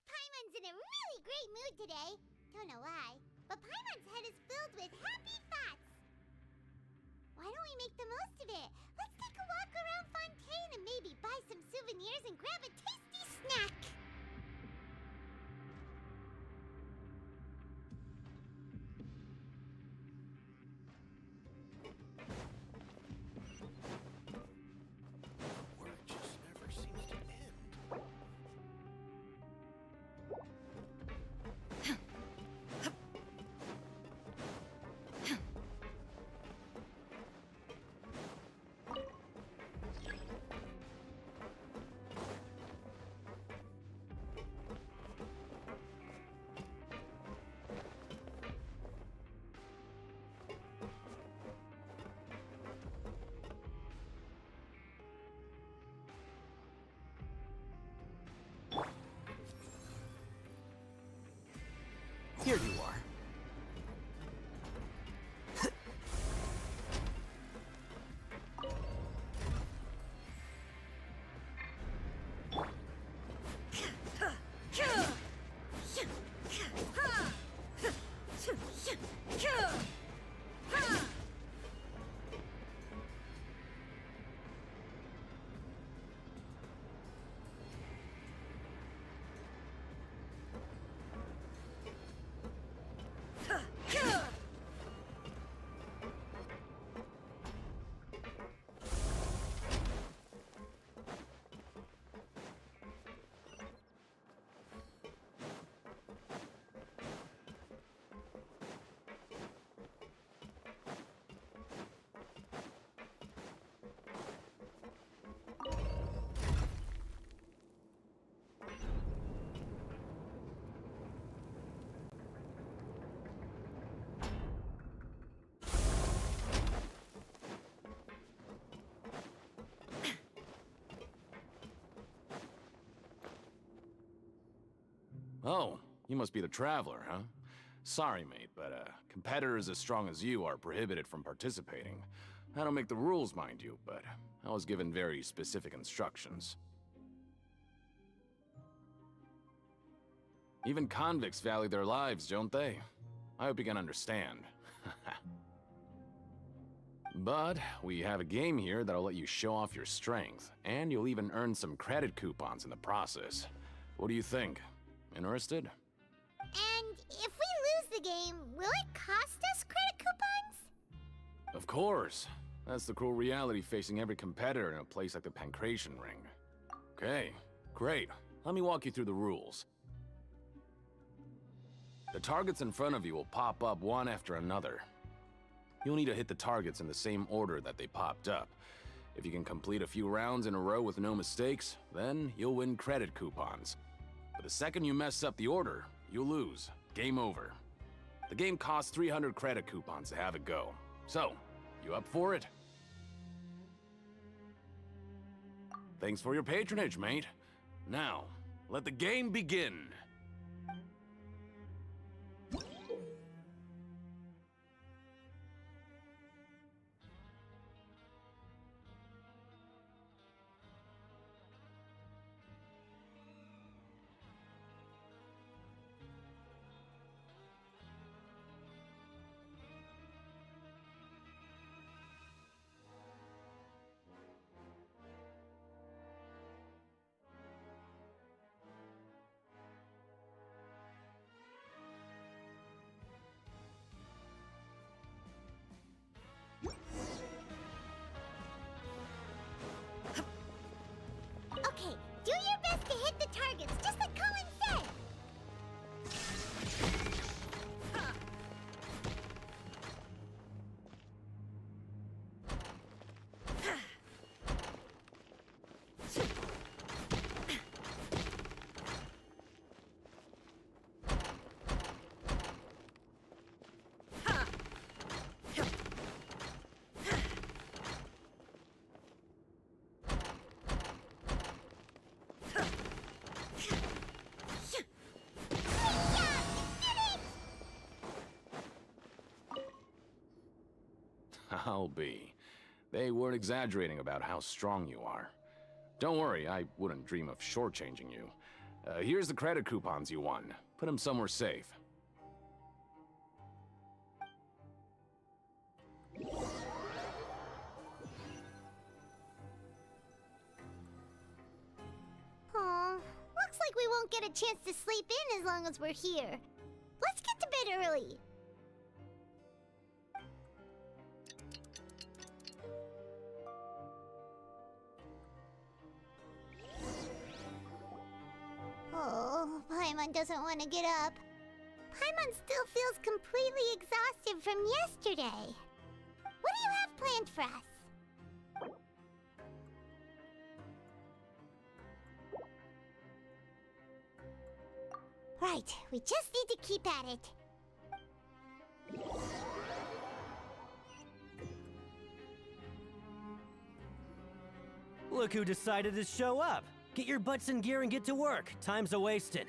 Paimon's in a really great mood today. Don't know why, but Paimon's head is filled with happy thoughts. Why don't we make the most of it? Let's take a walk around Fontaine and maybe buy some souvenirs and grab a tasty snack. Work just never seems to end. Here you are. Oh, you must be the Traveler, huh? Sorry, mate, but competitors as strong as you are prohibited from participating. I don't make the rules, mind you, but I was given very specific instructions. Even convicts value their lives, don't they? I hope you can understand. But we have a game here that'll let you show off your strength, and you'll even earn some credit coupons in the process. What do you think? Interested? And if we lose the game, will it cost us credit coupons? Of course. That's the cruel reality facing every competitor in a place like the Pancration Ring. Okay, great. Let me walk you through the rules. The targets in front of you will pop up one after another. You'll need to hit the targets in the same order that they popped up. If you can complete a few rounds in a row with no mistakes, then you'll win credit coupons. But the second you mess up the order, you'll lose. Game over. The game costs 300 credit coupons to have it go. So, you up for it? Thanks for your patronage, mate. Now, let the game begin. I'll be. They weren't exaggerating about how strong you are. Don't worry, I wouldn't dream of shortchanging you. Here's the credit coupons you won. Put them somewhere safe. Aw, looks like we won't get a chance to sleep in as long as we're here. Let's get to bed early. Oh, Paimon doesn't want to get up. Paimon still feels completely exhausted from yesterday. What do you have planned for us? Right, we just need to keep at it. Look who decided to show up. Get your butts in gear and get to work. Time's a-wasting.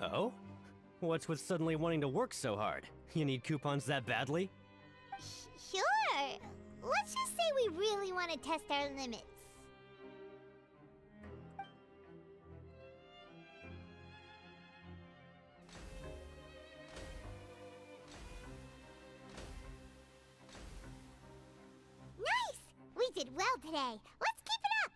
Oh? What's with suddenly wanting to work so hard? You need coupons that badly? Sure. Let's just say we really want to test our limits. Nice! We did well today. Let's keep it up!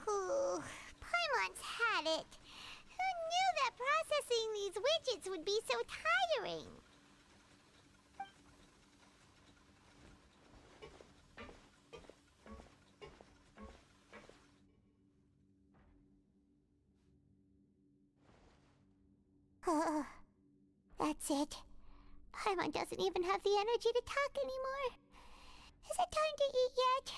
Ooh, Paimon's had it. Who knew that processing these widgets would be so tiring? That's it. Paimon doesn't even have the energy to talk anymore. Is it time to eat yet?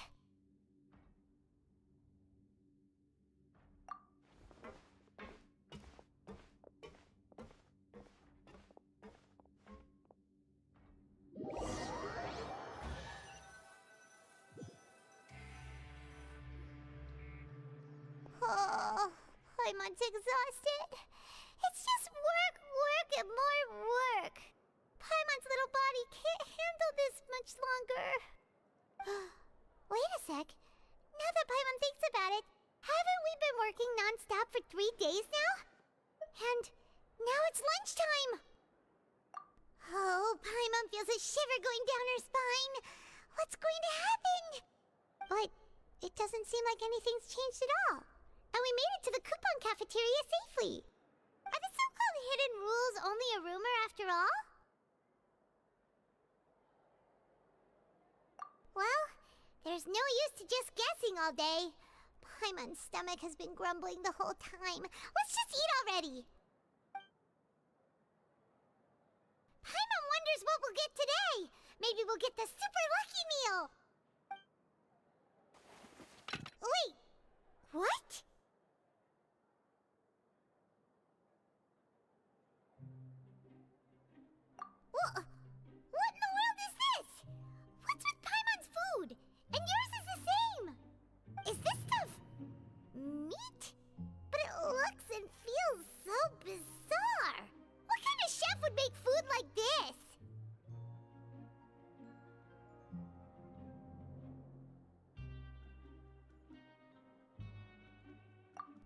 Oh, Paimon's exhausted. It's just work, work, and more work. Paimon's little body can't handle this much longer. Wait a sec. Now that Paimon thinks about it, haven't we been working non-stop for 3 days now? And now it's lunchtime. Oh, Paimon feels a shiver going down her spine. What's going to happen? But it doesn't seem like anything's changed at all. And we made it to the coupon cafeteria safely. Are the so-called hidden rules only a rumor after all? Well, there's no use to just guessing all day. Paimon's stomach has been grumbling the whole time. Let's just eat already. Paimon wonders what we'll get today. Maybe we'll get the super lucky meal. Wait, what? What in the world is this? What's with Paimon's food? And yours is the same. Is this stuff meat? But it looks and feels so bizarre. What kind of chef would make food like this?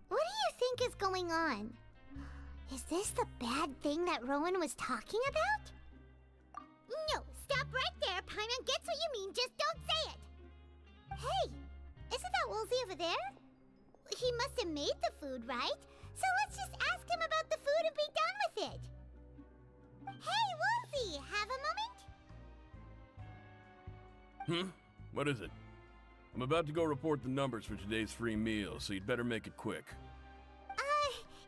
What do you think is going on? Is this the bad thing that Rowan was talking about? No, stop right there. Paimon gets what you mean, just don't say it. Hey, isn't that Woolsey over there? He must have made the food, right? So let's just ask him about the food and be done with it. Hey, Woolsey, have a moment? What is it? I'm about to go report the numbers for today's free meal, so you'd better make it quick.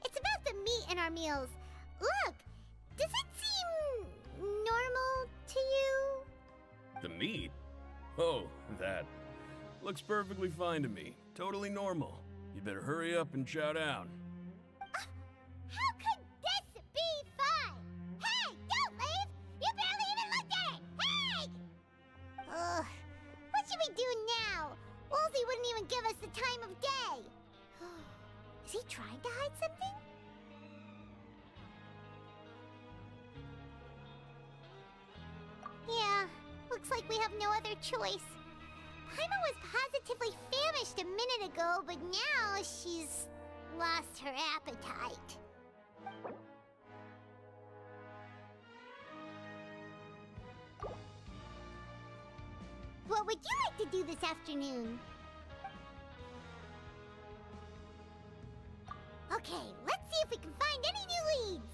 It's about the meat in our meals. Look, does it seem normal to you? The meat? Oh, that. Looks perfectly fine to me. Totally normal. You better hurry up and chow down. How could this be fine? Hey, don't leave! You barely even looked at it! looks like we have no other choice. Paimon was positively famished a minute ago, but now she's lost her appetite. What would you like to do this afternoon? Okay, let's see if we can find any new leads.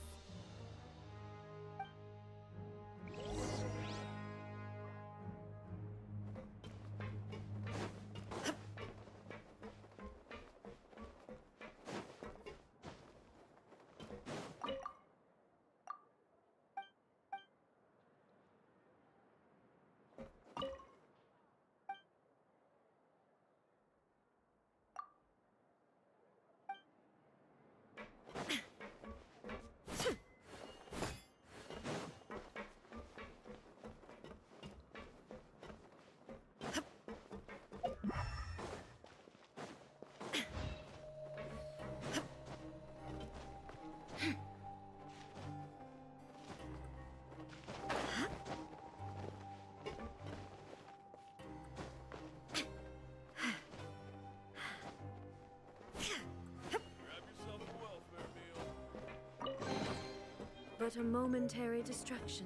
But a momentary distraction.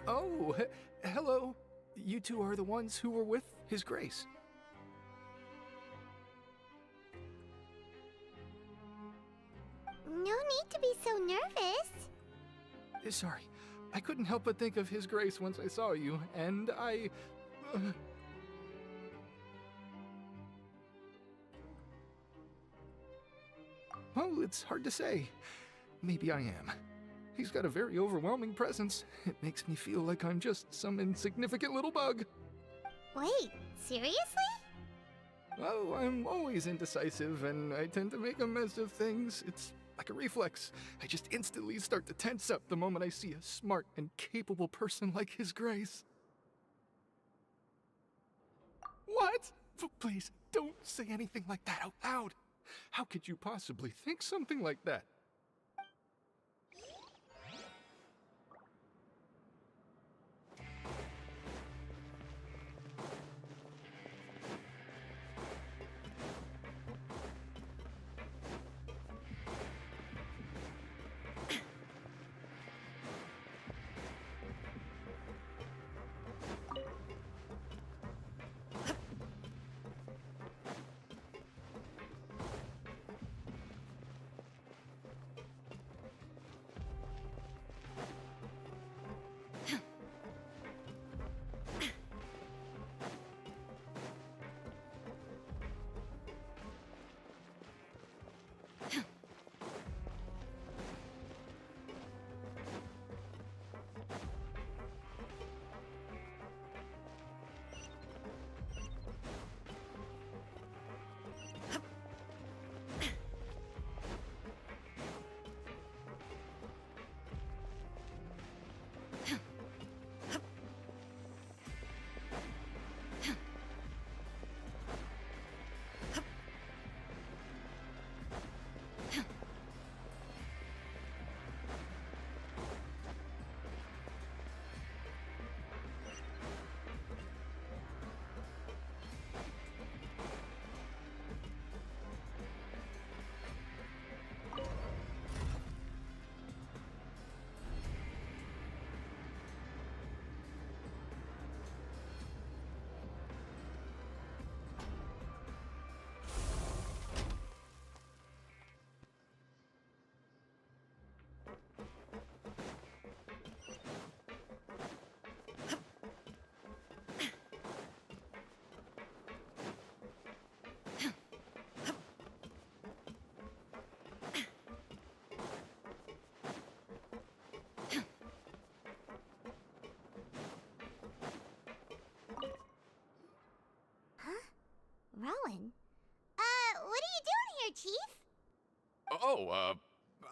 Oh, hello. You two are the ones who were with His Grace. No need to be so nervous. Sorry, I couldn't help but think of His Grace once I saw you, and I... Well, it's hard to say. Maybe I am. He's got a very overwhelming presence. It makes me feel like I'm just some insignificant little bug. Wait, seriously? Oh, I'm always indecisive, and I tend to make a mess of things. It's like a reflex. I just instantly start to tense up the moment I see a smart and capable person like His Grace. What? Please, don't say anything like that out loud. How could you possibly think something like that?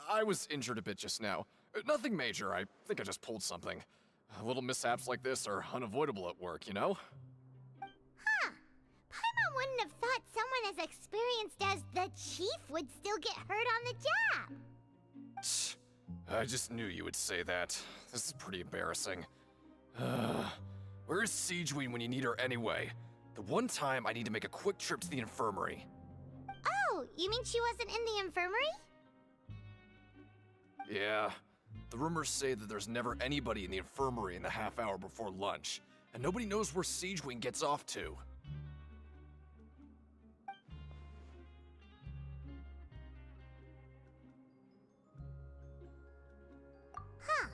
I was injured a bit just now. Nothing major, I think I just pulled something. Little mishaps like this are unavoidable at work, you know? Huh. Paimon wouldn't have thought someone as experienced as the chief would still get hurt on the job. I just knew you would say that. This is pretty embarrassing. Where's Siegeween when you need her anyway? The one time I need to make a quick trip to the infirmary. Oh, you mean she wasn't in the infirmary? Yeah. The rumors say that there's never anybody in the infirmary in the half hour before lunch, and nobody knows where Siegeween gets off to. Huh.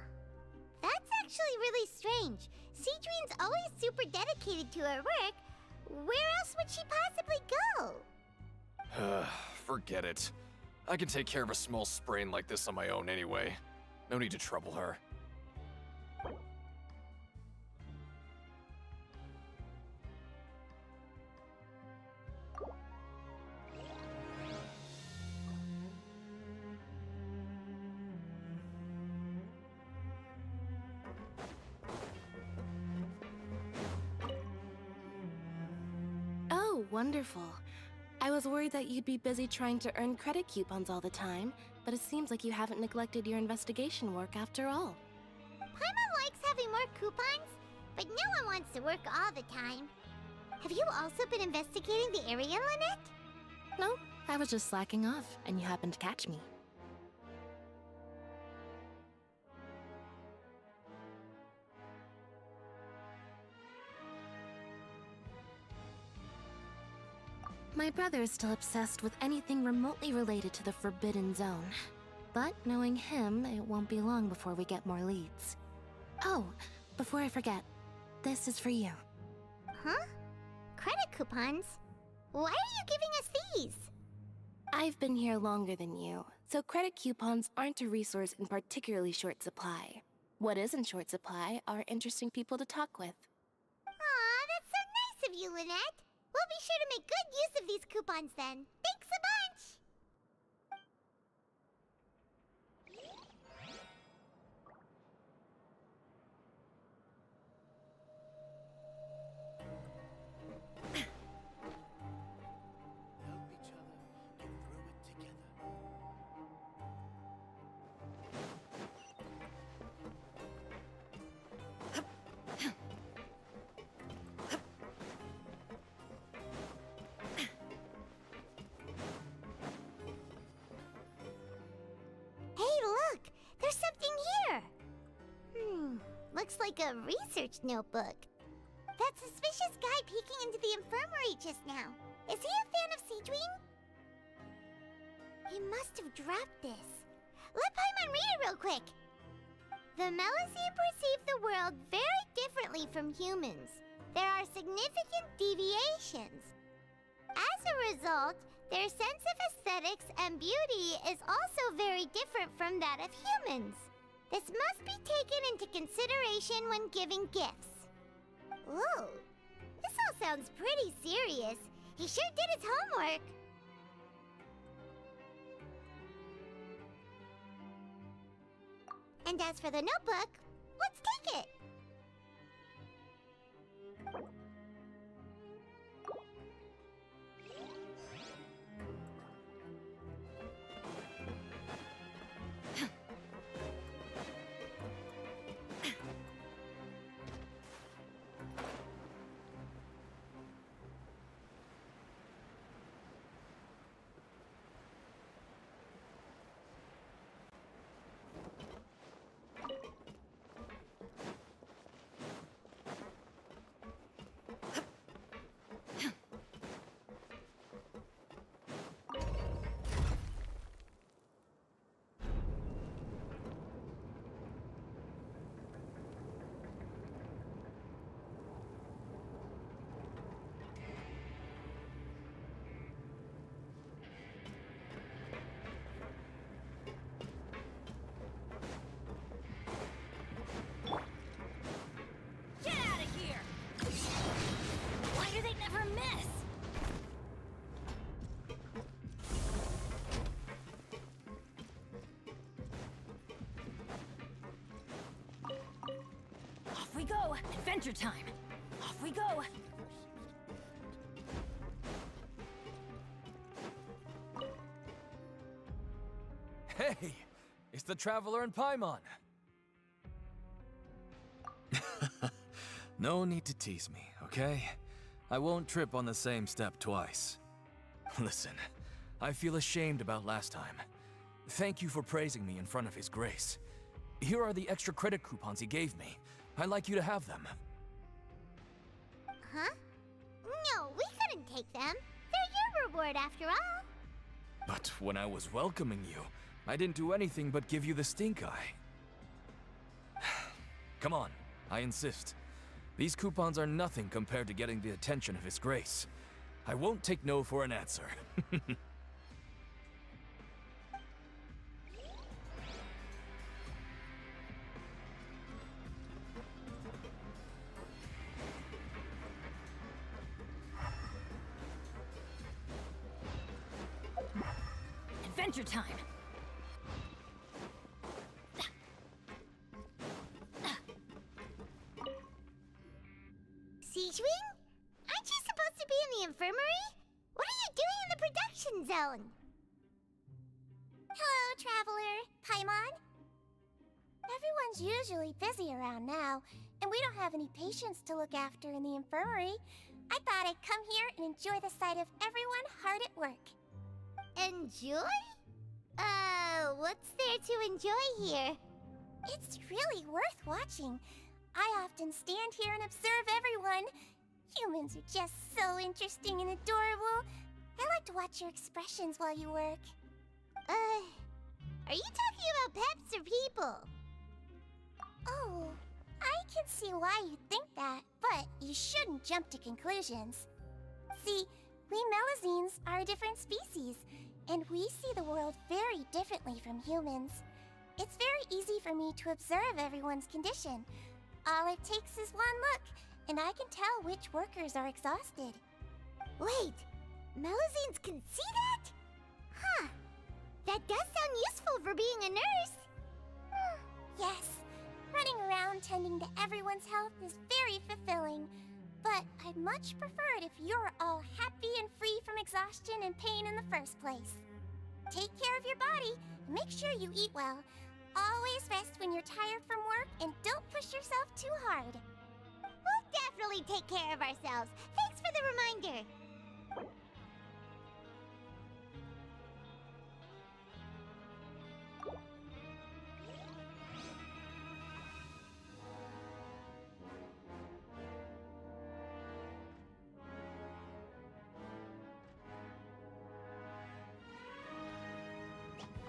That's actually really strange. Siegeween's always super dedicated to her work. Where else would she possibly go? Forget it. I can take care of a small sprain like this on my own anyway. No need to trouble her. Oh, wonderful. I was worried that you'd be busy trying to earn credit coupons all the time, but it seems like you haven't neglected your investigation work after all. Paimon likes having more coupons, but no one wants to work all the time. Have you also been investigating the area, Lynette? No, I was just slacking off, and you happened to catch me. My brother is still obsessed with anything remotely related to the Forbidden Zone. But knowing him, it won't be long before we get more leads. Oh, before I forget, this is for you. Huh? Credit coupons? Why are you giving us these? I've been here longer than you, so credit coupons aren't a resource in particularly short supply. What is in short supply are interesting people to talk with. Aw, that's so nice of you, Lynette. We'll be sure to make good use of these coupons then. Thanks a bunch! Help each other get through it together. Hey, look! There's something here! Looks like a research notebook. That suspicious guy peeking into the infirmary just now. Is he a fan of Siegeween? He must have dropped this. Let Paimon read it real quick. The Melusine perceive the world very differently from humans. There are significant deviations. As a result, their sense of aesthetics and beauty is also very different from that of humans. This must be taken into consideration when giving gifts. Ooh, this all sounds pretty serious. He sure did his homework. And as for the notebook, let's take it. go! Adventure time! Off we go! Hey! It's the Traveler and Paimon! No need to tease me, okay? I won't trip on the same step twice. Listen, I feel ashamed about last time. Thank you for praising me in front of His Grace. Here are the extra credit coupons he gave me. I'd like you to have them. Huh? No, we couldn't take them. They're your reward after all. But when I was welcoming you, I didn't do anything but give you the stink eye. Come on, I insist. These coupons are nothing compared to getting the attention of His Grace. I won't take no for an answer. Adventure time! Siegewing? Aren't you supposed to be in the infirmary? What are you doing in the production zone? Hello, Traveler. Paimon? Everyone's usually busy around now, and we don't have any patients to look after in the infirmary. I thought I'd come here and enjoy the sight of everyone hard at work. Enjoy? What's there to enjoy here? It's really worth watching. I often stand here and observe everyone. Humans are just so interesting and adorable. I like to watch your expressions while you work. Are you talking about pets or people? Oh, I can see why you think that, but you shouldn't jump to conclusions. See, we Melazines are a different species, and we see the world very differently from humans. It's very easy for me to observe everyone's condition. All it takes is one look, and I can tell which workers are exhausted. Wait, Melazines can see that? Huh. That does sound useful for being a nurse. Yes, running around tending to everyone's health is very fulfilling. But I'd much prefer it if you're all happy and free from exhaustion and pain in the first place. Take care of your body, and make sure you eat well. Always rest when you're tired from work, and don't push yourself too hard. We'll definitely take care of ourselves. Thanks for the reminder.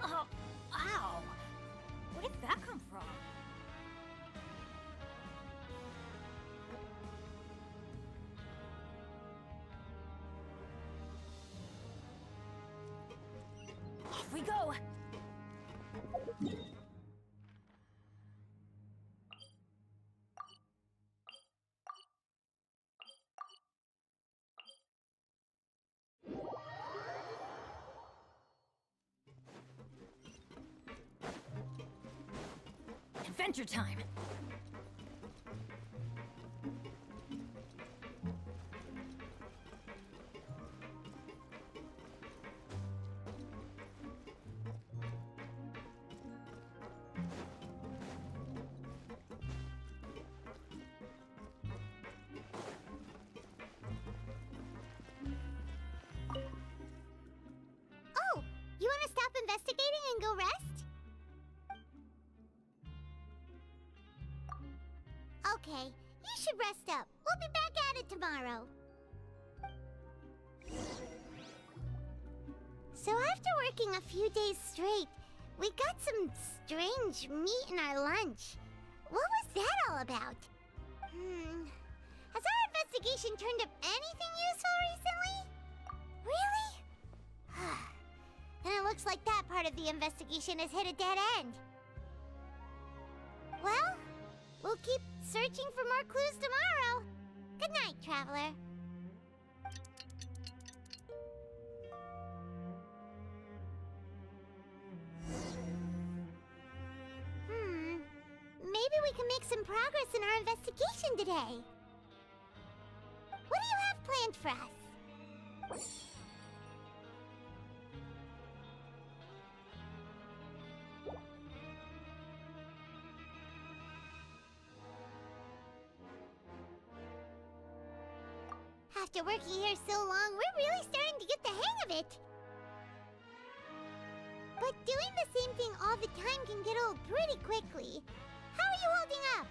Oh, ow! Where did that come from? Off we go! Adventure time! Oh, you want to stop investigating and go rest? Okay, you should rest up. We'll be back at it tomorrow. So after working a few days straight, we got some strange meat in our lunch. What was that all about? Has our investigation turned up anything useful recently? Really? Then it looks like that part of the investigation has hit a dead end. Well, we'll keep searching for more clues tomorrow. Good night, Traveler. Maybe we can make some progress in our investigation today. What do you have planned for us? After working here so long, we're really starting to get the hang of it. But doing the same thing all the time can get old pretty quickly. How are you holding up?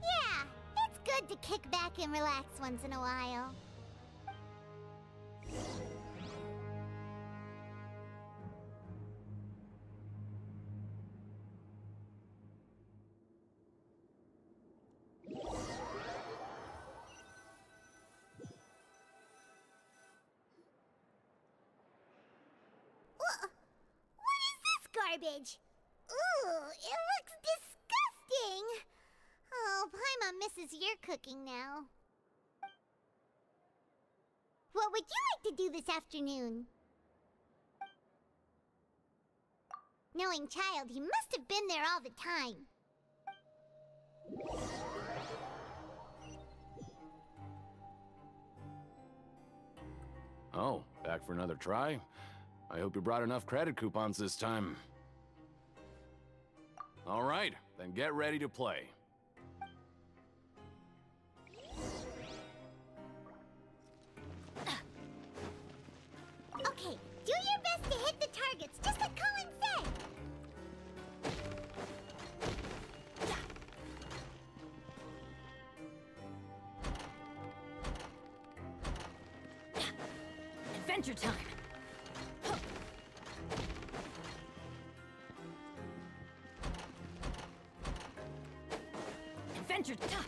Yeah, it's good to kick back and relax once in a while. What is this garbage? Ooh, it looks disgusting! Oh, Paimon misses your cooking now. What would you like to do this afternoon? Knowing child, he must have been there all the time. Oh, back for another try? I hope you brought enough credit coupons this time. All right, then get ready to play. Okay, do your best to hit the targets, just like Colin said. Adventure time! Adventure time!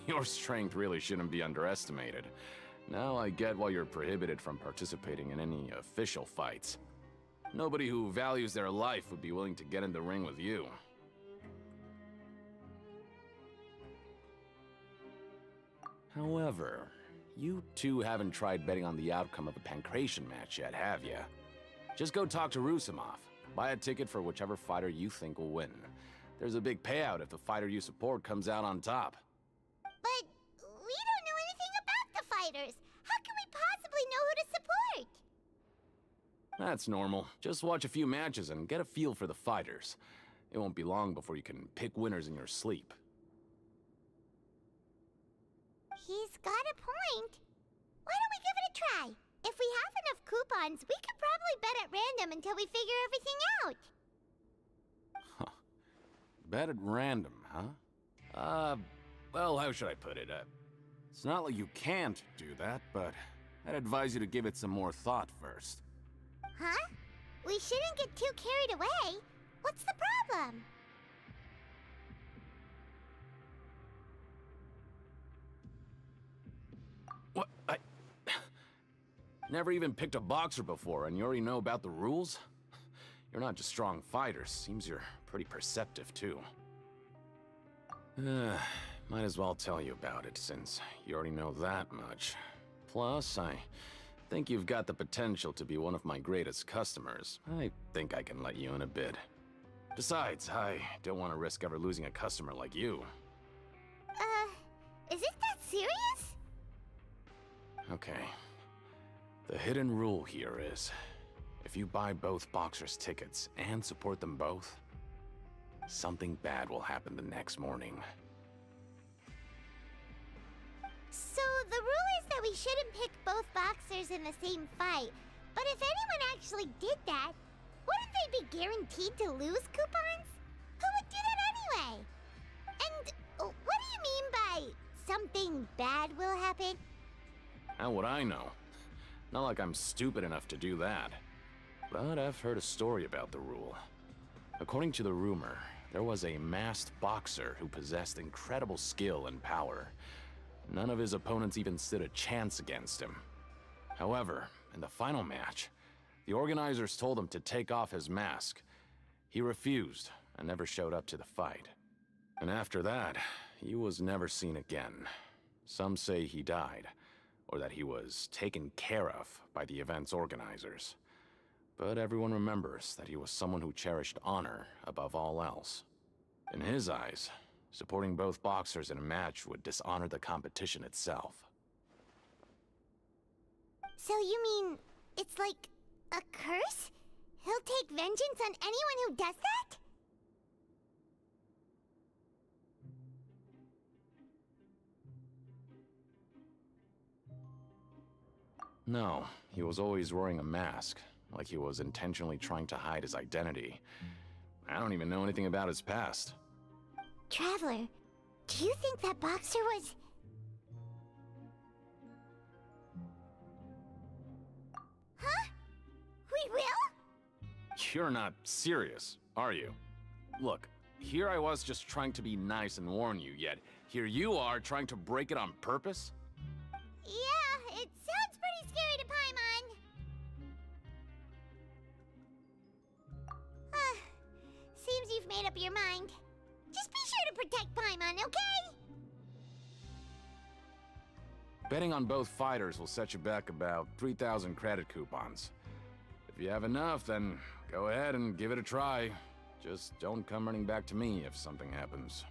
Your strength really shouldn't be underestimated. Now I get why you're prohibited from participating in any official fights. Nobody who values their life would be willing to get in the ring with you. However, you two haven't tried betting on the outcome of a pancration match yet, have ya? Just go talk to Rusimov. Buy a ticket for whichever fighter you think will win. There's a big payout if the fighter you support comes out on top. But we don't know anything about the fighters. How can we possibly know who to support? That's normal. Just watch a few matches and get a feel for the fighters. It won't be long before you can pick winners in your sleep. He's got a point. Why don't we give it a try? If we have enough coupons, we could probably bet at random until we figure everything out. Bet at random, huh? Well, how should I put it? It's not like you can't do that, but I'd advise you to give it some more thought first. Huh? We shouldn't get too carried away. What's the problem? What? I never even picked a boxer before, and you already know about the rules? You're not just strong fighters. Seems you're pretty perceptive, too. Might as well tell you about it, since you already know that much. Plus, I think you've got the potential to be one of my greatest customers. I think I can let you in a bit. Besides, I don't want to risk ever losing a customer like you. Is it that serious? Okay. The hidden rule here is, if you buy both boxers' tickets and support them both, something bad will happen the next morning. So the rule is that we shouldn't pick both boxers in the same fight. But if anyone actually did that, wouldn't they be guaranteed to lose coupons? Who would do that anyway? And what do you mean by something bad will happen? How would I know? Not like I'm stupid enough to do that. But I've heard a story about the rule. According to the rumor, there was a masked boxer who possessed incredible skill and power. None of his opponents even stood a chance against him. However, in the final match, the organizers told him to take off his mask. He refused and never showed up to the fight. And after that, he was never seen again. Some say he died, or that he was taken care of by the event's organizers. But everyone remembers that he was someone who cherished honor above all else. In his eyes, supporting both boxers in a match would dishonor the competition itself. So you mean it's like a curse? He'll take vengeance on anyone who does that? No, he was always wearing a mask, like he was intentionally trying to hide his identity. I don't even know anything about his past. Traveler, do you think that boxer was... Huh? We will? You're not serious, are you? Look, here I was just trying to be nice and warn you, yet here you are trying to break it on purpose? Yeah, it sounds pretty scary to Paimon. Seems you've made up your mind. Just be sure to protect Paimon, okay? Betting on both fighters will set you back about 3,000 credit coupons. If you have enough, then go ahead and give it a try. Just don't come running back to me if something happens.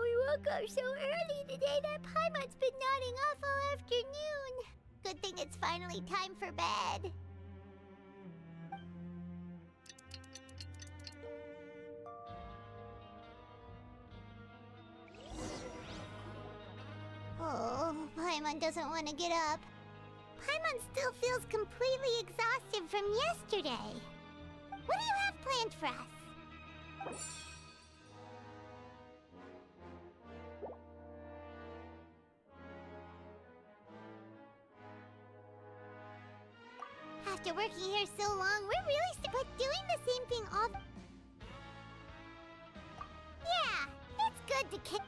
We woke up so early today that Paimon's been nodding off all afternoon. Good thing it's finally time for bed. Oh, Paimon doesn't want to get up. Paimon still feels completely exhausted from yesterday. What do you have planned for us? After working here so long, we're really but doing the same thing all... Yeah, it's good to kick...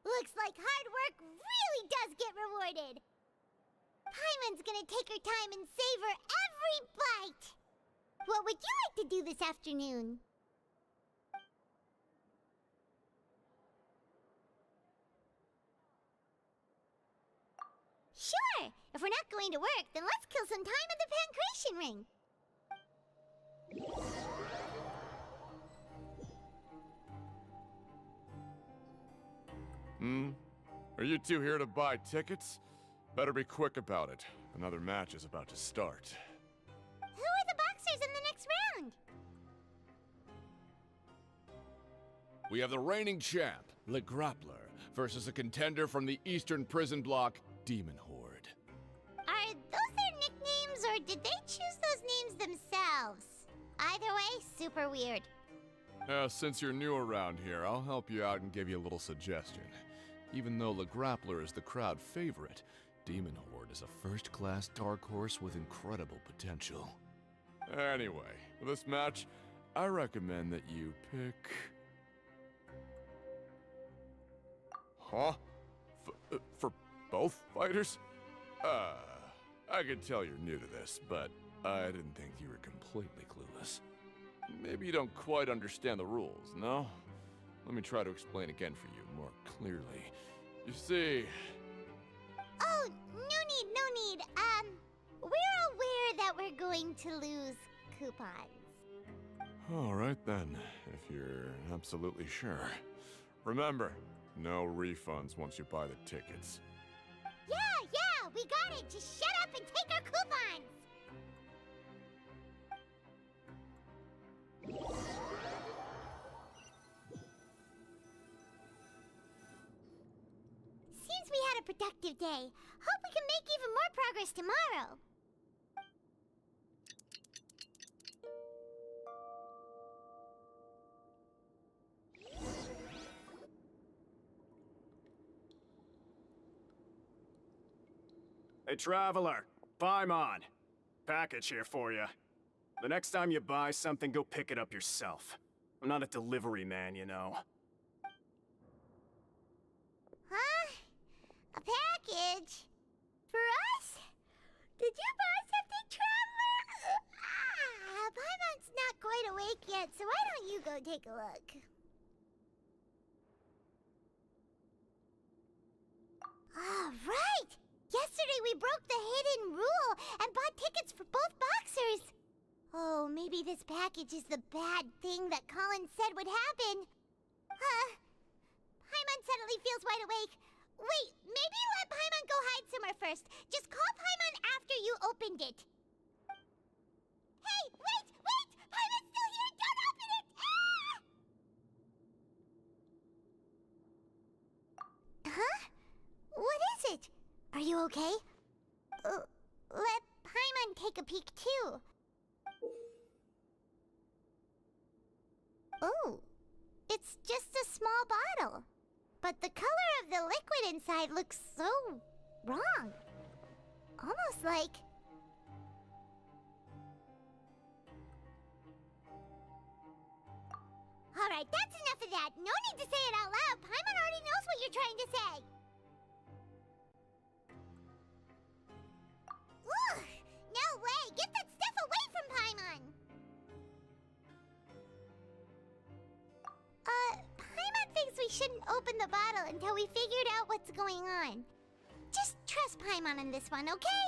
Looks like hard work really does get rewarded. Paimon's gonna take her time and savor every bite. What would you like to do this afternoon? Sure! If we're not going to work, then let's kill some time at the Pancration Ring. Are you two here to buy tickets? Better be quick about it. Another match is about to start. Who are the boxers in the next round? We have the reigning champ, Le Grappler, versus a contender from the Eastern Prison Block, Demon Horde. Are those their nicknames, or did they choose those names themselves? Either way, super weird. Since you're new around here, I'll help you out and give you a little suggestion. Even though Le Grappler is the crowd favorite, Demon Horde is a first-class dark horse with incredible potential. Anyway, for this match, I recommend that you pick... Huh? For both fighters? I can tell you're new to this, but I didn't think you were completely clueless. Maybe you don't quite understand the rules, no? Let me try to explain again for you more clearly. You see... Oh, no need. We're aware that we're going to lose coupons. All right then, if you're absolutely sure. Remember, no refunds once you buy the tickets. Yeah, we got it. Just shut up and take our coupons. Seems we had a productive day. Hope we can make even more progress tomorrow. Hey, traveler. Paimon. Package here for you. The next time you buy something, go pick it up yourself. I'm not a delivery man, you know. Huh? A package? For us? Did you buy something, traveler? Paimon's not quite awake yet, so why don't you go take a look? Right! Yesterday we broke the hidden rule and bought tickets for both boxers. Oh, maybe this package is the bad thing that Colin said would happen. Paimon suddenly feels wide awake. Wait, maybe let Paimon go hide somewhere first. Just call Paimon after you opened it. Hey, wait! Paimon's still here! Don't open it! Huh? What is it? Are you okay? Let Paimon take a peek too. Oh, it's just a small bottle. But the color of the liquid inside looks so wrong. Almost like... Alright, that's enough of that. No need to say it out loud. Paimon already knows what you're trying to say. Ugh! No way! Get that stuff away from Paimon! Paimon thinks we shouldn't open the bottle until we figured out what's going on. Just trust Paimon on this one, okay?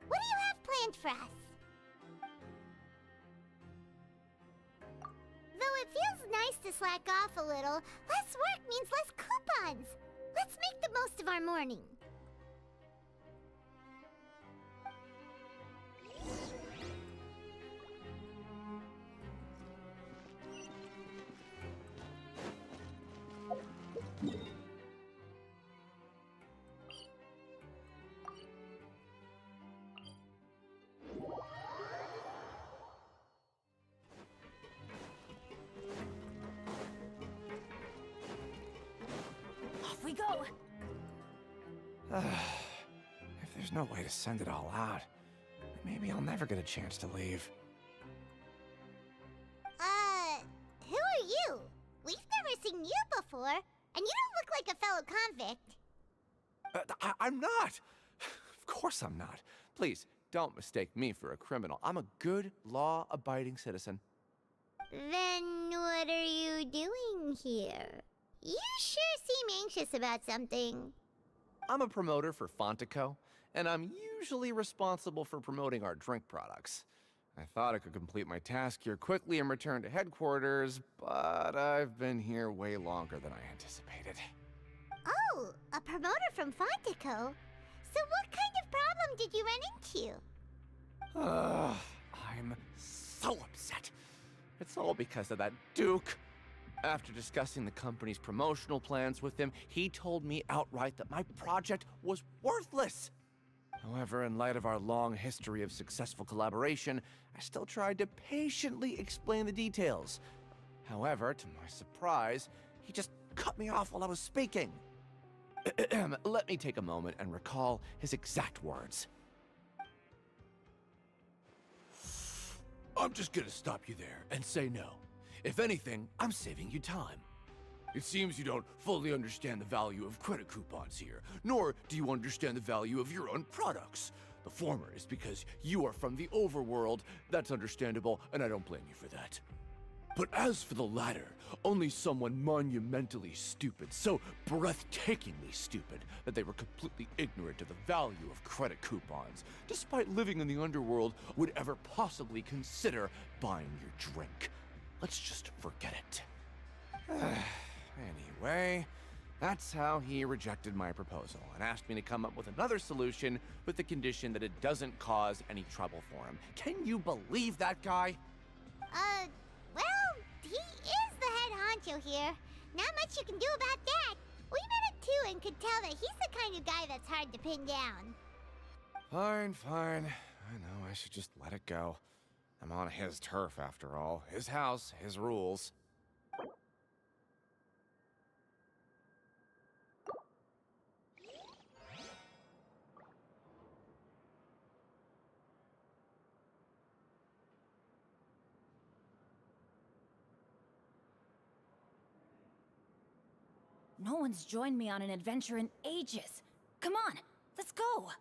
What do you have planned for us? Though it feels nice to slack off a little, less work means less coupons. Let's make the most of our morning. Off we go! If there's no way to send it all out, maybe I'll never get a chance to leave. Who are you? We've never seen you before, and you don't look like a fellow convict. I'm not! Of course I'm not. Please, don't mistake me for a criminal. I'm a good, law-abiding citizen. Then what are you doing here? You sure seem anxious about something. I'm a promoter for Fontico, and I'm usually responsible for promoting our drink products. I thought I could complete my task here quickly and return to headquarters, but I've been here way longer than I anticipated. Oh, a promoter from Fontico? So what kind of problem did you run into? I'm so upset. It's all because of that Duke. After discussing the company's promotional plans with him, he told me outright that my project was worthless. However, in light of our long history of successful collaboration, I still tried to patiently explain the details. However, to my surprise, he just cut me off while I was speaking. Let me take a moment and recall his exact words. I'm just gonna stop you there and say no. If anything, I'm saving you time. It seems you don't fully understand the value of credit coupons here, nor do you understand the value of your own products. The former is because you are from the overworld. That's understandable, and I don't blame you for that. But as for the latter, only someone monumentally stupid, so breathtakingly stupid, that they were completely ignorant of the value of credit coupons, despite living in the underworld, would ever possibly consider buying your drink. Let's just forget it. Anyway, that's how he rejected my proposal and asked me to come up with another solution with the condition that it doesn't cause any trouble for him. Can you believe that guy? Well, he is the head honcho here. Not much you can do about that. We met him too and could tell that he's the kind of guy that's hard to pin down. Fine. I know I should just let it go. I'm on his turf after all. His house, his rules. No one's joined me on an adventure in ages. Come on, let's go!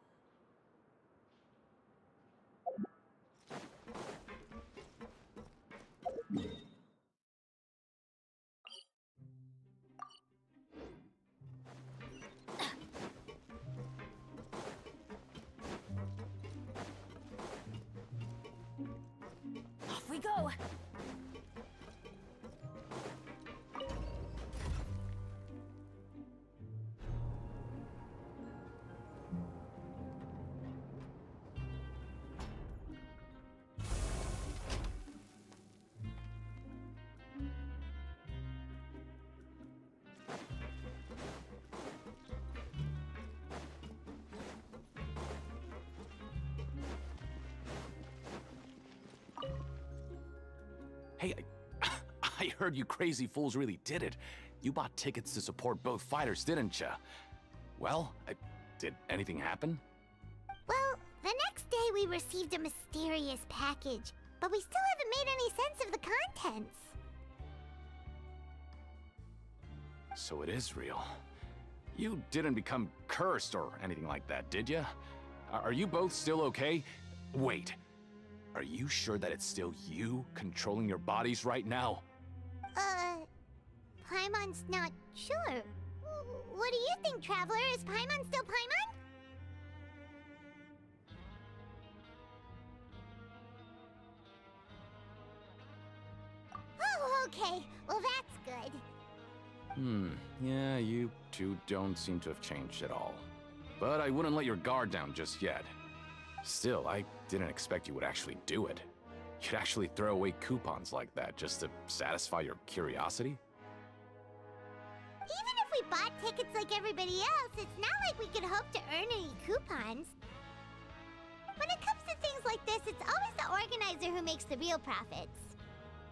Off we go! Hey, I heard you crazy fools really did it. You bought tickets to support both fighters, didn't ya? Well, did anything happen? Well, the next day we received a mysterious package, but we still haven't made any sense of the contents. So it is real. You didn't become cursed or anything like that, did ya? Are you both still okay? Wait. Are you sure that it's still you controlling your bodies right now? Paimon's not sure. What do you think, Traveler? Is Paimon still Paimon? Oh, okay. Well, that's good. Yeah, you two don't seem to have changed at all. But I wouldn't let your guard down just yet. Still, I didn't expect you would actually do it. You'd actually throw away coupons like that just to satisfy your curiosity? Even if we bought tickets like everybody else, it's not like we could hope to earn any coupons. When it comes to things like this, it's always the organizer who makes the real profits.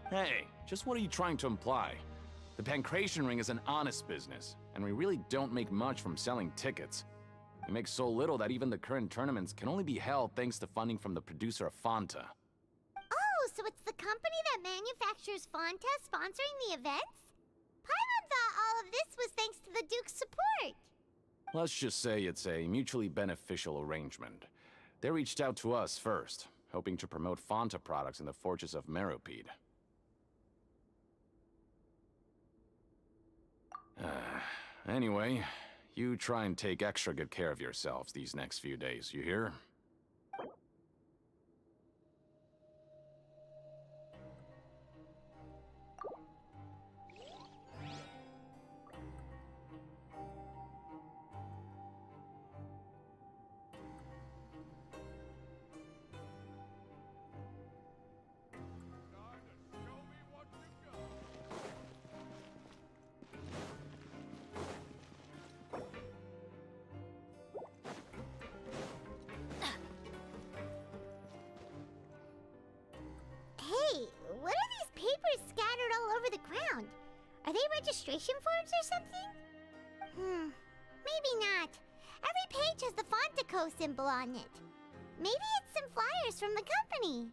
Hey, just what are you trying to imply? The Pancration Ring is an honest business, and we really don't make much from selling tickets. We make so little that even the current tournaments can only be held thanks to funding from the producer of Fanta. Oh, so it's the company that manufactures Fanta sponsoring the events? Paimon thought all of this was thanks to the Duke's support. Let's just say it's a mutually beneficial arrangement. They reached out to us first, hoping to promote Fanta products in the Fortress of Meropide. Anyway, you try and take extra good care of yourselves these next few days, you hear? Hey, what are these papers scattered all over the ground? Are they registration forms or something? Maybe not. Every page has the Fontaco symbol on it. Maybe it's some flyers from the company.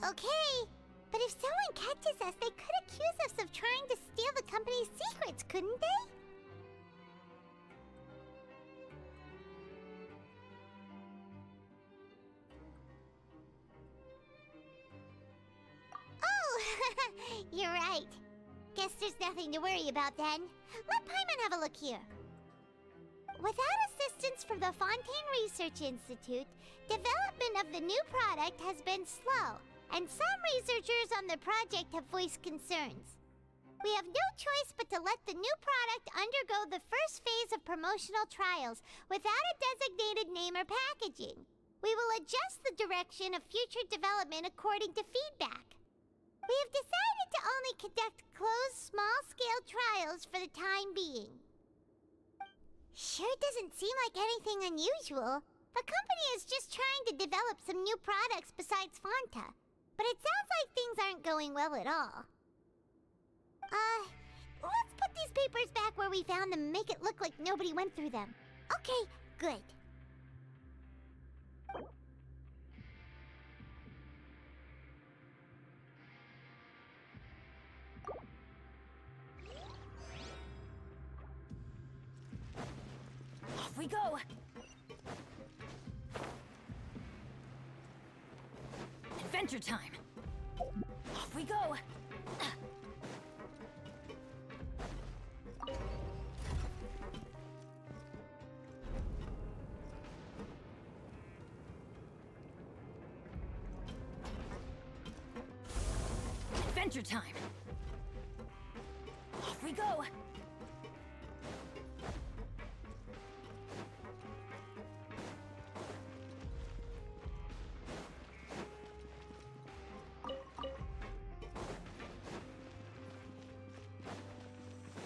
Okay. But if someone catches us, they could accuse us of trying to steal the company's secrets, couldn't they? Oh, you're right. Guess there's nothing to worry about then. Let Paimon have a look here. Without assistance from the Fontaine Research Institute, development of the new product has been slow, and some researchers on the project have voiced concerns. We have no choice but to let the new product undergo the first phase of promotional trials without a designated name or packaging. We will adjust the direction of future development according to feedback. We have decided to only conduct closed, small-scale trials for the time being. Sure doesn't seem like anything unusual. The company is just trying to develop some new products besides Fanta. But it sounds like things aren't going well at all. Let's put these papers back where we found them and make it look like nobody went through them. Okay, good. Off we go! Adventure time! Off we go! Adventure time! Off we go!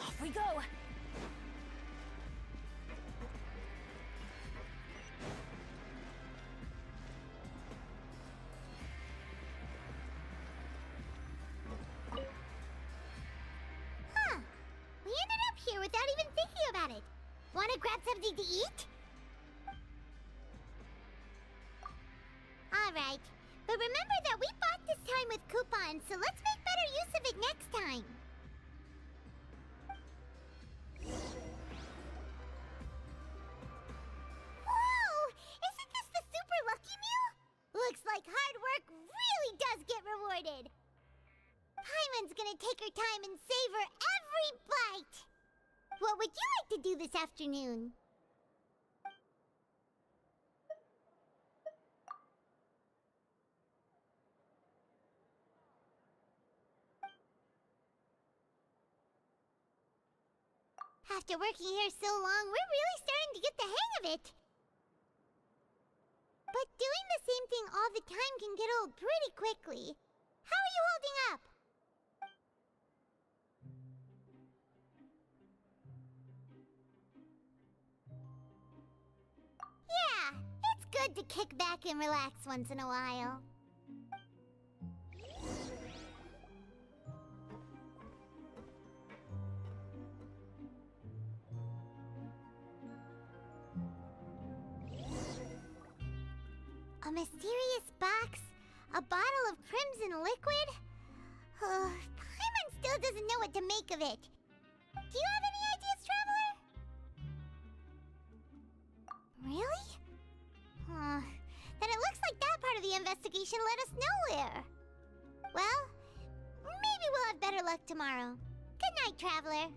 Off we go! Huh. We ended up here without even thinking about it. Wanna grab something to eat? Alright. But remember that we bought this time with coupons, so let's make better use of it next time. Whoa! Isn't this the super lucky meal? Looks like hard work really does get rewarded. Paimon's gonna take her time and savor every bite. What would you like to do this afternoon? After working here so long, we're really starting to get the hang of it. But doing the same thing all the time can get old pretty quickly. How are you holding up? Yeah, it's good to kick back and relax once in a while. A mysterious box? A bottle of crimson liquid? Paimon still doesn't know what to make of it. Do you have any ideas, Traveler? Really? Then it looks like that part of the investigation led us nowhere. Well, maybe we'll have better luck tomorrow. Good night, Traveler.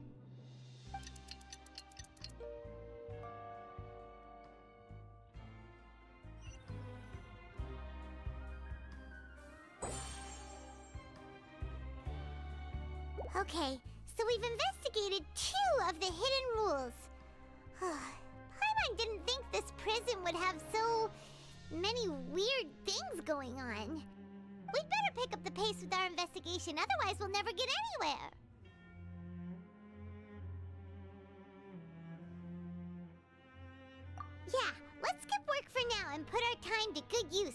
Okay, so we've investigated 2 of the hidden rules. Paimon didn't think this prison would have so many weird things going on. We'd better pick up the pace with our investigation, otherwise we'll never get anywhere. Yeah, let's skip work for now and put our time to good use.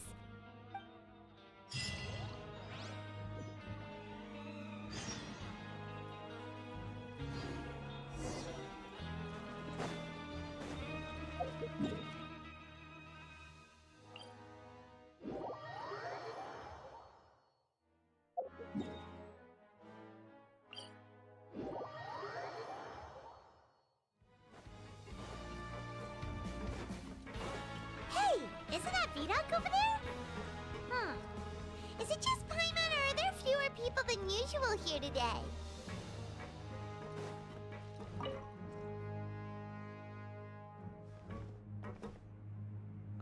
Isn't that Vidok over there? Huh. Is it just Paimon, or are there fewer people than usual here today?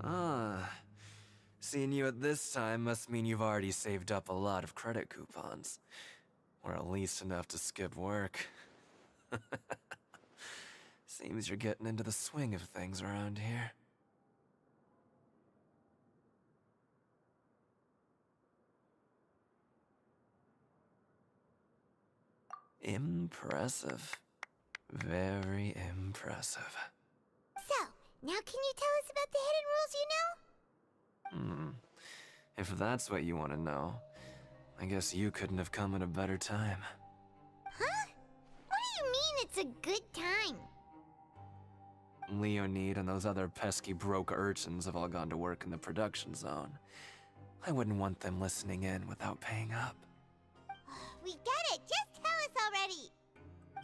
Ah. Seeing you at this time must mean you've already saved up a lot of credit coupons. Or at least enough to skip work. Seems you're getting into the swing of things around here. Impressive. Very impressive. So, now can you tell us about the hidden rules you know? If that's what you want to know, I guess you couldn't have come at a better time. Huh? What are a good time. Leonid and those other pesky broke urchins have all gone to work in the production zone. I wouldn't want them listening in without paying up. We get it. Just tell us already.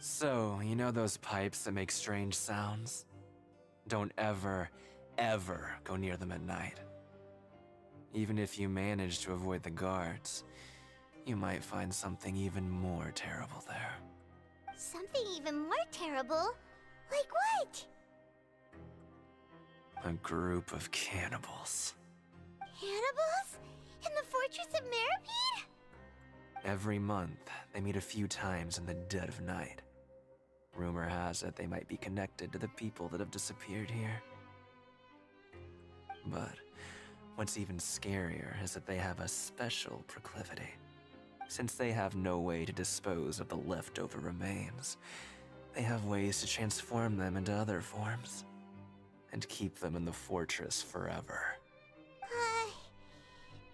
So, you know those pipes that make strange sounds? Don't ever, ever go near them at night. Even if you manage to avoid the guards, you might find something even more terrible there. Something even more terrible? Like what? A group of cannibals. Cannibals? In the Fortress of Meripede? Every month, they meet a few times in the dead of night. Rumor has it they might be connected to the people that have disappeared here. But what's even scarier is that they have a special proclivity. Since they have no way to dispose of the leftover remains, they have ways to transform them into other forms and keep them in the fortress forever.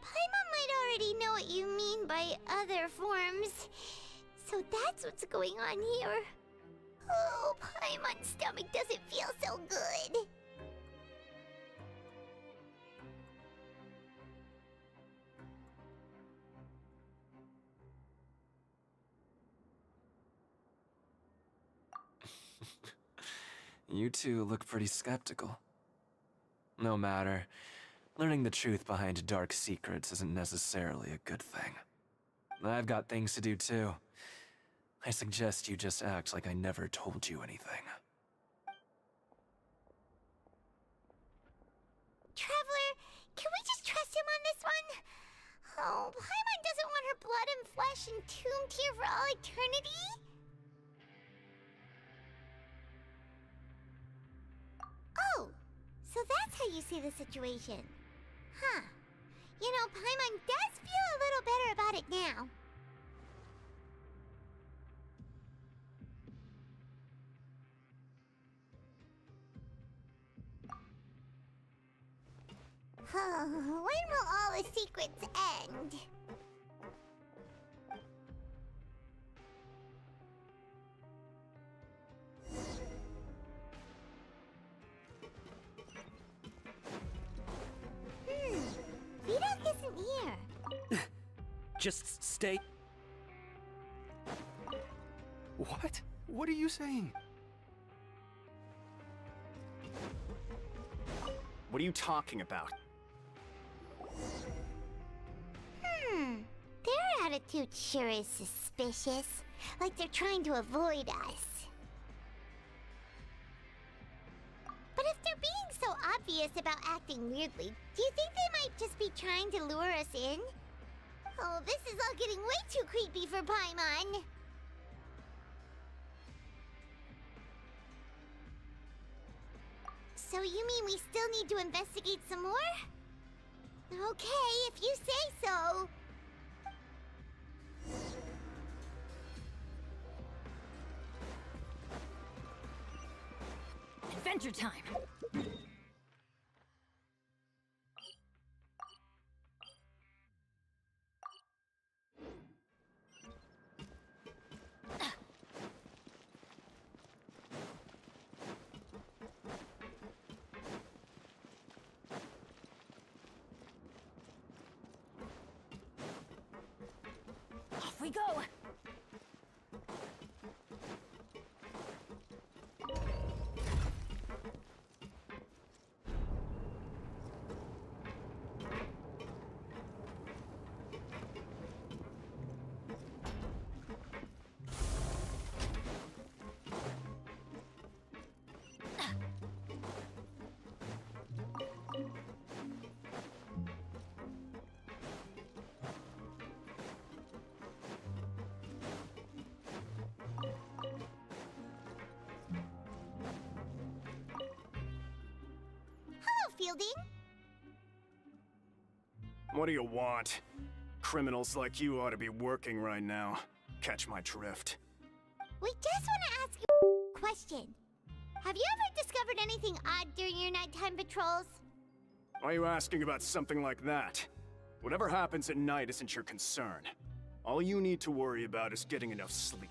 Paimon might already know what you mean by other forms. So that's what's going on here. Oh, Paimon's stomach doesn't feel so good. You two look pretty skeptical. No matter, learning the truth behind dark secrets isn't necessarily a good thing. I've got things to do too. I suggest you just act like I never told you anything. Traveler, can we just trust him on this one? Oh, Paimon doesn't want her blood and flesh entombed here for all eternity? Oh, so that's how you see the situation. Huh. You know, Paimon does feel a little better about it now. When will all the secrets end? Vidok isn't here. Just stay. What? What are you saying? What are you talking about? Their attitude sure is suspicious. Like they're trying to avoid us. But if they're being so obvious about acting weirdly, do you think they might just be trying to lure us in? Oh, this is all getting way too creepy for Paimon. So you mean we still need to investigate some more? Okay, if you say so. Adventure time! Off we go! Fielding? What do you want? Criminals like you ought to be working right now. Catch my drift. We just want to ask you a question. Have you ever discovered anything odd during your nighttime patrols? Why are you asking about something like that? Whatever happens at night isn't your concern. All you need to worry about is getting enough sleep.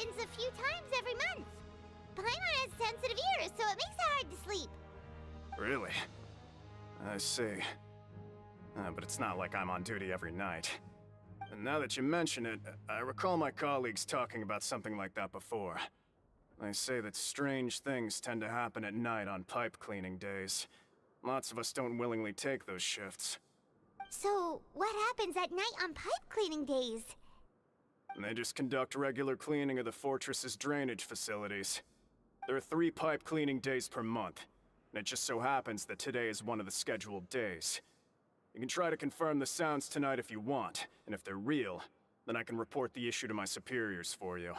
happens a few times every month. Paimon has sensitive ears, so it makes it hard to sleep. Really? I see. But it's not like I'm on duty every night. And now that you mention it, I recall my colleagues talking about something like that before. They say that strange things tend to happen at night on pipe cleaning days. Lots of us don't willingly take those shifts. So, what happens at night on pipe cleaning days? They just conduct regular cleaning of the fortress's drainage facilities. There are 3 pipe cleaning days per month, and it just so happens that today is one of the scheduled days. You can try to confirm the sounds tonight if you want, and if they're real, then I can report the issue to my superiors for you.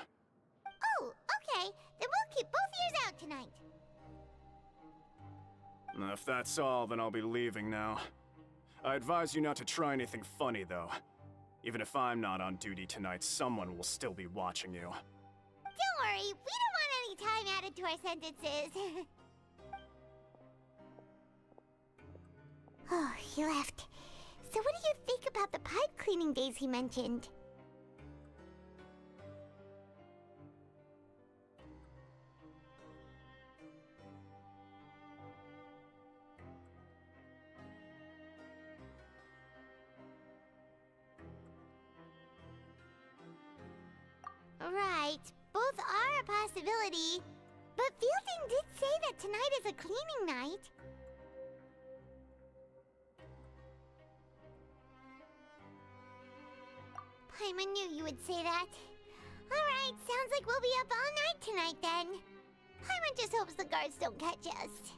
Oh, okay. Then we'll keep both ears out tonight. If that's all, then I'll be leaving now. I advise you not to try anything funny, though. Even if I'm not on duty tonight, someone will still be watching you. Don't worry, we don't want any time added to our sentences. Oh, he left. So what do you think about the pipe cleaning days he mentioned? Right, both are a possibility. But Fielding did say that tonight is a cleaning night. Paimon knew you would say that. Alright, sounds like we'll be up all night tonight then. Paimon just hopes the guards don't catch us.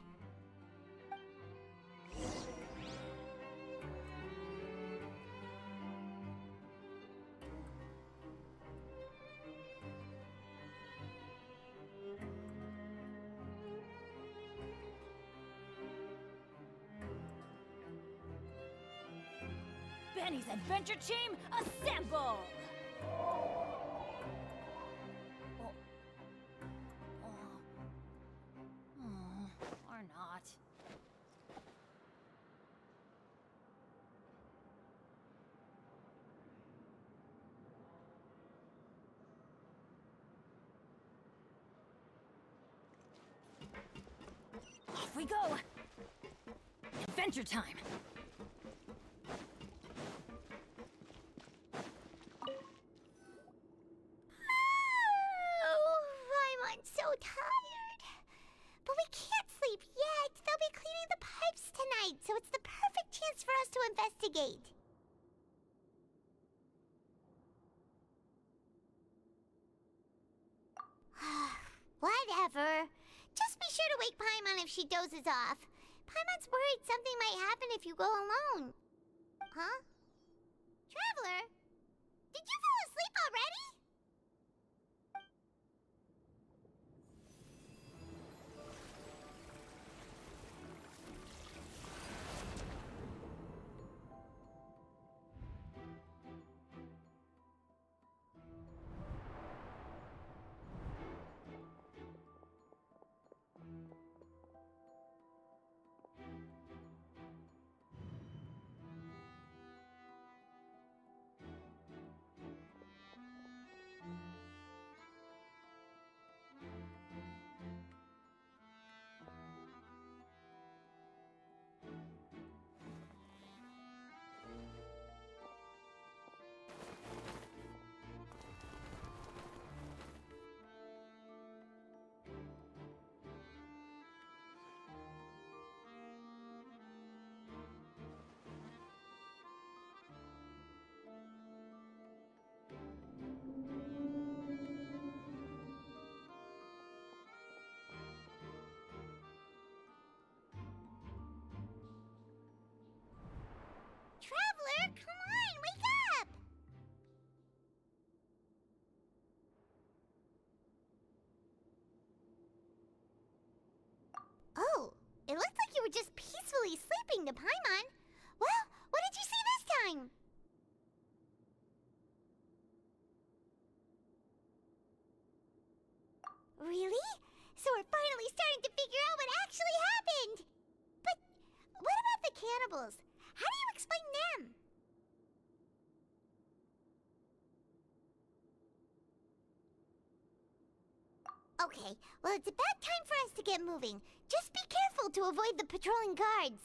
Benny's Adventure Team, assemble! Or not. Off we go! Adventure time! So tired. But we can't sleep yet. They'll be cleaning the pipes tonight, so it's the perfect chance for us to investigate. Whatever. Just be sure to wake Paimon if she dozes off. Paimon's worried something might happen if you go alone. Huh? Traveler? Did you fall asleep already? Traveler, come on, wake up! Oh, it looked like you were just peacefully sleeping to Paimon. Well, what did you see this time? Really? So we're finally starting to figure out what actually happened! But what about the cannibals? How do you explain them? Okay, well, it's about time for us to get moving. Just be careful to avoid the patrolling guards.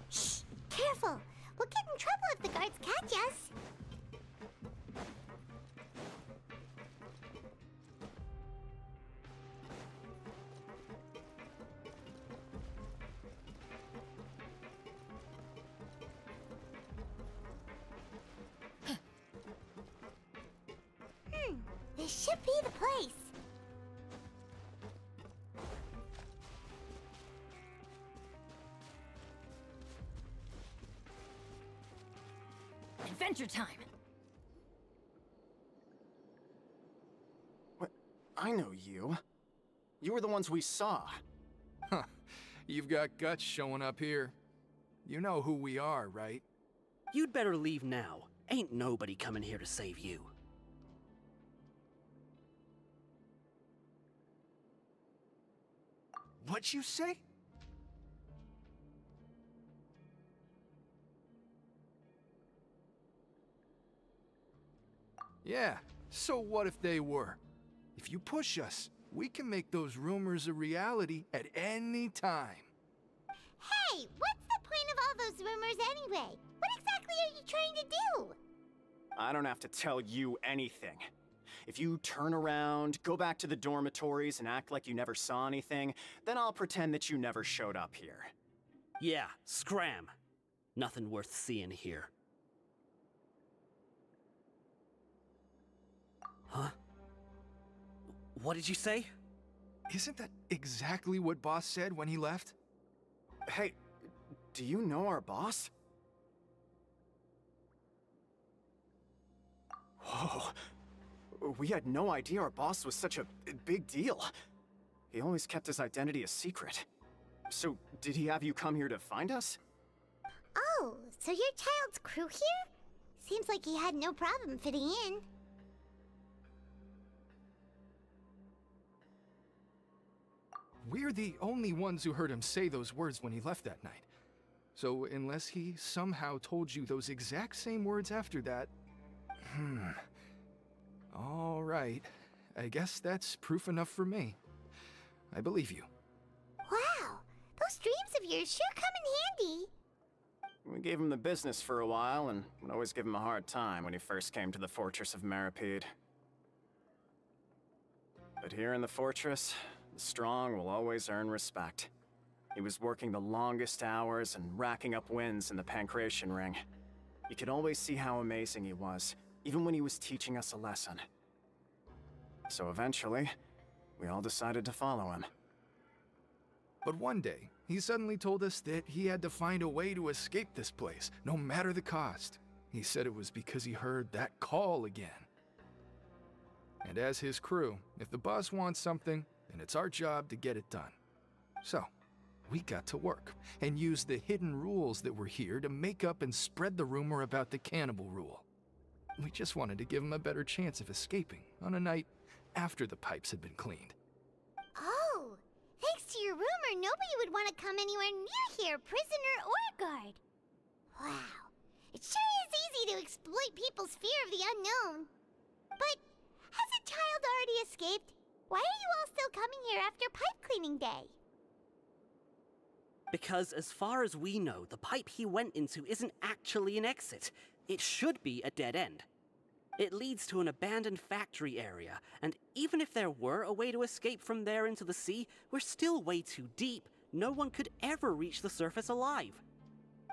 Shh! Careful! We'll get in trouble if the guards catch us. This should be the place. Adventure time! What? I know you. You were the ones we saw. Huh. You've got guts showing up here. You know who we are, right? You'd better leave now. Ain't nobody coming here to save you. What'd you say? Yeah, so what if they were? If you push us, we can make those rumors a reality at any time. Hey, what's the point of all those rumors anyway? What exactly are you trying to do? I don't have to tell you anything. If you turn around, go back to the dormitories, and act like you never saw anything, then I'll pretend that you never showed up here. Yeah, scram. Nothing worth seeing here. Huh? What did you say? Isn't that exactly what Boss said when he left? Hey, do you know our boss? Whoa. We had no idea our boss was such a big deal. He always kept his identity a secret. So, did he have you come here to find us? Oh, so your child's crew here? Seems like he had no problem fitting in. We're the only ones who heard him say those words when he left that night. So unless he somehow told you those exact same words after that... All right. I guess that's proof enough for me. I believe you. Wow, those dreams of yours sure come in handy. We gave him the business for a while, and would always give him a hard time when he first came to the Fortress of Maripede. But here in the fortress, the strong will always earn respect. He was working the longest hours and racking up wins in the Pancration Ring. You could always see how amazing he was, even when he was teaching us a lesson. So eventually, we all decided to follow him. But one day, he suddenly told us that he had to find a way to escape this place, no matter the cost. He said it was because he heard that call again. And as his crew, if the boss wants something, then it's our job to get it done. So, we got to work, and used the hidden rules that were here to make up and spread the rumor about the cannibal rule. We just wanted to give him a better chance of escaping on a night after the pipes had been cleaned. Oh, thanks to your rumor, nobody would want to come anywhere near here, prisoner or guard. Wow, it sure is easy to exploit people's fear of the unknown. But has a child already escaped? Why are you all still coming here after pipe cleaning day? Because as far as we know, the pipe he went into isn't actually an exit. It should be a dead end. It leads to an abandoned factory area, and even if there were a way to escape from there into the sea, we're still way too deep. No one could ever reach the surface alive.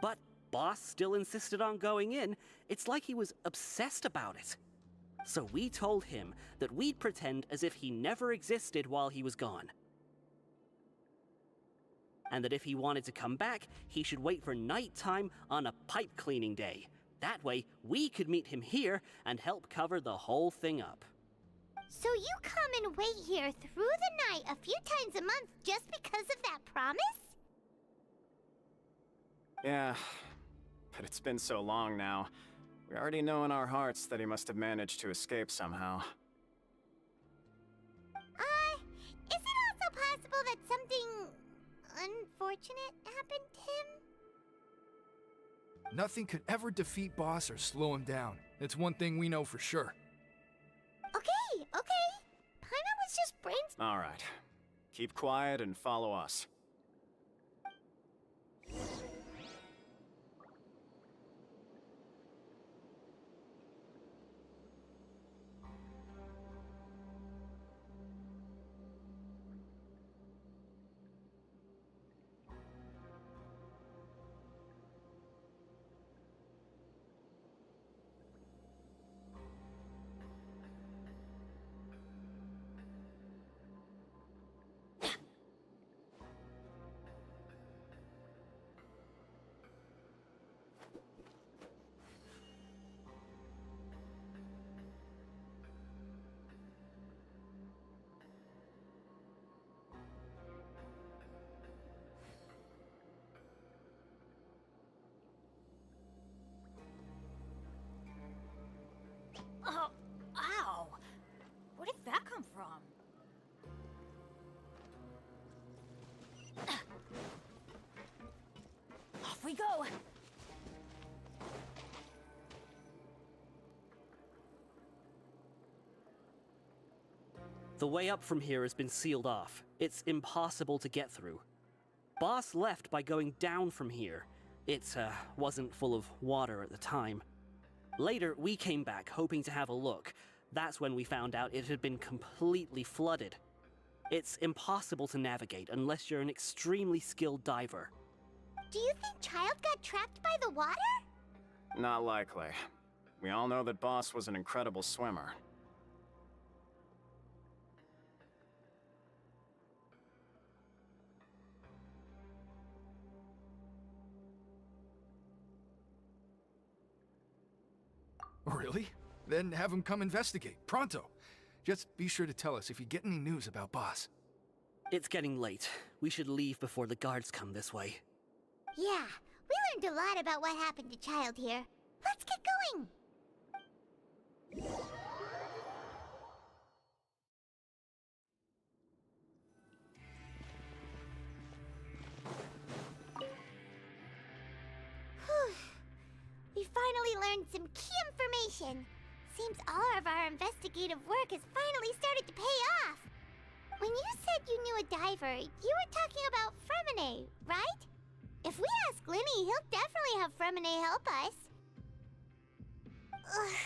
But Boss still insisted on going in. It's like he was obsessed about it. So we told him that we'd pretend as if he never existed while he was gone. And that if he wanted to come back, he should wait for nighttime on a pipe cleaning day. That way, we could meet him here and help cover the whole thing up. So you come and wait here through the night a few times a month just because of that promise? Yeah, but it's been so long now. We already know in our hearts that he must have managed to escape somehow. Is it also possible that something unfortunate happened to him? Nothing could ever defeat Boss or slow him down. It's one thing we know for sure. Okay. Paimon was just All right. Keep quiet and follow us. Oh, ow! Where did that come from? Off we go! The way up from here has been sealed off. It's impossible to get through. Boss left by going down from here. It wasn't full of water at the time. Later, we came back hoping to have a look. That's when we found out it had been completely flooded. It's impossible to navigate unless you're an extremely skilled diver. Do you think Child got trapped by the water? Not likely. We all know that Boss was an incredible swimmer. Really? Then have him come investigate, pronto. Just be sure to tell us if you get any news about Boss. It's getting late. We should leave before the guards come this way. Yeah, we learned a lot about what happened to Child here. Let's get going! Whew. We finally learned some key information. Seems all of our investigative work has finally started to pay off. When you said you knew a diver, you were talking about Fremine, right? If we ask Linny, he'll definitely have Fremine help us. Ugh.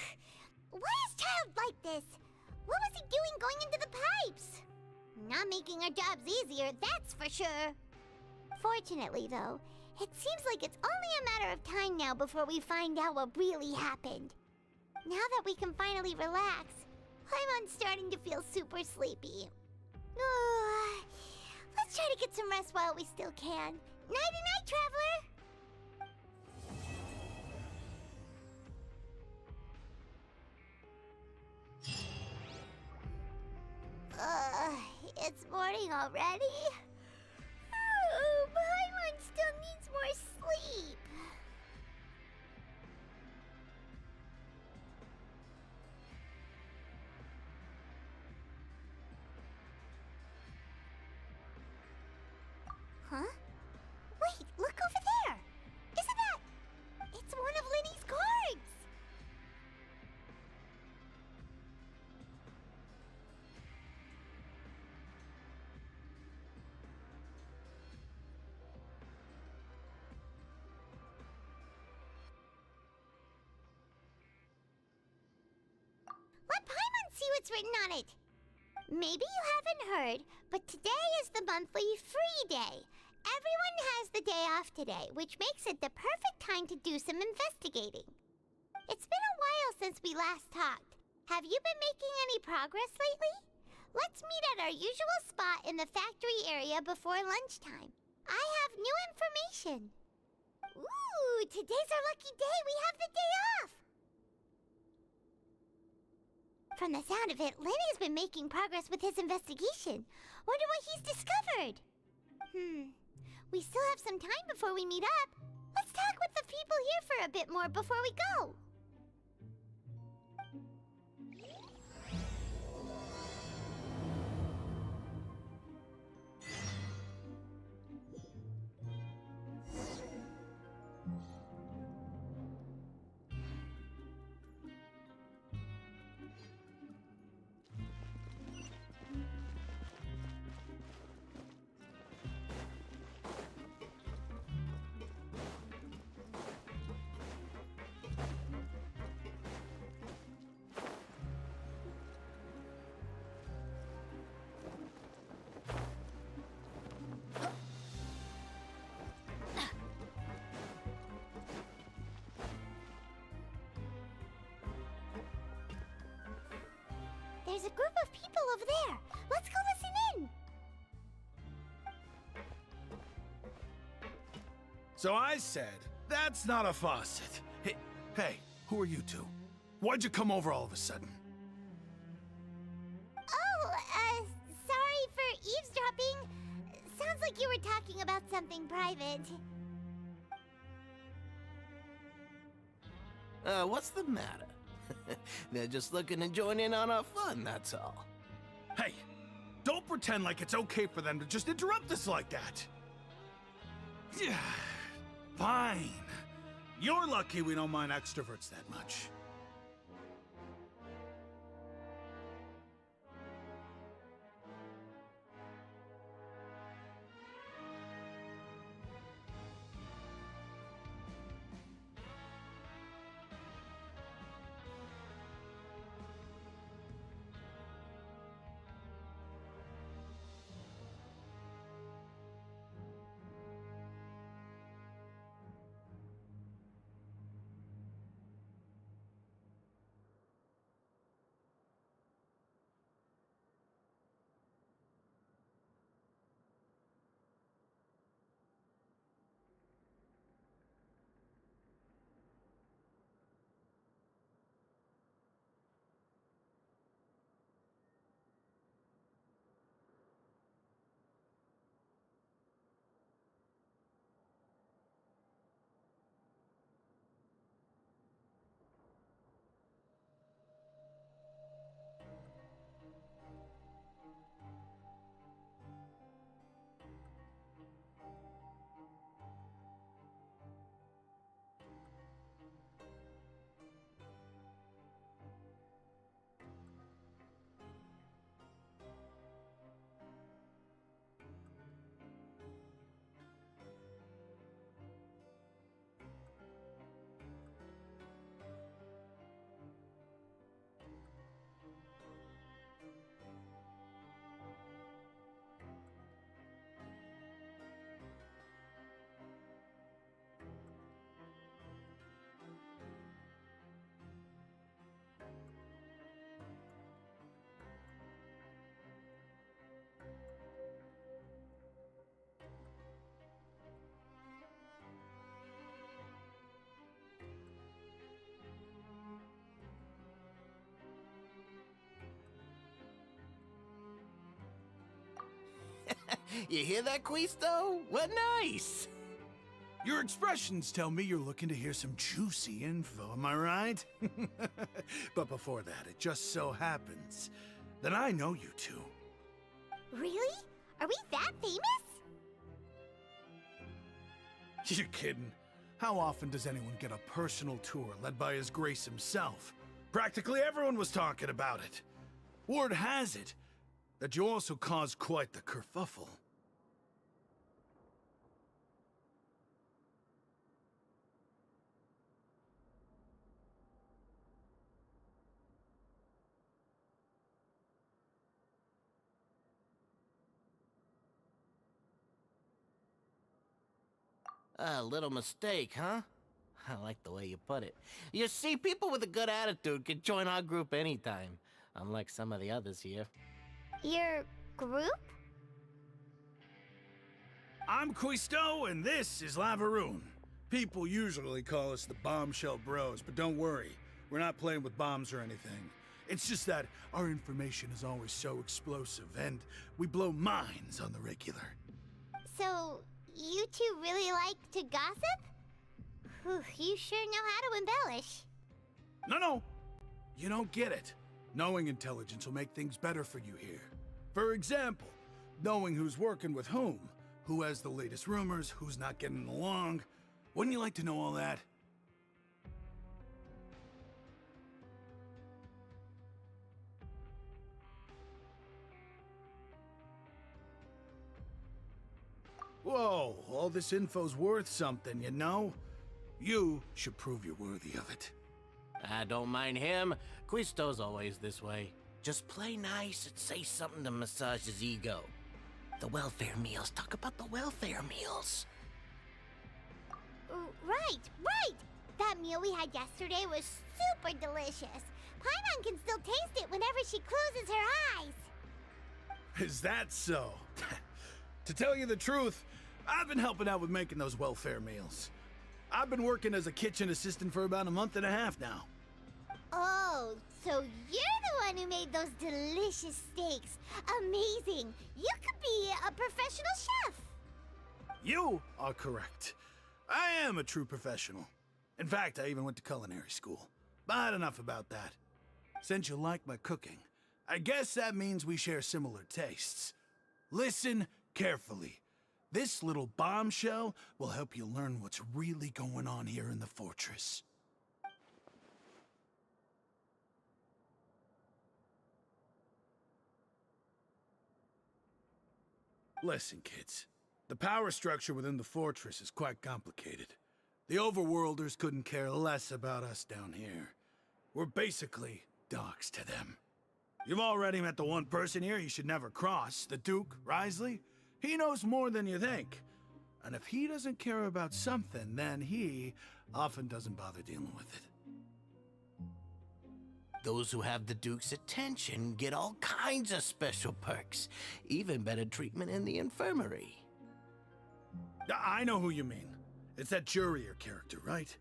Why is Child like this? What was he doing going into the pipes? Not making our jobs easier, that's for sure. Fortunately, though, it seems like it's only a matter of time now before we find out what really happened. Now that we can finally relax, I'm starting to feel super sleepy. Let's try to get some rest while we still can. Nighty-night, traveler! It's morning already? Oh, Paimon still needs more sleep. Huh? Wait, look over there! Isn't that... It's one of Linny's cards! Let Paimon see what's written on it! Maybe you haven't heard, but today is the monthly free day. Everyone has the day off today, which makes it the perfect time to do some investigating. It's been a while since we last talked. Have you been making any progress lately? Let's meet at our usual spot in the factory area before lunchtime. I have new information. Ooh, today's our lucky day. We have the day off. From the sound of it, Lenny's been making progress with his investigation. Wonder what he's discovered. We still have some time before we meet up. Let's talk with the people here for a bit more before we go. There's a group of people over there. Let's go listen in. So I said, that's not a faucet. Hey, who are you two? Why'd you come over all of a sudden? Oh, sorry for eavesdropping. Sounds like you were talking about something private. What's the matter? They're just looking to join in on our fun, that's all. Hey, don't pretend like it's okay for them to just interrupt us like that. Fine. You're lucky we don't mind extroverts that much. You hear that, Quisto? What nice! Your expressions tell me you're looking to hear some juicy info, am I right? But before that, it just so happens that I know you two. Really? Are we that famous? You're kidding. How often does anyone get a personal tour led by His Grace himself? Practically everyone was talking about it. Word has it that you also caused quite the kerfuffle. A little mistake, huh? I like the way you put it. You see, people with a good attitude can join our group anytime, unlike some of the others here. Your group? I'm Quisto, and this is Lavaroon. People usually call us the Bombshell Bros, but don't worry, we're not playing with bombs or anything. It's just that our information is always so explosive, and we blow minds on the regular. So, you two really like to gossip? Whew, you sure know how to embellish. No. You don't get it. Knowing intelligence will make things better for you here. For example, knowing who's working with whom, who has the latest rumors, who's not getting along. Wouldn't you like to know all that? Whoa, all this info's worth something, you know? You should prove you're worthy of it. I don't mind him. Quisto's always this way. Just play nice and say something to massage his ego. The welfare meals. Talk about the welfare meals. Right! That meal we had yesterday was super delicious. Paimon can still taste it whenever she closes her eyes. Is that so? To tell you the truth, I've been helping out with making those welfare meals. I've been working as a kitchen assistant for about a month and a half now. Oh, so you're the one who made those delicious steaks. Amazing! You could be a professional chef. You are correct. I am a true professional. In fact, I even went to culinary school. But enough about that. Since you like my cooking, I guess that means we share similar tastes. Listen carefully. This little bombshell will help you learn what's really going on here in the fortress. Listen, kids. The power structure within the fortress is quite complicated. The overworlders couldn't care less about us down here. We're basically dogs to them. You've already met the one person here you should never cross, the Duke, Risley. He knows more than you think. And if he doesn't care about something, then he often doesn't bother dealing with it. Those who have the Duke's attention get all kinds of special perks. Even better treatment in the infirmary. I know who you mean. It's that Jurier character, right?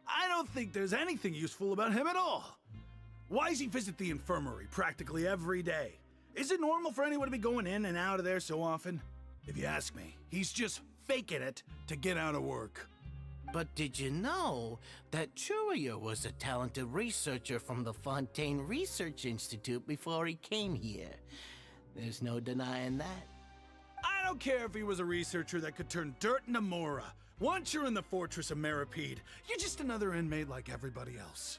I don't think there's anything useful about him at all. Why does he visit the infirmary practically every day? Is it normal for anyone to be going in and out of there so often? If you ask me, he's just faking it to get out of work. But did you know that Jurier was a talented researcher from the Fontaine Research Institute before he came here? There's no denying that. I don't care if he was a researcher that could turn dirt into Mora. Once you're in the fortress of Meripede, you're just another inmate like everybody else.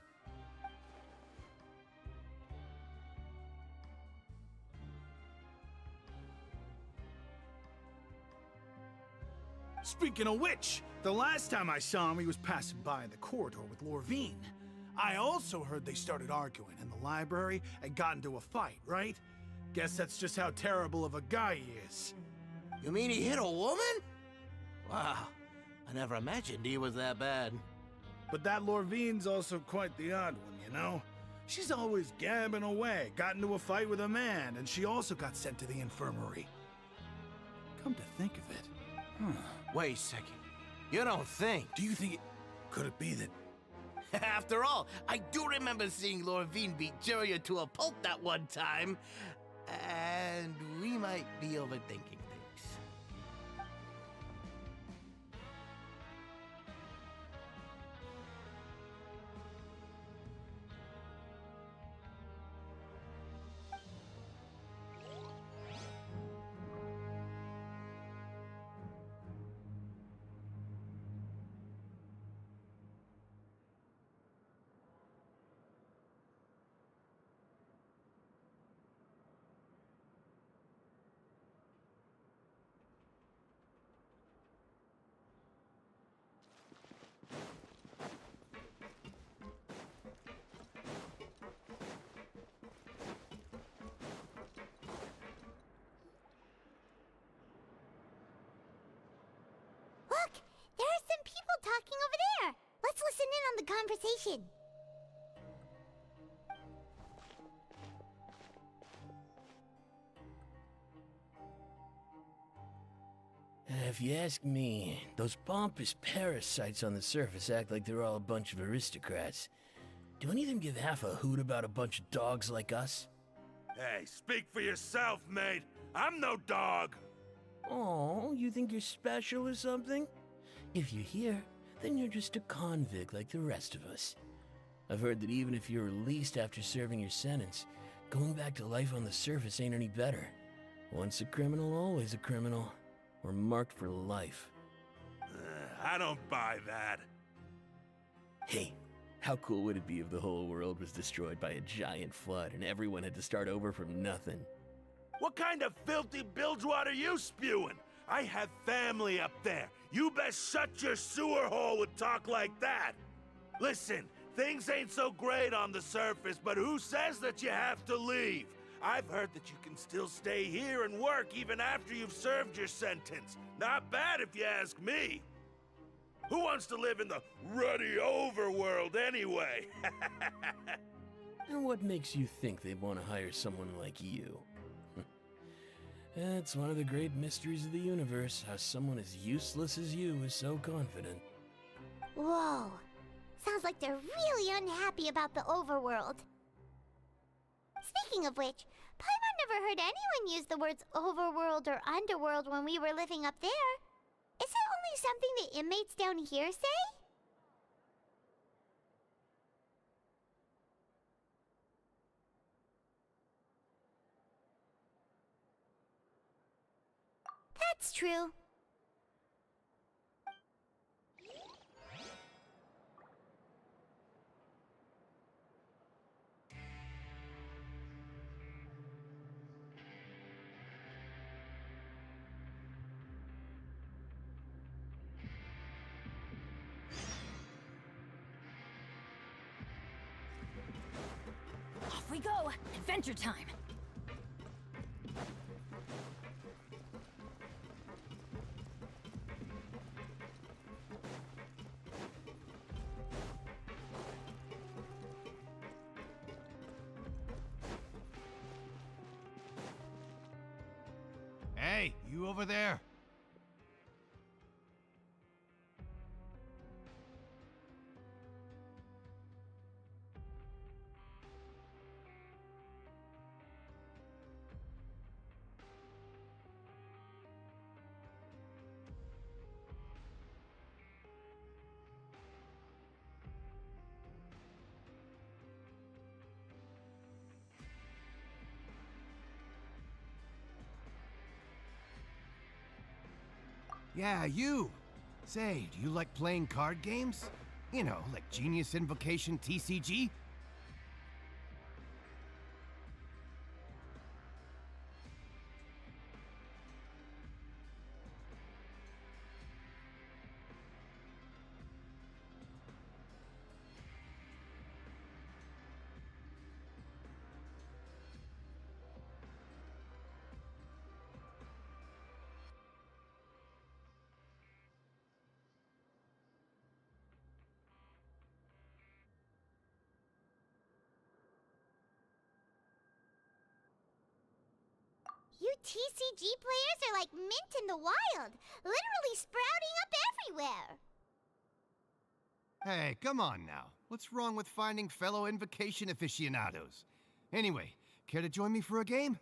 Speaking of which, the last time I saw him, he was passing by the corridor with Lorvine. I also heard they started arguing in the library and got into a fight, right? Guess that's just how terrible of a guy he is. You mean he hit a woman? Wow, I never imagined he was that bad. But that Lorvine's also quite the odd one, you know? She's always gabbing away, got into a fight with a man, and she also got sent to the infirmary. Come to think of it. Wait a second. You don't think? Do you think it... Could it be that... After all, I do remember seeing Lorvine beat Jurier to a pulp that one time. And we might be overthinking things. Look! There are some people talking over there! Let's listen in on the conversation. If you ask me, those pompous parasites on the surface act like they're all a bunch of aristocrats. Do any of them give half a hoot about a bunch of dogs like us? Hey, speak for yourself, mate. I'm no dog. Oh, you think you're special or something? If you're here, then you're just a convict like the rest of us. I've heard that even if you're released after serving your sentence, going back to life on the surface ain't any better. Once a criminal, always a criminal. We're marked for life. I don't buy that. Hey, how cool would it be if the whole world was destroyed by a giant flood and everyone had to start over from nothing? What kind of filthy bilgewater are you spewing? I have family up there. You best shut your sewer hole with talk like that. Listen, things ain't so great on the surface, but who says that you have to leave? I've heard that you can still stay here and work even after you've served your sentence. Not bad if you ask me. Who wants to live in the ruddy overworld anyway? And what makes you think they'd want to hire someone like you? It's one of the great mysteries of the universe, how someone as useless as you is so confident. Whoa. Sounds like they're really unhappy about the overworld. Speaking of which, Paimon never heard anyone use the words overworld or underworld when we were living up there. Is it only something the inmates down here say? That's true. Off we go! Adventure time! Hey, you over there! Yeah, you! Say, do you like playing card games? You know, like Genius Invocation TCG? You TCG players are like mint in the wild, literally sprouting up everywhere. Hey, come on now. What's wrong with finding fellow Invocation aficionados? Anyway, care to join me for a game?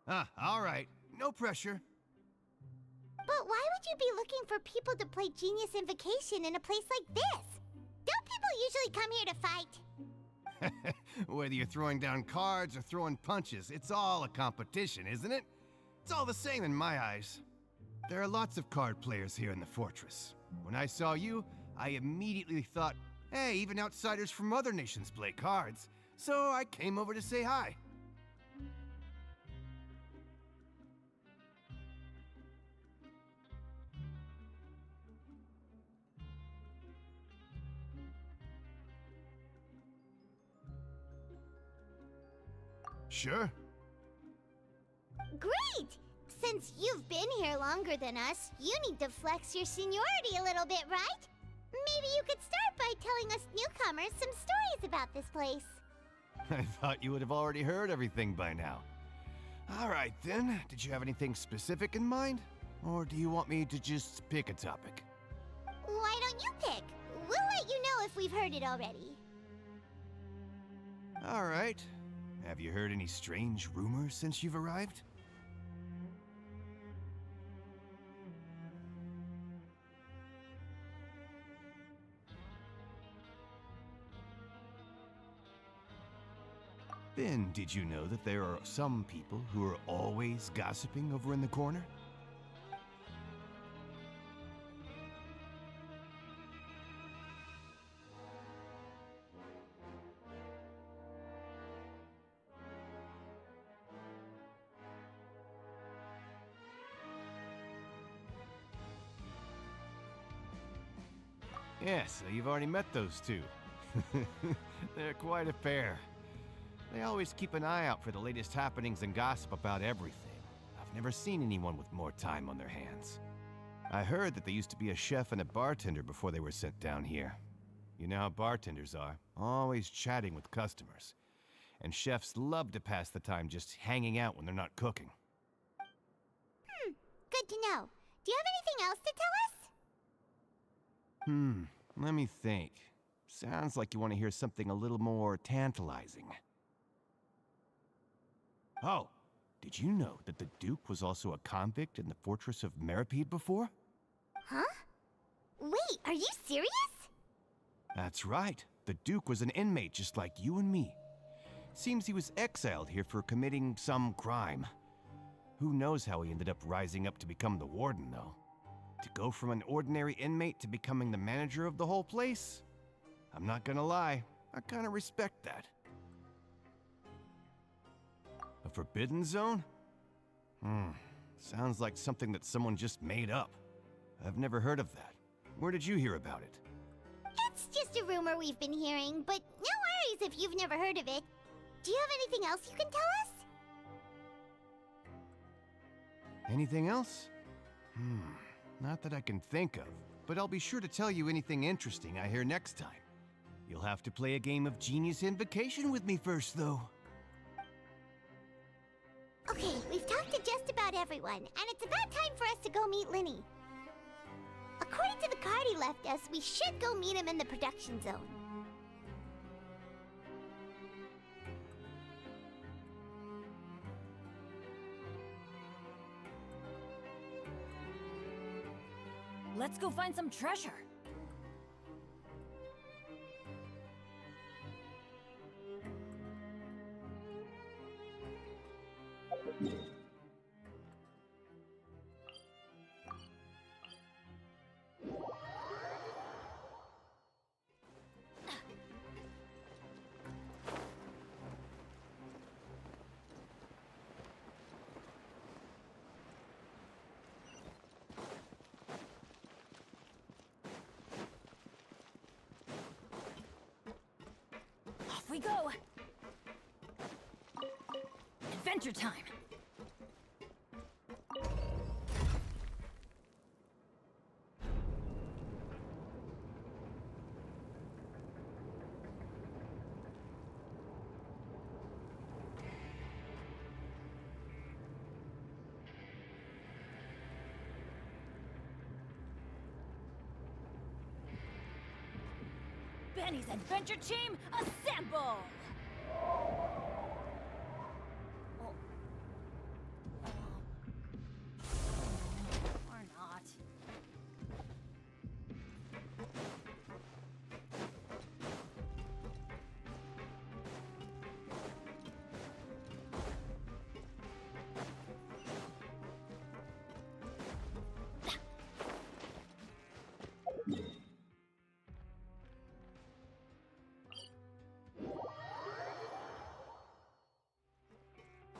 All right. No pressure. But why would you be looking for people to play Genius Invocation in a place like this? Don't people usually come here to fight? Whether you're throwing down cards or throwing punches, it's all a competition, isn't it? It's all the same in my eyes. There are lots of card players here in the fortress. When I saw you, I immediately thought, hey, even outsiders from other nations play cards. So I came over to say hi. Sure. Great! Since you've been here longer than us, you need to flex your seniority a little bit, right? Maybe you could start by telling us newcomers some stories about this place. I thought you would have already heard everything by now. All right, then. Did you have anything specific in mind? Or do you want me to just pick a topic? Why don't you pick? We'll let you know if we've heard it already. All right. Have you heard any strange rumors since you've arrived? Then, did you know that there are some people who are always gossiping over in the corner? Yes, so you've already met those two. They're quite a pair. They always keep an eye out for the latest happenings and gossip about everything. I've never seen anyone with more time on their hands. I heard that they used to be a chef and a bartender before they were sent down here. You know how bartenders are, always chatting with customers. And chefs love to pass the time just hanging out when they're not cooking. Good to know. Do you have anything else to tell us? Let me think. Sounds like you want to hear something a little more tantalizing. Oh, did you know that the Duke was also a convict in the fortress of Meripede before? Huh? Wait, are you serious? That's right. The Duke was an inmate just like you and me. Seems he was exiled here for committing some crime. Who knows how he ended up rising up to become the warden, though. To go from an ordinary inmate to becoming the manager of the whole place? I'm not gonna lie, I kinda respect that. A forbidden zone? Sounds like something that someone just made up. I've never heard of that. Where did you hear about it? It's just a rumor we've been hearing, but no worries if you've never heard of it. Do you have anything else you can tell us? Anything else? Not that I can think of, but I'll be sure to tell you anything interesting I hear next time. You'll have to play a game of Genius Invocation with me first, though. Okay, we've talked to just about everyone, and it's about time for us to go meet Linny. According to the card he left us, we should go meet him in the production zone. Let's go find some treasure. Off we go. Adventure time. Benny's adventure team, assemble! Or not.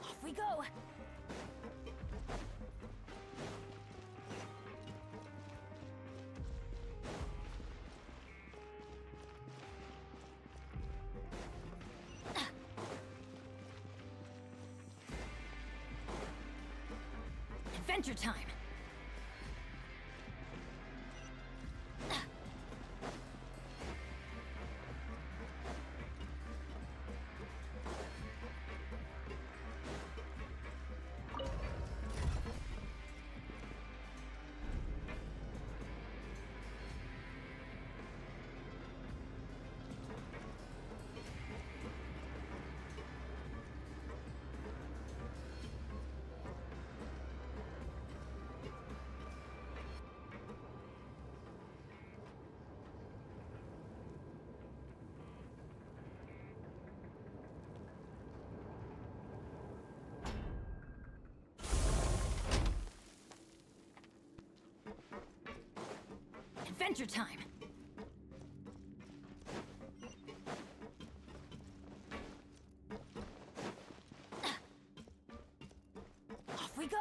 Off we go! Adventure time! Adventure time! Off we go!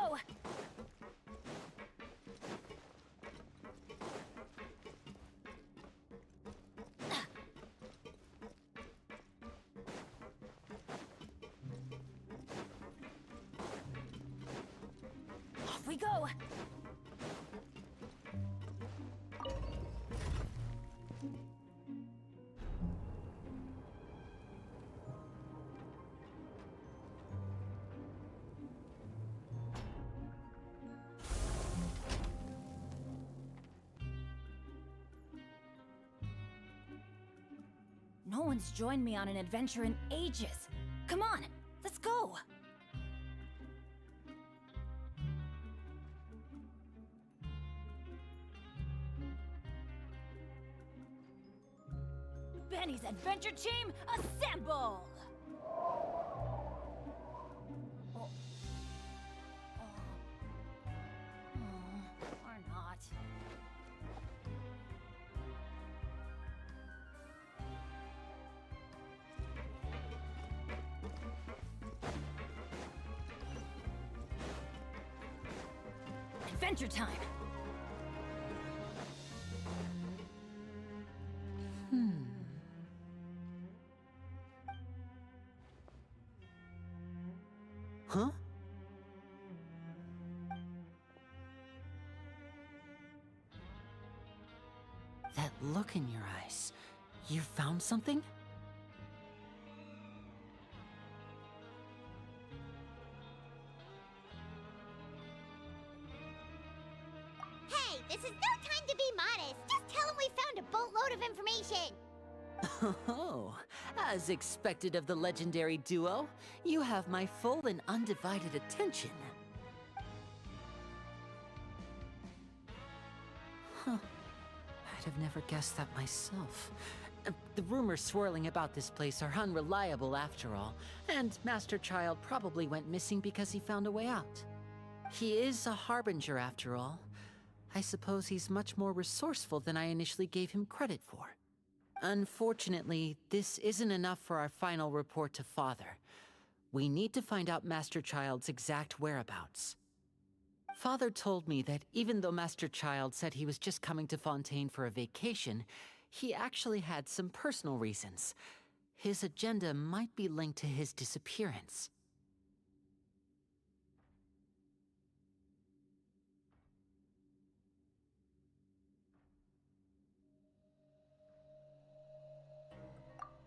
Off we go! No one's joined me on an adventure in ages. Come on, let's go! Benny's adventure team, assemble! Or not. Adventure time! Huh? That look in your eyes. You found something? Hey, this is no time to be modest. Just tell him we found a boatload of information. Oh, as expected of the legendary duo, you have my full and undivided attention. Huh. I'd have never guessed that myself. The rumors swirling about this place are unreliable after all, and Master Child probably went missing because he found a way out. He is a harbinger after all. I suppose he's much more resourceful than I initially gave him credit for. Unfortunately, this isn't enough for our final report to Father. We need to find out Master Child's exact whereabouts. Father told me that even though Master Child said he was just coming to Fontaine for a vacation, he actually had some personal reasons. His agenda might be linked to his disappearance.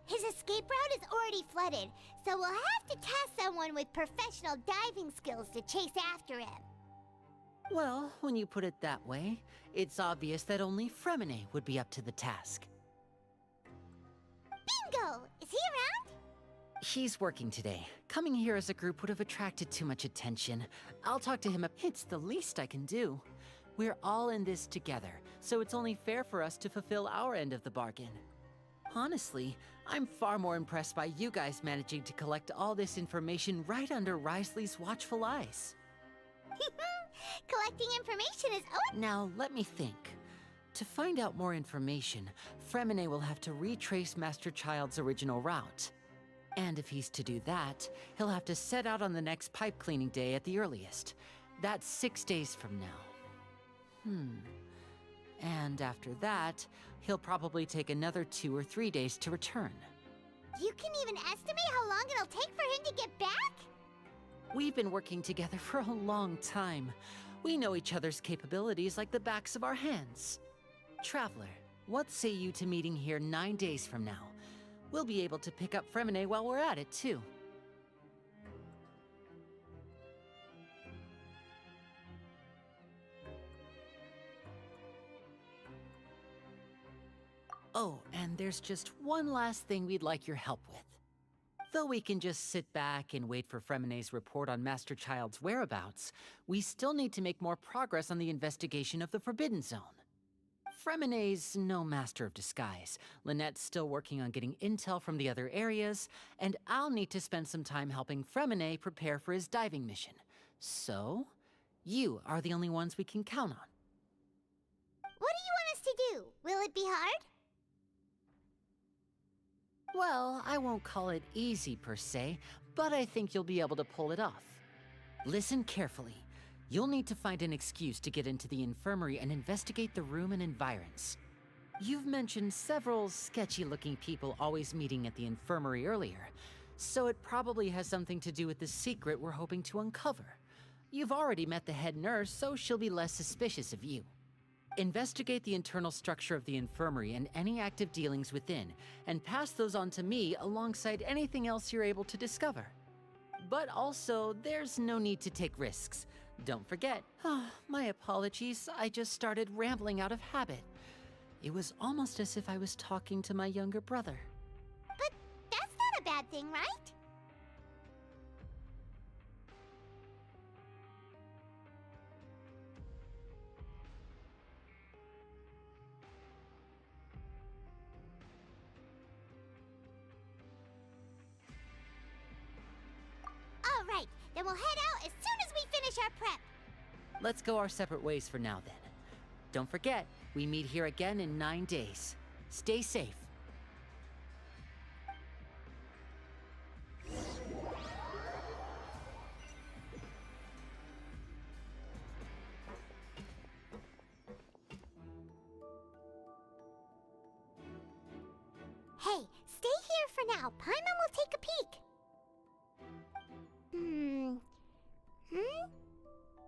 His escape route is already flooded, so we'll have to task someone with professional diving skills to chase after him. Well, when you put it that way, it's obvious that only Fremine would be up to the task. Bingo! Is he around? He's working today. Coming here as a group would have attracted too much attention. I'll talk to him. It's the least I can do. We're all in this together, so it's only fair for us to fulfill our end of the bargain. Honestly, I'm far more impressed by you guys managing to collect all this information right under Risley's watchful eyes. Collecting information is Now, let me think. To find out more information, Fremine will have to retrace Master Child's original route. And if he's to do that, he'll have to set out on the next pipe cleaning day at the earliest. That's 6 days from now. And after that, he'll probably take another 2 or 3 days to return. You can even estimate how long it'll take for him to get back? We've been working together for a long time. We know each other's capabilities like the backs of our hands. Traveler, what say you to meeting here 9 days from now? We'll be able to pick up Fremine while we're at it, too. Oh, and there's just one last thing we'd like your help with. Though we can just sit back and wait for Fremine's report on Master Child's whereabouts, we still need to make more progress on the investigation of the Forbidden Zone. Fremine's no master of disguise, Lynette's still working on getting intel from the other areas, and I'll need to spend some time helping Fremine prepare for his diving mission. So, you are the only ones we can count on. What do you want us to do? Will it be hard? Well, I won't call it easy per se, but I think you'll be able to pull it off. Listen carefully. You'll need to find an excuse to get into the infirmary and investigate the room and environs. You've mentioned several sketchy-looking people always meeting at the infirmary earlier, so it probably has something to do with the secret we're hoping to uncover. You've already met the head nurse, so she'll be less suspicious of you. Investigate the internal structure of the infirmary and any active dealings within, and pass those on to me alongside anything else you're able to discover. But also, there's no need to take risks. Don't forget. My apologies, I just started rambling out of habit. It was almost as if I was talking to my younger brother. But that's not a bad thing, right? All right, then we'll head out as soon as we finish our prep. Let's go our separate ways for now then. Don't forget, we meet here again in 9 days. Stay safe. Hey, stay here for now. Paimon will take a peek.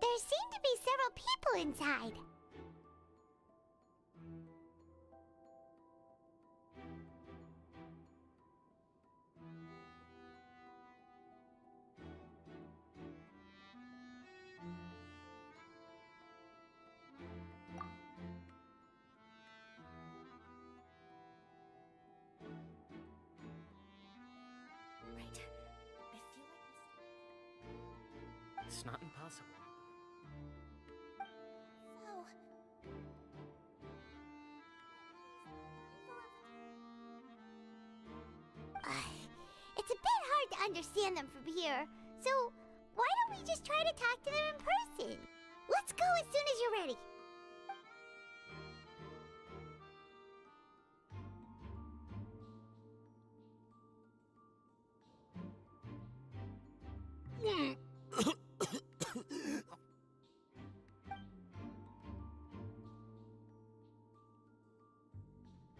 There seem to be several people inside. Right. I feel like it's not impossible. It's a bit hard to understand them from here, so why don't we just try to talk to them in person? Let's go as soon as you're ready.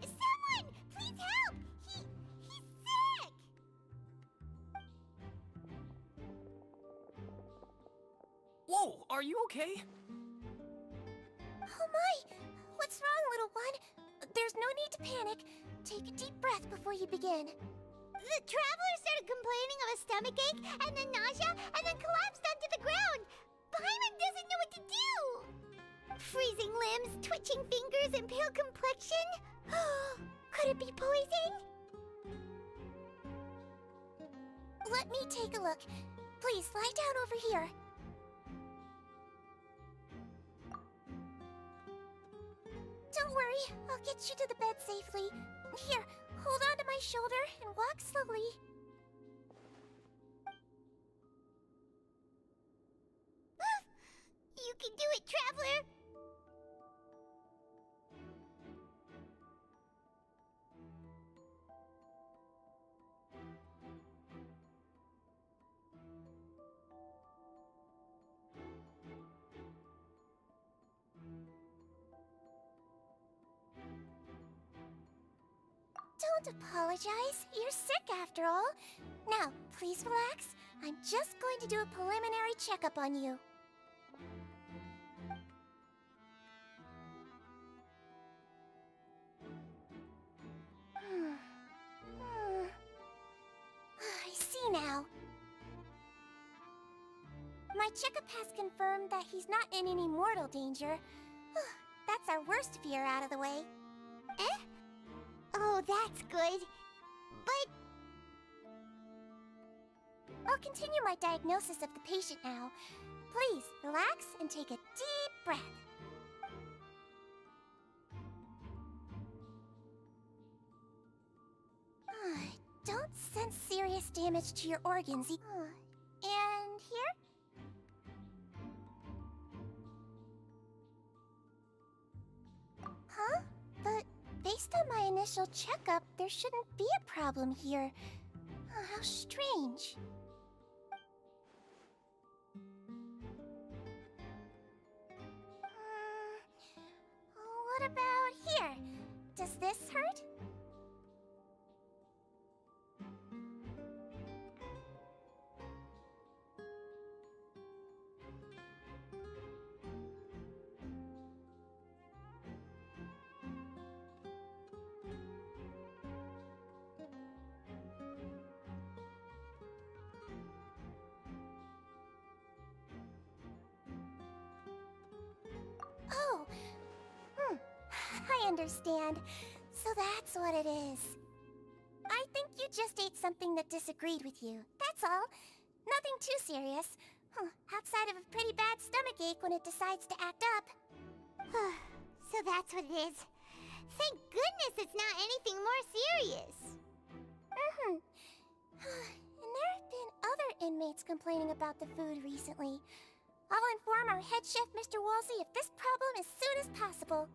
Someone, please help! He's sick! Whoa, are you okay? Oh my! What's wrong, little one? There's no need to panic. Take a deep breath before you begin. The traveler started complaining of a stomachache, and then nausea, and then collapsed onto the ground. Paimon doesn't know what to do! Freezing limbs, twitching fingers, and pale complexion? Could it be poison? Let me take a look. Please, lie down over here. Don't worry, I'll get you to the bed safely. Here, hold on to my shoulder and walk slowly. You can do it, Traveler! Don't apologize. You're sick after all. Now, please relax. I'm just going to do a preliminary checkup on you. I see now. My checkup has confirmed that he's not in any mortal danger. That's our worst fear out of the way. Eh? Oh, that's good. But... I'll continue my diagnosis of the patient now. Please, relax and take a deep breath. Don't sense serious damage to your organs. And here? Huh? But Based on my initial checkup, there shouldn't be a problem here. Oh, how strange. What about here? Does this hurt? Oh, I understand. So that's what it is. I think you just ate something that disagreed with you. That's all. Nothing too serious. Outside of a pretty bad stomachache when it decides to act up. So that's what it is. Thank goodness it's not anything more serious. And there have been other inmates complaining about the food recently. I'll inform our head chef, Mr. Wolsey, of this problem as soon as possible.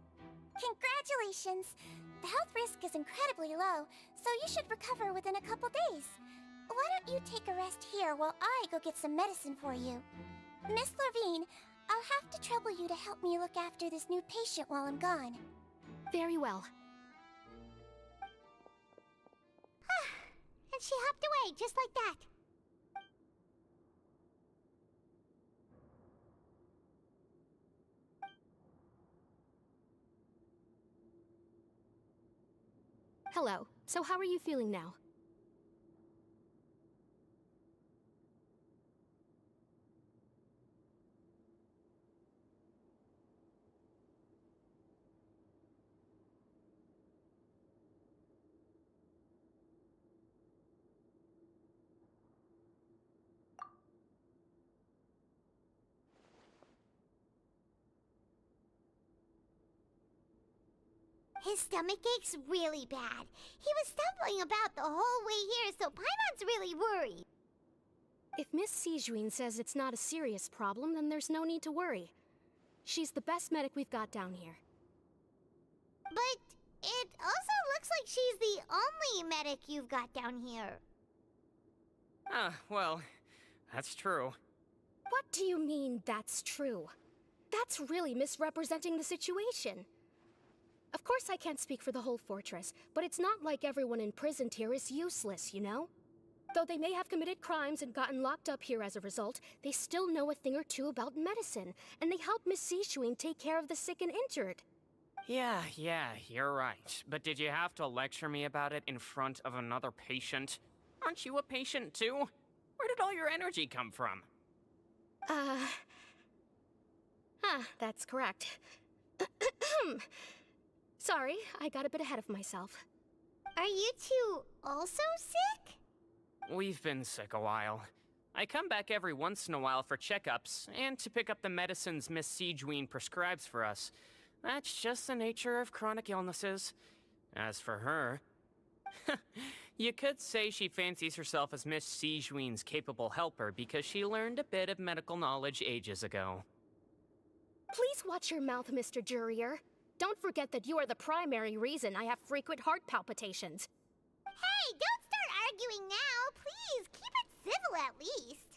Congratulations! The health risk is incredibly low, so you should recover within a couple days. Why don't you take a rest here while I go get some medicine for you? Miss Levine, I'll have to trouble you to help me look after this new patient while I'm gone. Very well. And she hopped away just like that. Hello. So how are you feeling now? His stomach ache's really bad. He was stumbling about the whole way here, so Paimon's really worried. If Miss Sijuin says it's not a serious problem, then there's no need to worry. She's the best medic we've got down here. But it also looks like she's the only medic you've got down here. Well, that's true. What do you mean, that's true? That's really misrepresenting the situation. Of course I can't speak for the whole fortress, but it's not like everyone imprisoned here is useless, you know? Though they may have committed crimes and gotten locked up here as a result, they still know a thing or two about medicine, and they help Miss Sishuin take care of the sick and injured. Yeah, you're right. But did you have to lecture me about it in front of another patient? Aren't you a patient too? Where did all your energy come from? That's correct. Sorry, I got a bit ahead of myself. Are you two also sick? We've been sick a while. I come back every once in a while for checkups, and to pick up the medicines Miss Sijuin prescribes for us. That's just the nature of chronic illnesses. As for her... you could say she fancies herself as Miss Sijuin's capable helper because she learned a bit of medical knowledge ages ago. Please watch your mouth, Mr. Jurier. Don't forget that you are the primary reason I have frequent heart palpitations. Hey, don't start arguing now! Please, keep it civil at least.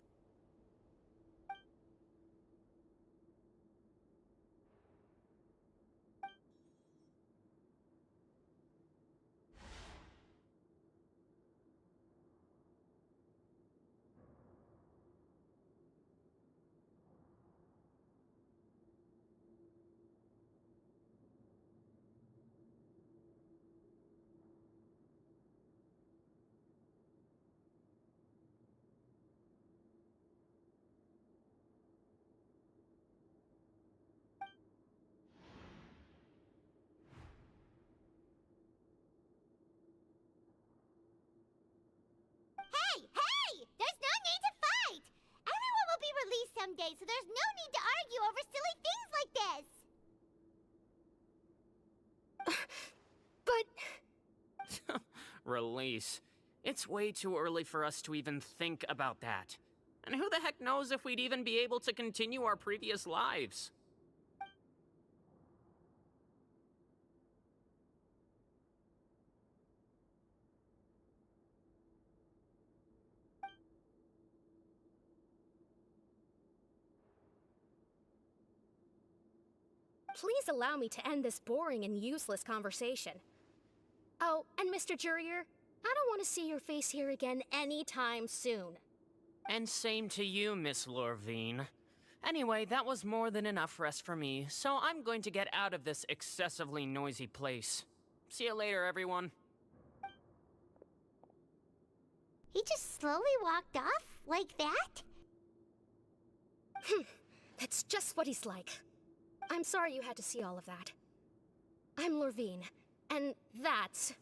Hey! There's no need to fight! Everyone will be released someday, so there's no need to argue over silly things like this! But... Release. It's way too early for us to even think about that. And who the heck knows if we'd even be able to continue our previous lives? Please allow me to end this boring and useless conversation. Oh, and Mr. Jurier, I don't want to see your face here again anytime soon. And same to you, Miss Lorvine. Anyway, that was more than enough rest for me, so I'm going to get out of this excessively noisy place. See you later, everyone. He just slowly walked off like that? That's just what he's like. I'm sorry you had to see all of that. I'm Lorvine, and that's...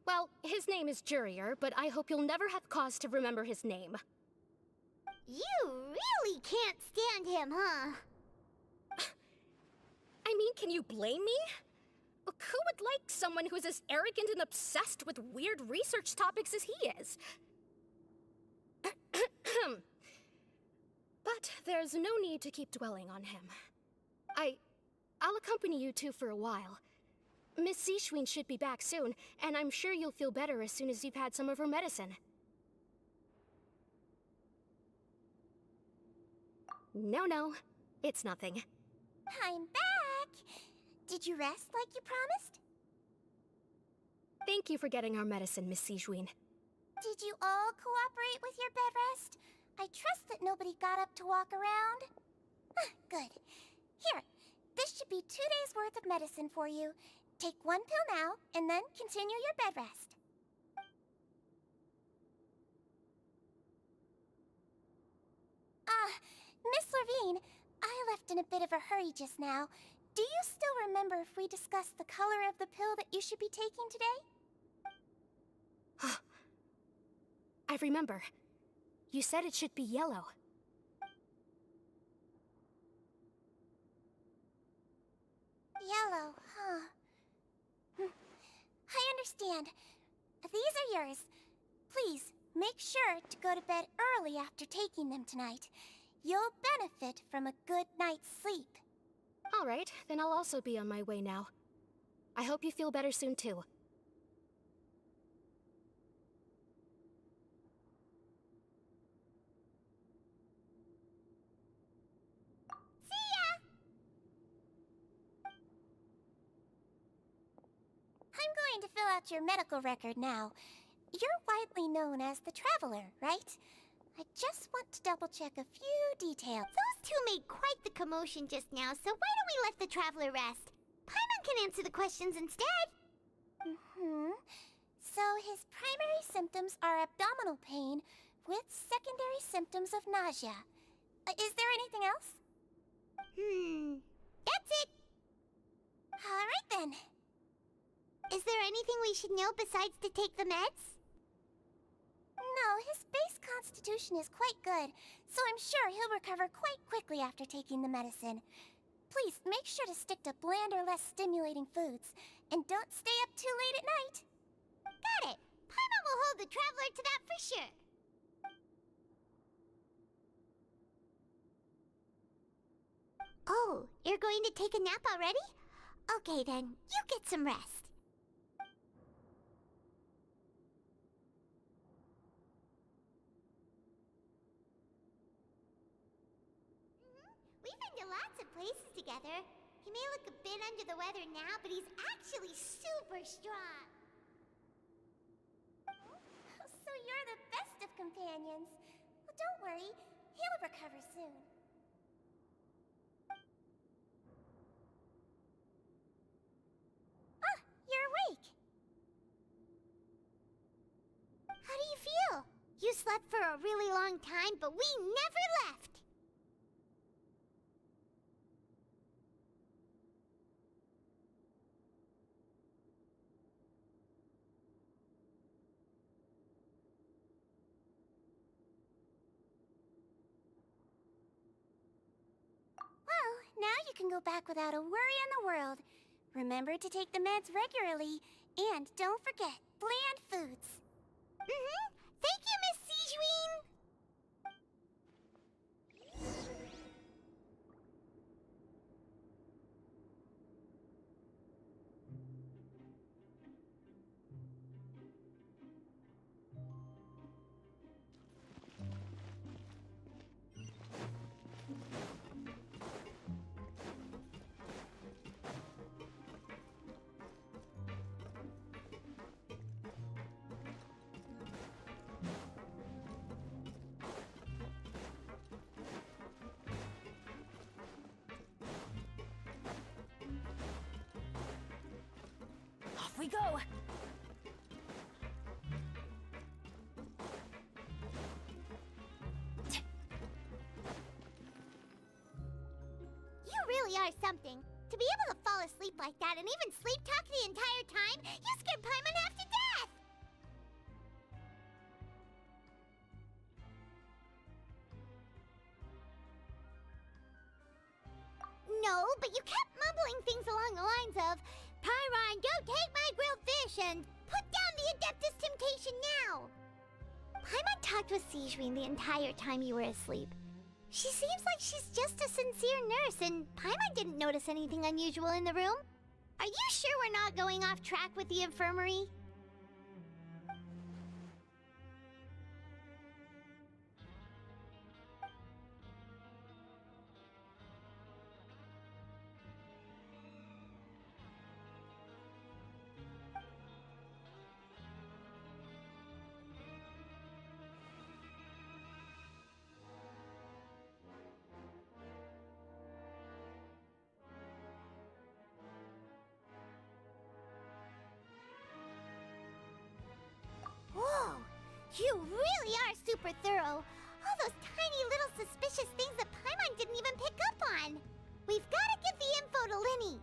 Well, his name is Jurier, but I hope you'll never have cause to remember his name. You really can't stand him, huh? I mean, can you blame me? Who would like someone who's as arrogant and obsessed with weird research topics as he is? But there's no need to keep dwelling on him. I'll accompany you two for a while. Miss Seashween should be back soon, and I'm sure you'll feel better as soon as you've had some of her medicine. No, it's nothing. I'm back! Did you rest like you promised? Thank you for getting our medicine, Miss Seashween. Did you all cooperate with your bed rest? I trust that nobody got up to walk around. Good. Here, this should be 2 days' worth of medicine for you. Take 1 pill now, and then continue your bed rest. Miss Lorvine, I left in a bit of a hurry just now. Do you still remember if we discussed the color of the pill that you should be taking today? I remember. You said it should be yellow. Yellow, huh? I understand. These are yours. Please, make sure to go to bed early after taking them tonight. You'll benefit from a good night's sleep. All right, then I'll also be on my way now. I hope you feel better soon, too. See ya! I'm going to fill out your medical record now. You're widely known as the Traveler, right? I just want to double-check a few details. Those two made quite the commotion just now, so why don't we let the Traveler rest? Paimon can answer the questions instead. So his primary symptoms are abdominal pain with secondary symptoms of nausea. Is there anything else? That's it. All right then. Is there anything we should know besides to take the meds? No, his base constitution is quite good, so I'm sure he'll recover quite quickly after taking the medicine. Please, make sure to stick to bland or less stimulating foods, and don't stay up too late at night. Got it! Paimon will hold the Traveler to that for sure. Oh, you're going to take a nap already? Okay then, you get some rest. We've been to lots of places together. He may look a bit under the weather now, but he's actually super strong. So you're the best of companions. Well, don't worry. He'll recover soon. You're awake. How do you feel? You slept for a really long time, but we never left. Now you can go back without a worry in the world. Remember to take the meds regularly, and don't forget, bland foods. Thank you, Miss Seashween! we go! You really are something. To be able to fall asleep like that and even sleep talk the entire time, you scared Paimon half to death! No, but you kept mumbling things along the lines of, Pyron, don't take my grilled fish, and put down the Adeptus Temptation now! Paimon talked with Sijwin the entire time you were asleep. She seems like she's just a sincere nurse, and Paimon didn't notice anything unusual in the room. Are you sure we're not going off track with the infirmary? Whoa! You really are super thorough! All those tiny little suspicious things that Paimon didn't even pick up on! We've gotta give the info to Linny!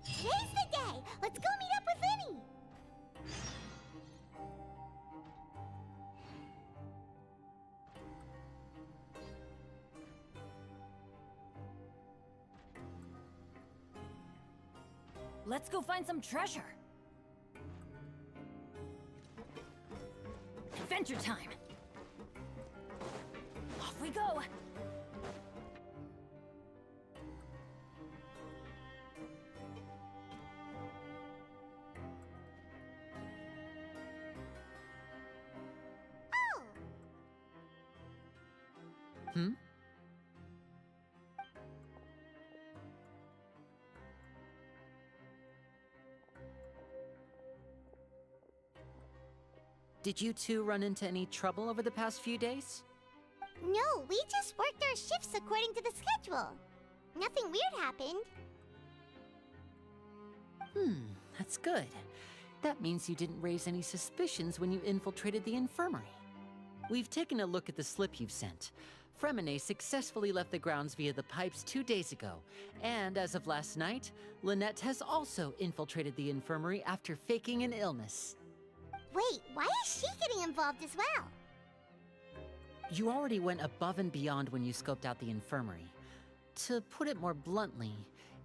Today's the day! Let's go meet up with Linny! Let's go find some treasure! Adventure time! Off we go! Hmm? Did you two run into any trouble over the past few days? No, we just worked our shifts according to the schedule. Nothing weird happened. That's good. That means you didn't raise any suspicions when you infiltrated the infirmary. We've taken a look at the slip you've sent. Fremine successfully left the grounds via the pipes 2 days ago, and as of last night, Lynette has also infiltrated the infirmary after faking an illness. Wait, why is she getting involved as well? You already went above and beyond when you scoped out the infirmary. To put it more bluntly,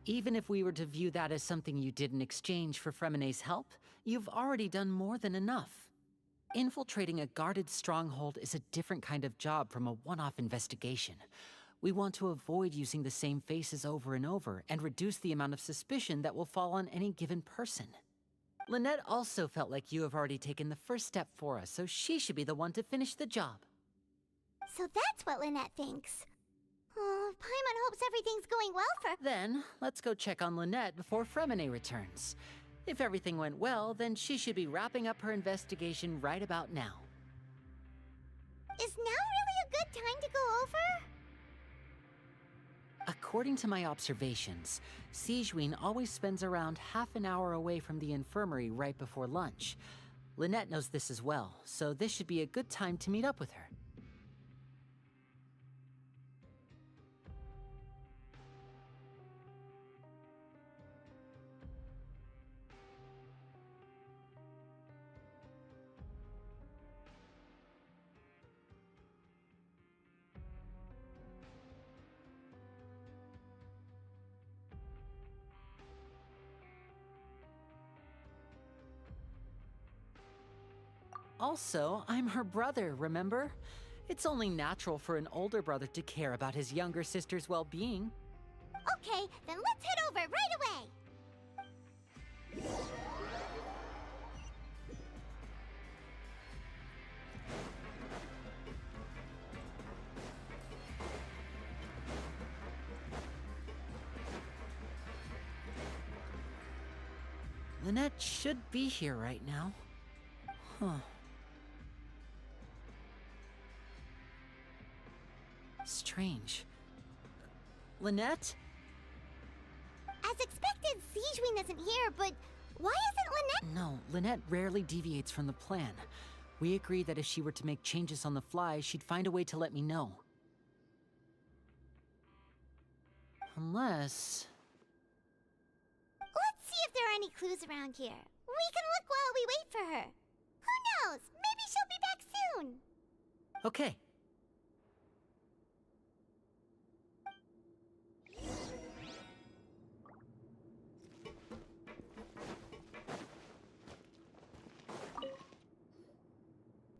even if we were to view that as something you did in exchange for Fremine's help, you've already done more than enough. Infiltrating a guarded stronghold is a different kind of job from a one-off investigation. We want to avoid using the same faces over and over and reduce the amount of suspicion that will fall on any given person. Lynette also felt like you have already taken the first step for us, so she should be the one to finish the job. So that's what Lynette thinks. Oh, Paimon hopes everything's going well for— Then, let's go check on Lynette before Fremine returns. If everything went well, then she should be wrapping up her investigation right about now. Is now really a good time to go over? According to my observations, Sijwin always spends around half an hour away from the infirmary right before lunch. Lynette knows this as well, so this should be a good time to meet up with her. Also, I'm her brother, remember? It's only natural for an older brother to care about his younger sister's well-being. Okay, then let's head over right away. Lynette should be here right now. Huh. Strange. Lynette? As expected, Sijuin isn't here, but why isn't Lynette? No, Lynette rarely deviates from the plan. We agreed that if she were to make changes on the fly, she'd find a way to let me know. Unless... Let's see if there are any clues around here. We can look while we wait for her. Who knows? Maybe she'll be back soon. Okay.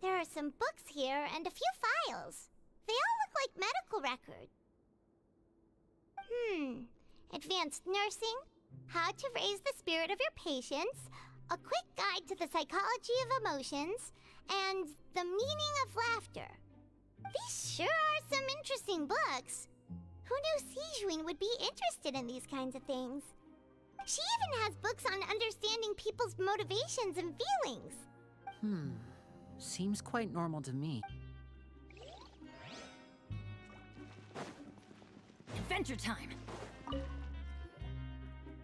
There are some books here and a few files. They all look like medical records. Advanced nursing, how to raise the spirit of your patients, a quick guide to the psychology of emotions, and the meaning of laughter. These sure are some interesting books. Who knew Sijuin would be interested in these kinds of things? She even has books on understanding people's motivations and feelings. Seems quite normal to me. Adventure time!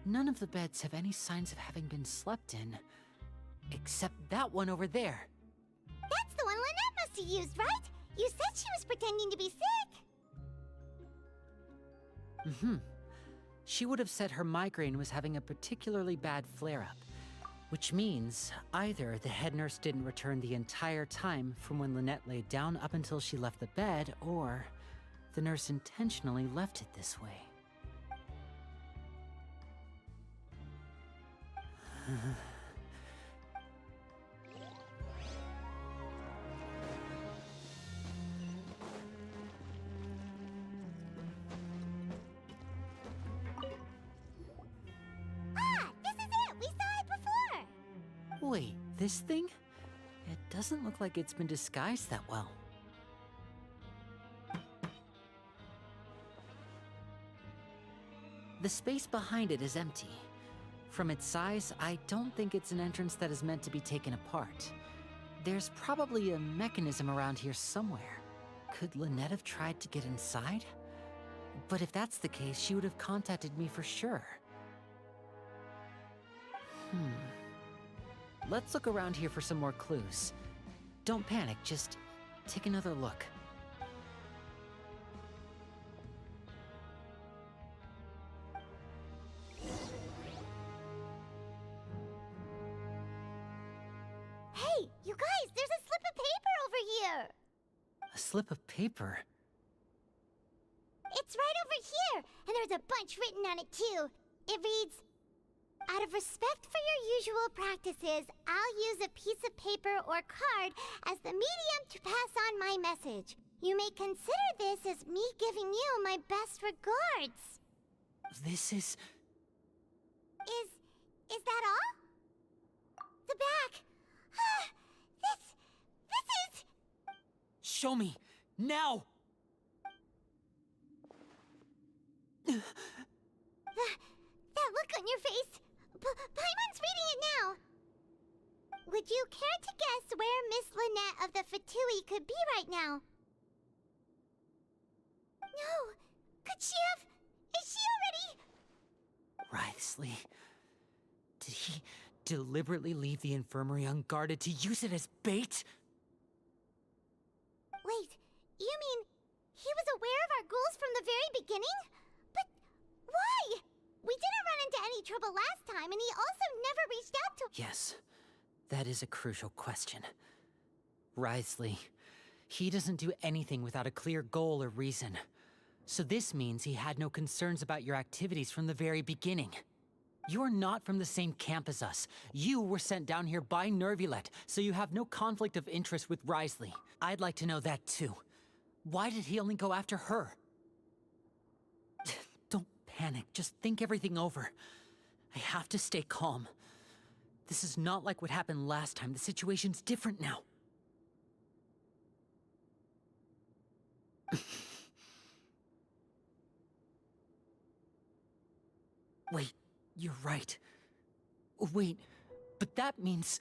None of the beds have any signs of having been slept in. Except that one over there. That's the one Lynette must have used, right? You said she was pretending to be sick. She would have said her migraine was having a particularly bad flare-up. Which means either the head nurse didn't return the entire time from when Lynette laid down up until she left the bed, or the nurse intentionally left it this way. Wait, this thing? It doesn't look like it's been disguised that well. The space behind it is empty. From its size, I don't think it's an entrance that is meant to be taken apart. There's probably a mechanism around here somewhere. Could Lynette have tried to get inside? But if that's the case, she would have contacted me for sure. Let's look around here for some more clues. Don't panic, just take another look. Hey, you guys, there's a slip of paper over here! A slip of paper? It's right over here, and there's a bunch written on it too. It reads, "Out of respect for your usual practices, I'll use a piece of paper or card as the medium to pass on my message. You may consider this as me giving you my best regards." This is... Is that all? The back. This is... Show me! Now! That look on your face. Paimon's reading it now. Would you care to guess where Miss Lynette of the Fatui could be right now? No. Could she have... Is she already... Writhsley. Did he deliberately leave the infirmary unguarded to use it as bait? Wait, you mean he was aware of our goals from the very beginning? But why? We didn't run into any trouble last time, and he also never reached out to... Yes, that is a crucial question. Writhsley, he doesn't do anything without a clear goal or reason. So this means he had no concerns about your activities from the very beginning. You're not from the same camp as us. You were sent down here by Nervulet, so you have no conflict of interest with Wriothesley. I'd like to know that too. Why did he only go after her? Don't panic, just think everything over. I have to stay calm. This is not like what happened last time. The situation's different now. Wait, you're right. Wait, but that means...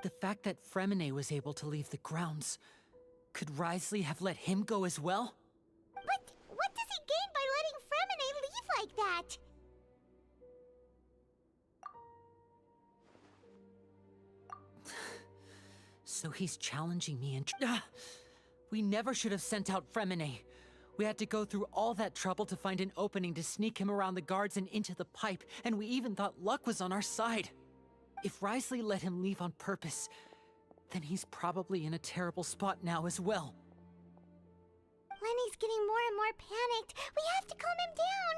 The fact that Fremine was able to leave the grounds, could Wriothesley have let him go as well? But what does he gain by letting Fremine leave like that? So he's challenging me and... We never should have sent out Fremine. We had to go through all that trouble to find an opening to sneak him around the guards and into the pipe, and we even thought luck was on our side. If Wriothesley let him leave on purpose, then he's probably in a terrible spot now as well. Lenny's getting more and more panicked. We have to calm him down.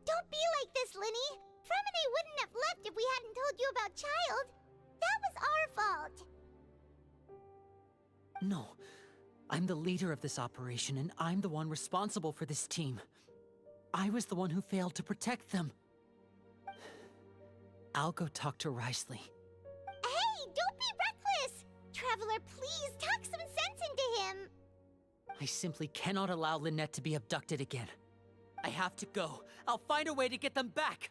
Don't be like this, Lenny. Fremine wouldn't have left if we hadn't told you about Child. That was our fault. No. I'm the leader of this operation, and I'm the one responsible for this team. I was the one who failed to protect them. I'll go talk to Wriothesley. Hey, don't be reckless! Traveler, please talk some sense into him. I simply cannot allow Lynette to be abducted again. I have to go. I'll find a way to get them back.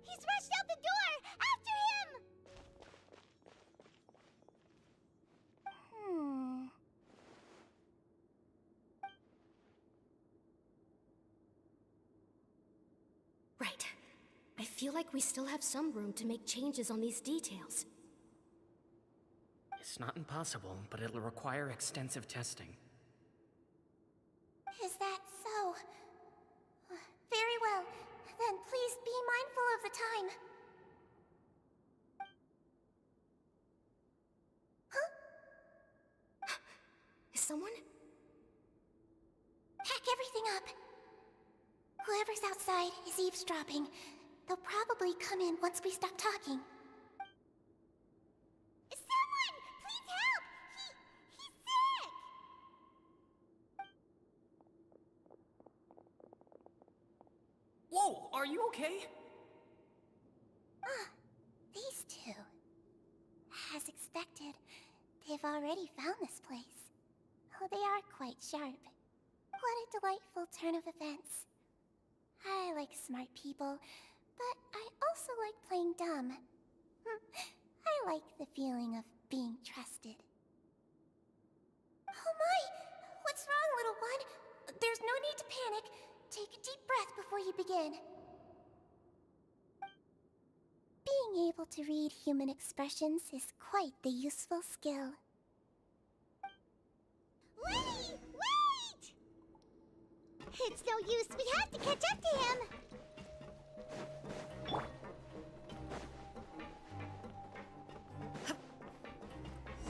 He's rushed out the door! After him! Right. I feel like we still have some room to make changes on these details. It's not impossible, but it'll require extensive testing. Is that so? Very well. Then please be mindful of the time. Huh? Is someone? Pack everything up. Whoever's outside is eavesdropping. They'll probably come in once we stop talking. Someone! Please help! He's sick! Whoa, are you okay? These two. As expected, they've already found this place. Oh, they are quite sharp. What a delightful turn of events. I like smart people, but I also like playing dumb. I like the feeling of being trusted. Oh my! What's wrong, little one? There's no need to panic. Take a deep breath before you begin. Being able to read human expressions is quite the useful skill. Lenny! Wait! It's no use. We have to catch up to him.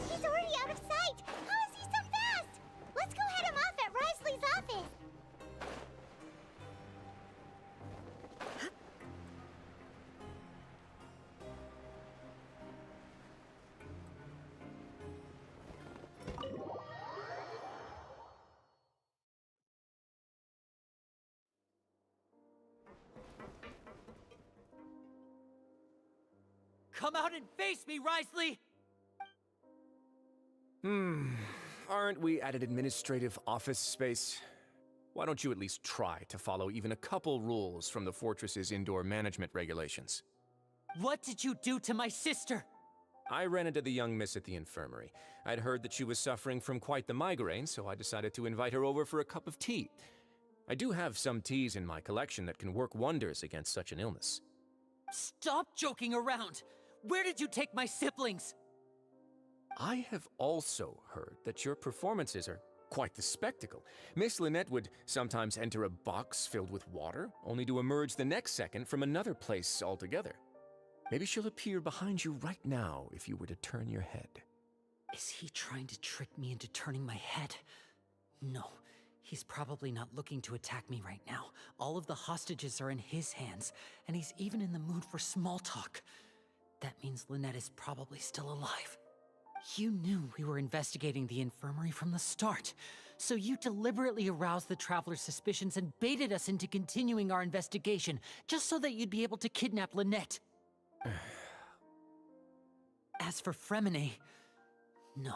He's already out of sight. How is he so fast? Let's go head him off at Wriothesley's office. Come out and face me, Wriothesley! Aren't we at an administrative office space? Why don't you at least try to follow even a couple rules from the fortress's indoor management regulations? What did you do to my sister? I ran into the young miss at the infirmary. I'd heard that she was suffering from quite the migraine, so I decided to invite her over for a cup of tea. I do have some teas in my collection that can work wonders against such an illness. Stop joking around! Where did you take my siblings? I have also heard that your performances are quite the spectacle. Miss Lynette would sometimes enter a box filled with water, only to emerge the next second from another place altogether. Maybe she'll appear behind you right now if you were to turn your head. Is he trying to trick me into turning my head? No, he's probably not looking to attack me right now. All of the hostages are in his hands, and he's even in the mood for small talk. That means Lynette is probably still alive. You knew we were investigating the infirmary from the start, so you deliberately aroused the Traveler's suspicions and baited us into continuing our investigation, just so that you'd be able to kidnap Lynette. As for Fremine, no,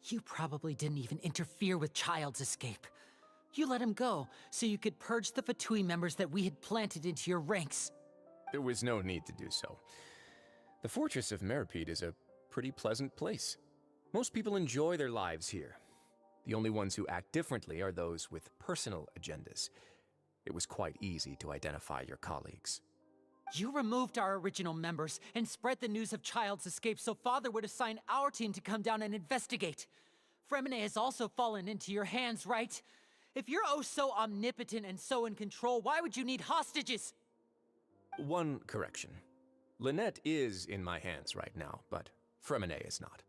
you probably didn't even interfere with Child's escape. You let him go, so you could purge the Fatui members that we had planted into your ranks. There was no need to do so. The Fortress of Meripede is a pretty pleasant place. Most people enjoy their lives here. The only ones who act differently are those with personal agendas. It was quite easy to identify your colleagues. You removed our original members and spread the news of Child's escape so Father would assign our team to come down and investigate. Fremine has also fallen into your hands, right? If you're oh so omnipotent and so in control, why would you need hostages? One correction. Lynette is in my hands right now, but Fremine is not.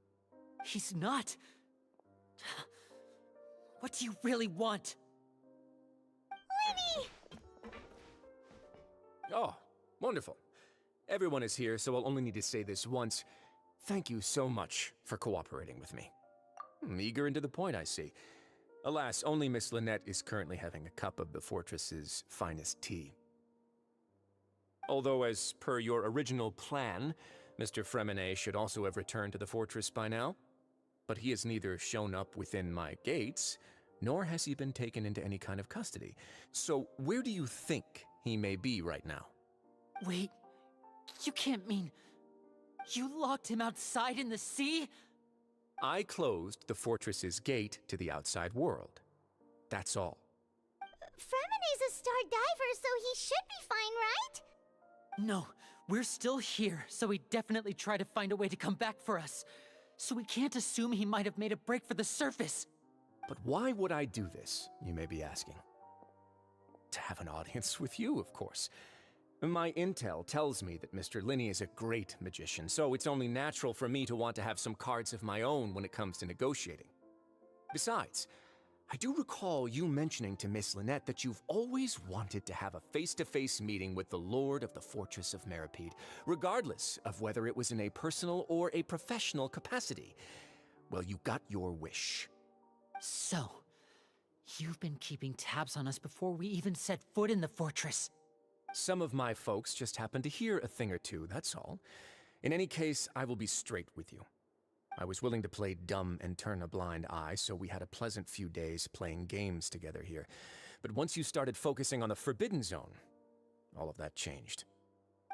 He's not? What do you really want? Lenny! Oh, wonderful. Everyone is here, so I'll only need to say this once. Thank you so much for cooperating with me. Eager and to the point, I see. Alas, only Miss Lynette is currently having a cup of the fortress's finest tea. Although, as per your original plan, Mr. Fremine should also have returned to the fortress by now. But he has neither shown up within my gates, nor has he been taken into any kind of custody. So where do you think he may be right now? Wait, you can't mean... you locked him outside in the sea? I closed the fortress's gate to the outside world. That's all. Fremine's a star diver, so he should be fine, right? No, we're still here, so he definitely tried to find a way to come back for us. So we can't assume he might have made a break for the surface. But why would I do this, you may be asking? To have an audience with you, of course. My intel tells me that Mr. Linney is a great magician, so it's only natural for me to want to have some cards of my own when it comes to negotiating. Besides, I do recall you mentioning to Miss Lynette that you've always wanted to have a face-to-face meeting with the Lord of the Fortress of Meripede, regardless of whether it was in a personal or a professional capacity. Well, you got your wish. So, you've been keeping tabs on us before we even set foot in the fortress. Some of my folks just happened to hear a thing or two, that's all. In any case, I will be straight with you. I was willing to play dumb and turn a blind eye, so we had a pleasant few days playing games together here. But once you started focusing on the Forbidden Zone, all of that changed.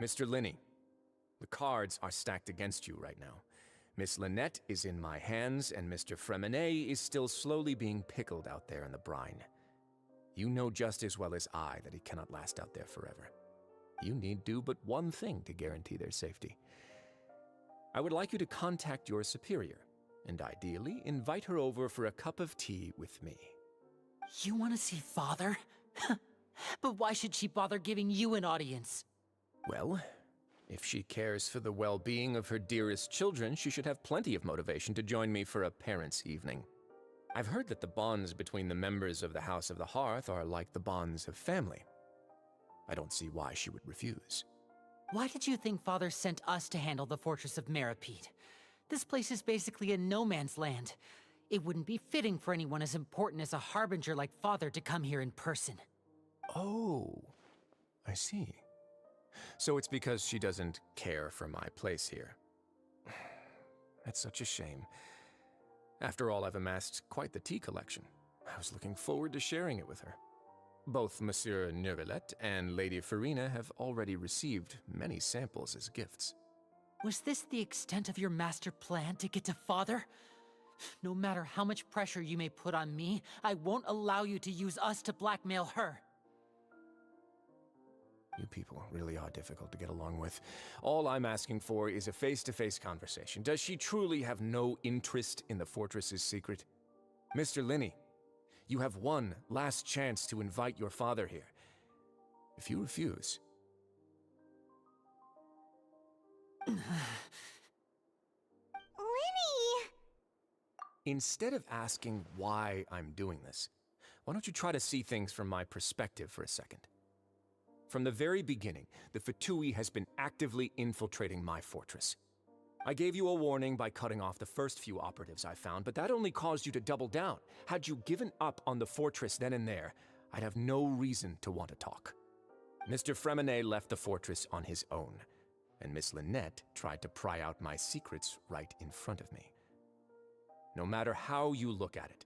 Mr. Linney, the cards are stacked against you right now. Miss Lynette is in my hands, and Mr. Fremine is still slowly being pickled out there in the brine. You know just as well as I that he cannot last out there forever. You need do but one thing to guarantee their safety. I would like you to contact your superior, and ideally invite her over for a cup of tea with me. You want to see Father? But why should she bother giving you an audience? Well, if she cares for the well-being of her dearest children, she should have plenty of motivation to join me for a parents' evening. I've heard that the bonds between the members of the House of the Hearth are like the bonds of family. I don't see why she would refuse. Why did you think Father sent us to handle the Fortress of Meripede? This place is basically a no-man's land. It wouldn't be fitting for anyone as important as a harbinger like Father to come here in person. Oh, I see. So it's because she doesn't care for my place here. That's such a shame. After all, I've amassed quite the tea collection. I was looking forward to sharing it with her. Both Monsieur Neuvillette and Lady Farina have already received many samples as gifts. Was this the extent of your master plan to get to Father? No matter how much pressure you may put on me, I won't allow you to use us to blackmail her. You people really are difficult to get along with. All I'm asking for is a face-to-face conversation. Does she truly have no interest in the fortress's secret? Mr. Linney, you have one last chance to invite your father here. If you refuse... Linny! Instead of asking why I'm doing this, why don't you try to see things from my perspective for a second? From the very beginning, the Fatui has been actively infiltrating my fortress. I gave you a warning by cutting off the first few operatives I found, but that only caused you to double down. Had you given up on the fortress then and there, I'd have no reason to want to talk. Mr. Fremenet left the fortress on his own, and Miss Lynette tried to pry out my secrets right in front of me. No matter how you look at it,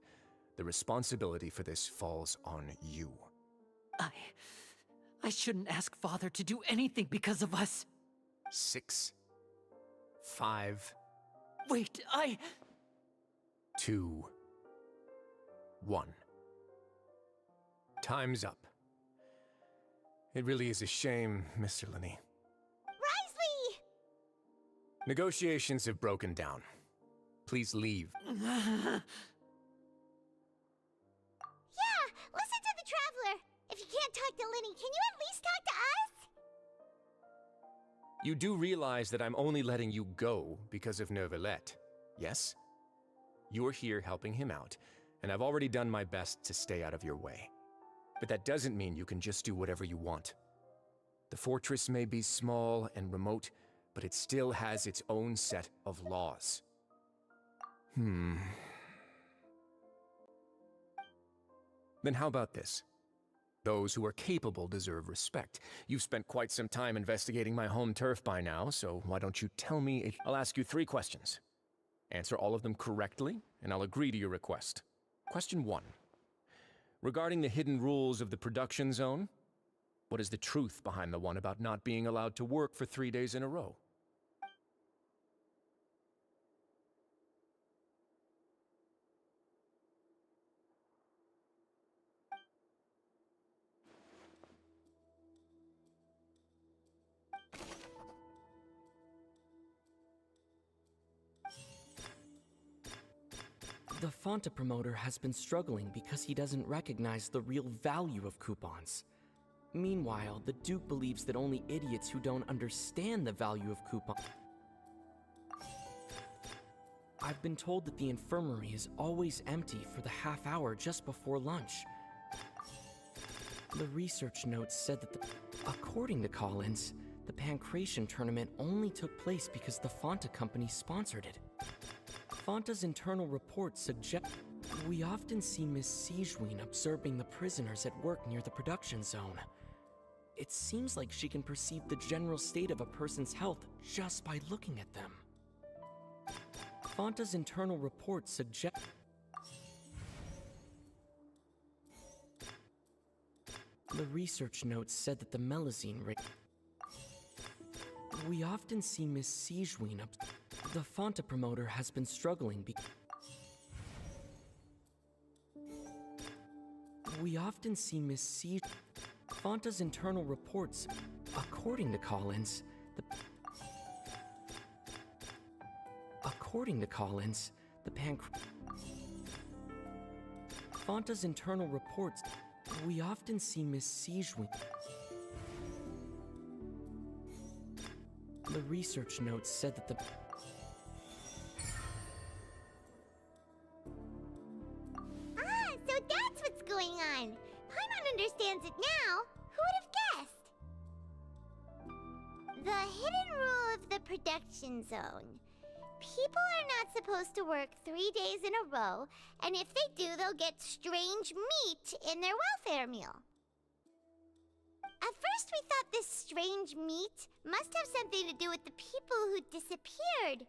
the responsibility for this falls on you. I shouldn't ask Father to do anything because of us. 6, 5... Wait, 2, 1. Time's up. It really is a shame, Mr. Linney. Risley! Negotiations have broken down. Please leave. Yeah, listen to the Traveler. If you can't talk to Linny, can you at least talk to us? You do realize that I'm only letting you go because of Neuvillette, yes? You're here helping him out, and I've already done my best to stay out of your way. But that doesn't mean you can just do whatever you want. The fortress may be small and remote, but it still has its own set of laws. Then how about this? Those who are capable deserve respect. You've spent quite some time investigating my home turf by now, so why don't you tell me if... I'll ask you 3 questions. Answer all of them correctly, and I'll agree to your request. Question 1. Regarding the hidden rules of the production zone, what is the truth behind the one about not being allowed to work for 3 days in a row? The Fonta promoter has been struggling because he doesn't recognize the real value of coupons. Meanwhile, the Duke believes that only idiots who don't understand the value of coupons... I've been told that the infirmary is always empty for the half hour just before lunch. The research notes said that according to Collins, the Pancration tournament only took place because the Fonta company sponsored it. Fonta's internal reports suggest we often see Miss Sigewinne observing the prisoners at work near the production zone. It seems like she can perceive the general state of a person's health just by looking at them. Fonta's internal reports suggest... The research notes said that the melazine rate... We often see Miss Sigewinne The Fonta promoter has been struggling We often see Miss Fonta's internal reports. According to Collins, Fonta's internal reports. We often see Miss Sigewinne. The research notes said that So that's what's going on. Paimon understands it now. Who would have guessed? The hidden rule of the production zone. People are not supposed to work 3 days in a row, and if they do, they'll get strange meat in their welfare meal. At first, we thought this strange meat must have something to do with the people who disappeared.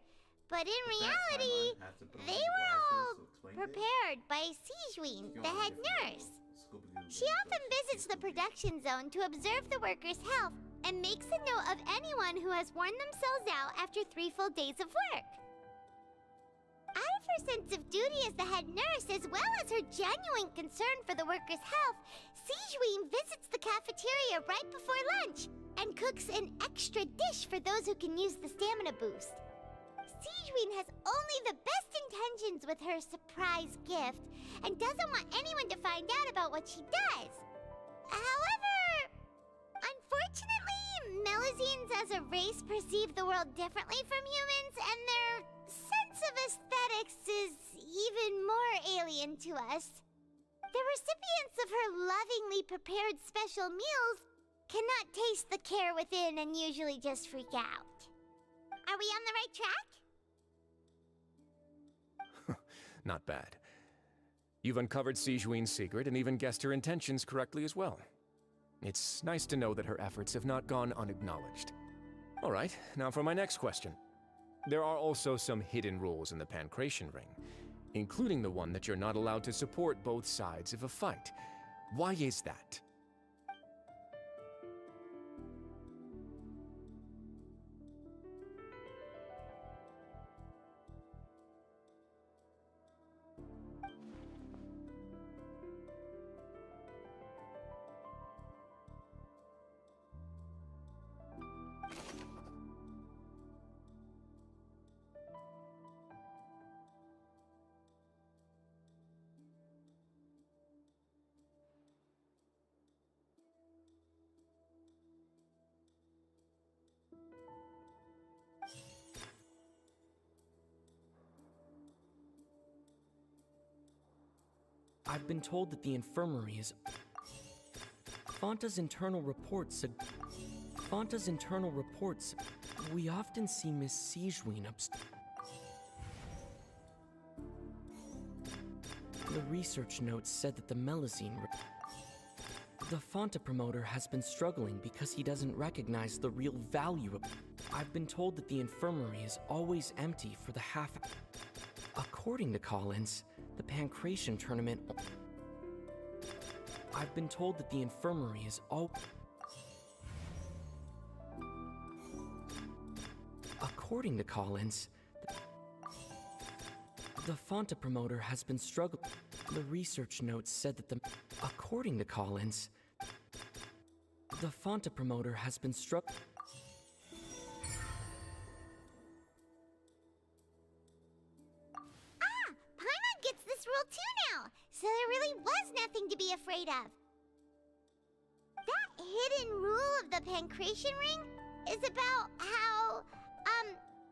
But in reality, they were all prepared by Sigewinne, the head nurse. She often visits the production zone to observe the workers' health and makes a note of anyone who has worn themselves out after 3 full days of work. Out of her sense of duty as the head nurse, as well as her genuine concern for the workers' health, Sigewinne visits the cafeteria right before lunch and cooks an extra dish for those who can use the stamina boost. Sigewinne has only the best intentions with her surprise gift and doesn't want anyone to find out about what she does. However, unfortunately, Melazines as a race perceive the world differently from humans, and their sense of aesthetics is even more alien to us. The recipients of her lovingly prepared special meals cannot taste the care within and usually just freak out. Are we on the right track? Not bad. You've uncovered Sijouin's secret and even guessed her intentions correctly as well. It's nice to know that her efforts have not gone unacknowledged. All right, now for my next question. There are also some hidden rules in the Pancration Ring, including the one that you're not allowed to support both sides of a fight. Why is that? I've been told that the infirmary is... Fanta's internal reports... We often see Miss Sijouin upstairs. The research notes said that the Melazine... The Fanta promoter has been struggling because he doesn't recognize the real value of... I've been told that the infirmary is always empty for the half... According to Collins, the Pancration tournament... I've been told that the infirmary is all... According to Collins, the Fanta promoter has been struggling... The research notes said that the... According to Collins, the Fanta promoter has been struggling... Paimon gets this rule too now, so there really was nothing to be afraid of. That hidden rule of the Pancration Ring is about how,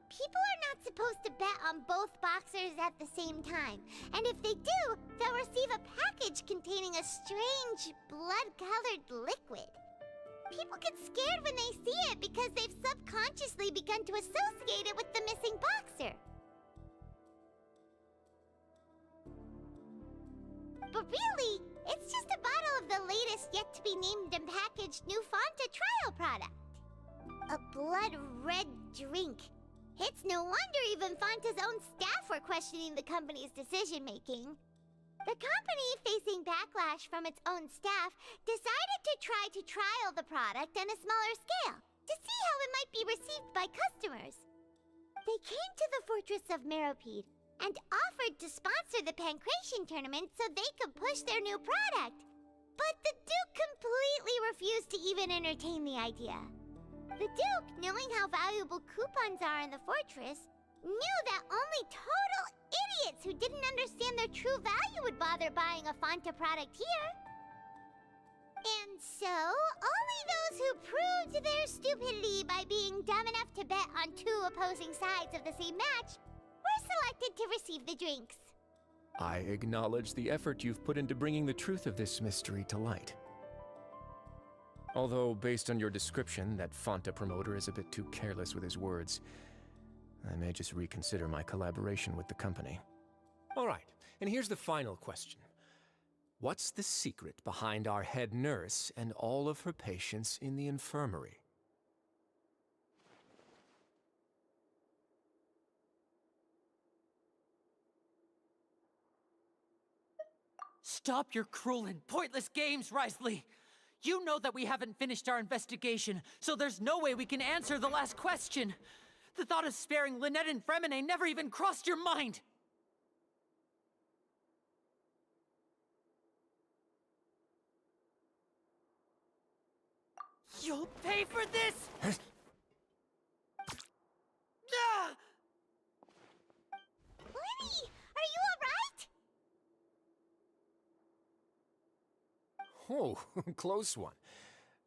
people are not supposed to bet on both boxers at the same time. And if they do, they'll receive a package containing a strange, blood-colored liquid. People get scared when they see it because they've subconsciously begun to associate it with the missing boxer. But really, it's just a bottle of the latest yet-to-be-named and packaged new Fanta trial product. A blood-red drink. It's no wonder even Fanta's own staff were questioning the company's decision-making. The company, facing backlash from its own staff, decided to try to trial the product on a smaller scale to see how it might be received by customers. They came to the fortress of Meropide and offered to sponsor the Pancration tournament so they could push their new product. But the Duke completely refused to even entertain the idea. The Duke, knowing how valuable coupons are in the fortress, knew that only total idiots who didn't understand their true value would bother buying a Fanta product here. And so, only those who proved their stupidity by being dumb enough to bet on two opposing sides of the same match were selected to receive the drinks. I acknowledge the effort you've put into bringing the truth of this mystery to light. Although, based on your description, that Fanta promoter is a bit too careless with his words, I may just reconsider my collaboration with the company. All right, and here's the final question. What's the secret behind our head nurse and all of her patients in the infirmary? Stop your cruel and pointless games, Risley! You know that we haven't finished our investigation, so there's no way we can answer the last question. The thought of sparing Lynette and Fremine never even crossed your mind! You'll pay for this! Ah! Lenny, are you alright? Oh, close one.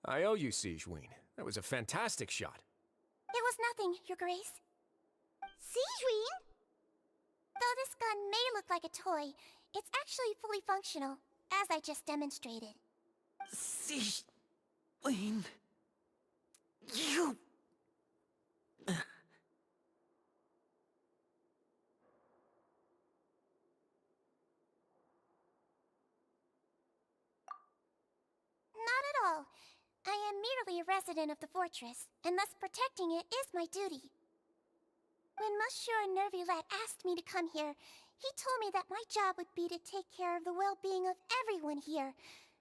I owe you, Sijouin. That was a fantastic shot. It was nothing, Your Grace. Sijouin? Though this gun may look like a toy, it's actually fully functional, as I just demonstrated. Siege Wayne. You. Not at all. I am merely a resident of the fortress, and thus protecting it is my duty. When Monsieur Nervulette asked me to come here, he told me that my job would be to take care of the well-being of everyone here.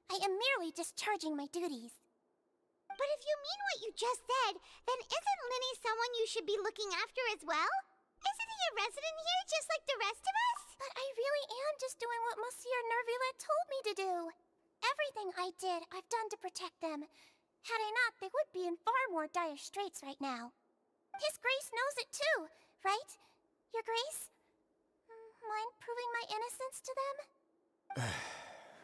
I am merely discharging my duties. But if you mean what you just said, then isn't Linny someone you should be looking after as well? Isn't he a resident here just like the rest of us? But I really am just doing what Monsieur Nervulette told me to do. Everything I did, I've done to protect them. Had I not, they would be in far more dire straits right now. His Grace knows it too, right? Your Grace? Mind proving my innocence to them?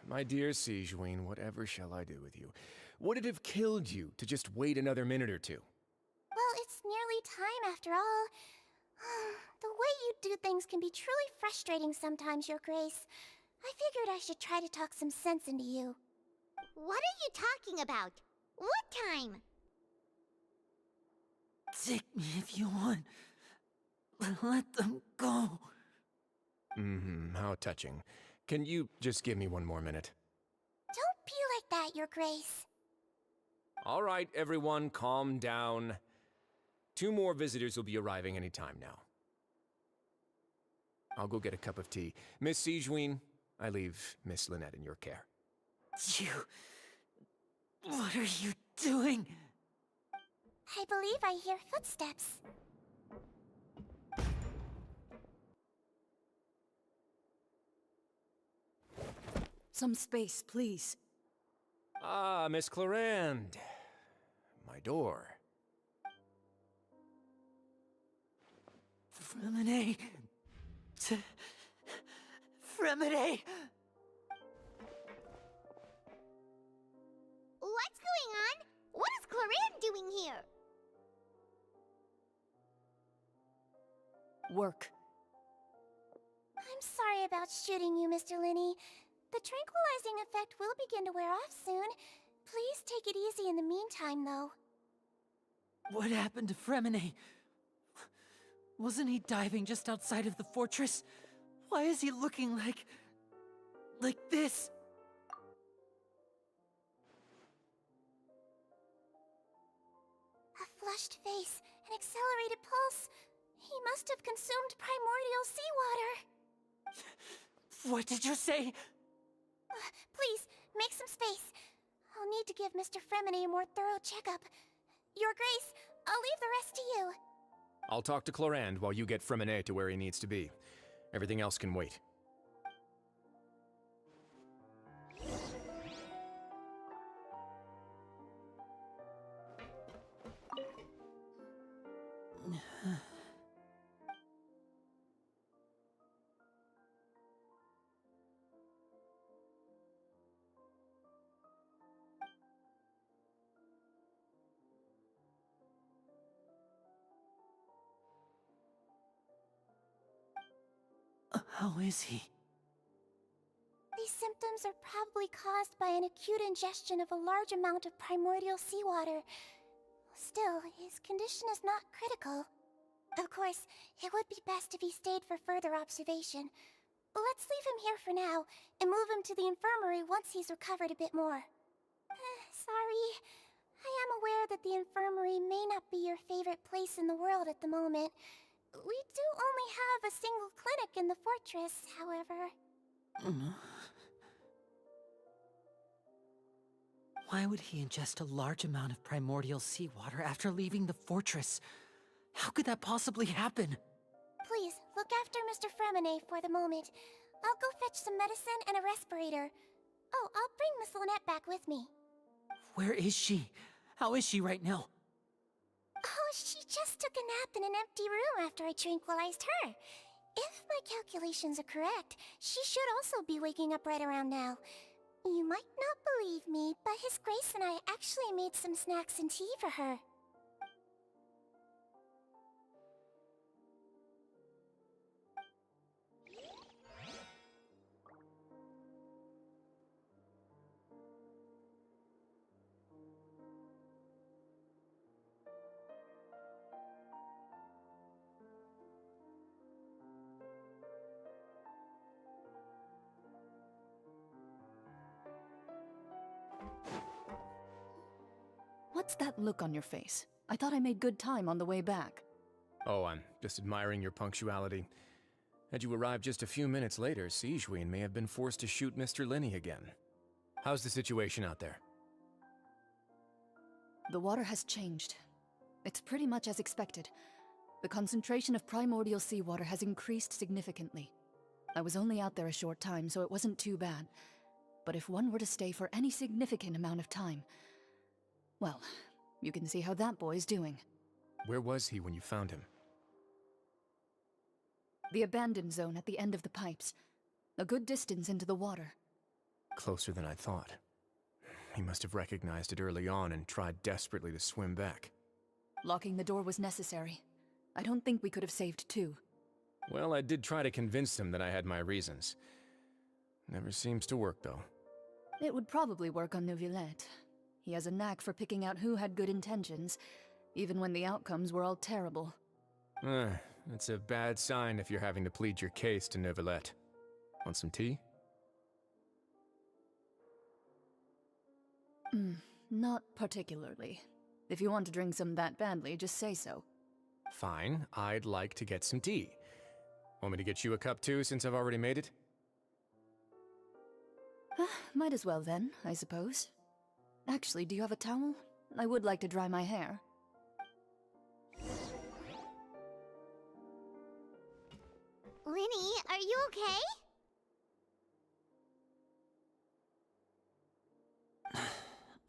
My dear Sigewinne, whatever shall I do with you? Would it have killed you to just wait another minute or two? Well, it's nearly time after all. The way you do things can be truly frustrating sometimes, Your Grace. I figured I should try to talk some sense into you. What are you talking about? What time? Take me if you want. But let them go. How touching. Can you just give me one more minute? Don't be like that, Your Grace. All right, everyone, calm down. 2 more visitors will be arriving any time now. I'll go get a cup of tea. Miss Sigewinne, I leave Miss Lynette in your care. You... What are you doing? I believe I hear footsteps. Some space, please. Ah, Miss Clarande. My door. Fremine. Fremine! What's going on? What is Clarande doing here? Work. I'm sorry about shooting you, Mr. Linny. The tranquilizing effect will begin to wear off soon. Please take it easy in the meantime, though. What happened to Fremine? Wasn't he diving just outside of the fortress? Why is he looking like this? A flushed face, an accelerated pulse. He must have consumed primordial seawater. What did you say? Please, make some space. I'll need to give Mr. Fremine a more thorough checkup. Your Grace, I'll leave the rest to you. I'll talk to Clarande while you get Fremine to where he needs to be. Everything else can wait. How is he? These symptoms are probably caused by an acute ingestion of a large amount of primordial seawater. Still, his condition is not critical. Of course, it would be best if he stayed for further observation. Let's leave him here for now, and move him to the infirmary once he's recovered a bit more. Sorry. I am aware that the infirmary may not be your favorite place in the world at the moment. We do only have a single clinic in the fortress, however. Why would he ingest a large amount of primordial seawater after leaving the fortress? How could that possibly happen? Please, look after Mr. Fremine for the moment. I'll go fetch some medicine and a respirator. Oh, I'll bring Miss Lynette back with me. Where is she? How is she right now? Oh, she just took a nap in an empty room after I tranquilized her. If my calculations are correct, she should also be waking up right around now. You might not believe me, but His Grace and I actually made some snacks and tea for her. What's that look on your face? I thought I made good time on the way back. Oh, I'm just admiring your punctuality. Had you arrived just a few minutes later, Siegeween may have been forced to shoot Mr. Linney again. How's the situation out there? The water has changed. It's pretty much as expected. The concentration of primordial seawater has increased significantly. I was only out there a short time, so it wasn't too bad. But if one were to stay for any significant amount of time... well, you can see how that boy's doing. Where was he when you found him? The abandoned zone at the end of the pipes. A good distance into the water. Closer than I thought. He must have recognized it early on and tried desperately to swim back. Locking the door was necessary. I don't think we could have saved two. Well, I did try to convince him that I had my reasons. Never seems to work, though. It would probably work on Neuvillette. He has a knack for picking out who had good intentions, even when the outcomes were all terrible. It's a bad sign if you're having to plead your case to Neuvillette. Want some tea? Not particularly. If you want to drink some that badly, just say so. Fine, I'd like to get some tea. Want me to get you a cup too, since I've already made it? Might as well then, I suppose. Actually, do you have a towel? I would like to dry my hair. Linny, are you okay?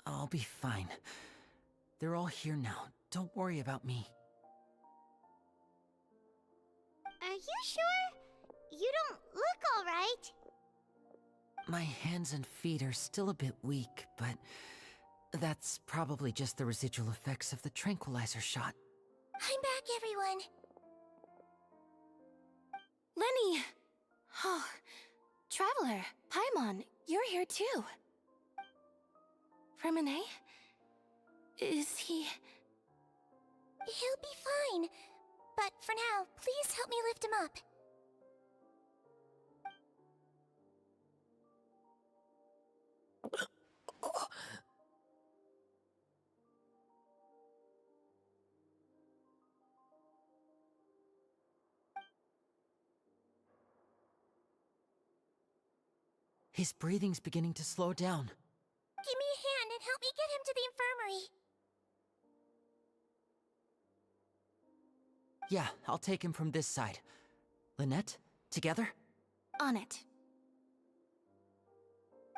I'll be fine. They're all here now. Don't worry about me. Are you sure? You don't look all right. My hands and feet are still a bit weak, but that's probably just the residual effects of the tranquilizer shot. I'm back, everyone. Lenny! Oh, Traveler, Paimon, you're here too. Remine? Is he... He'll be fine. But for now, please help me lift him up. His breathing's beginning to slow down. Give me a hand and help me get him to the infirmary. Yeah, I'll take him from this side. Lynette, together? On it.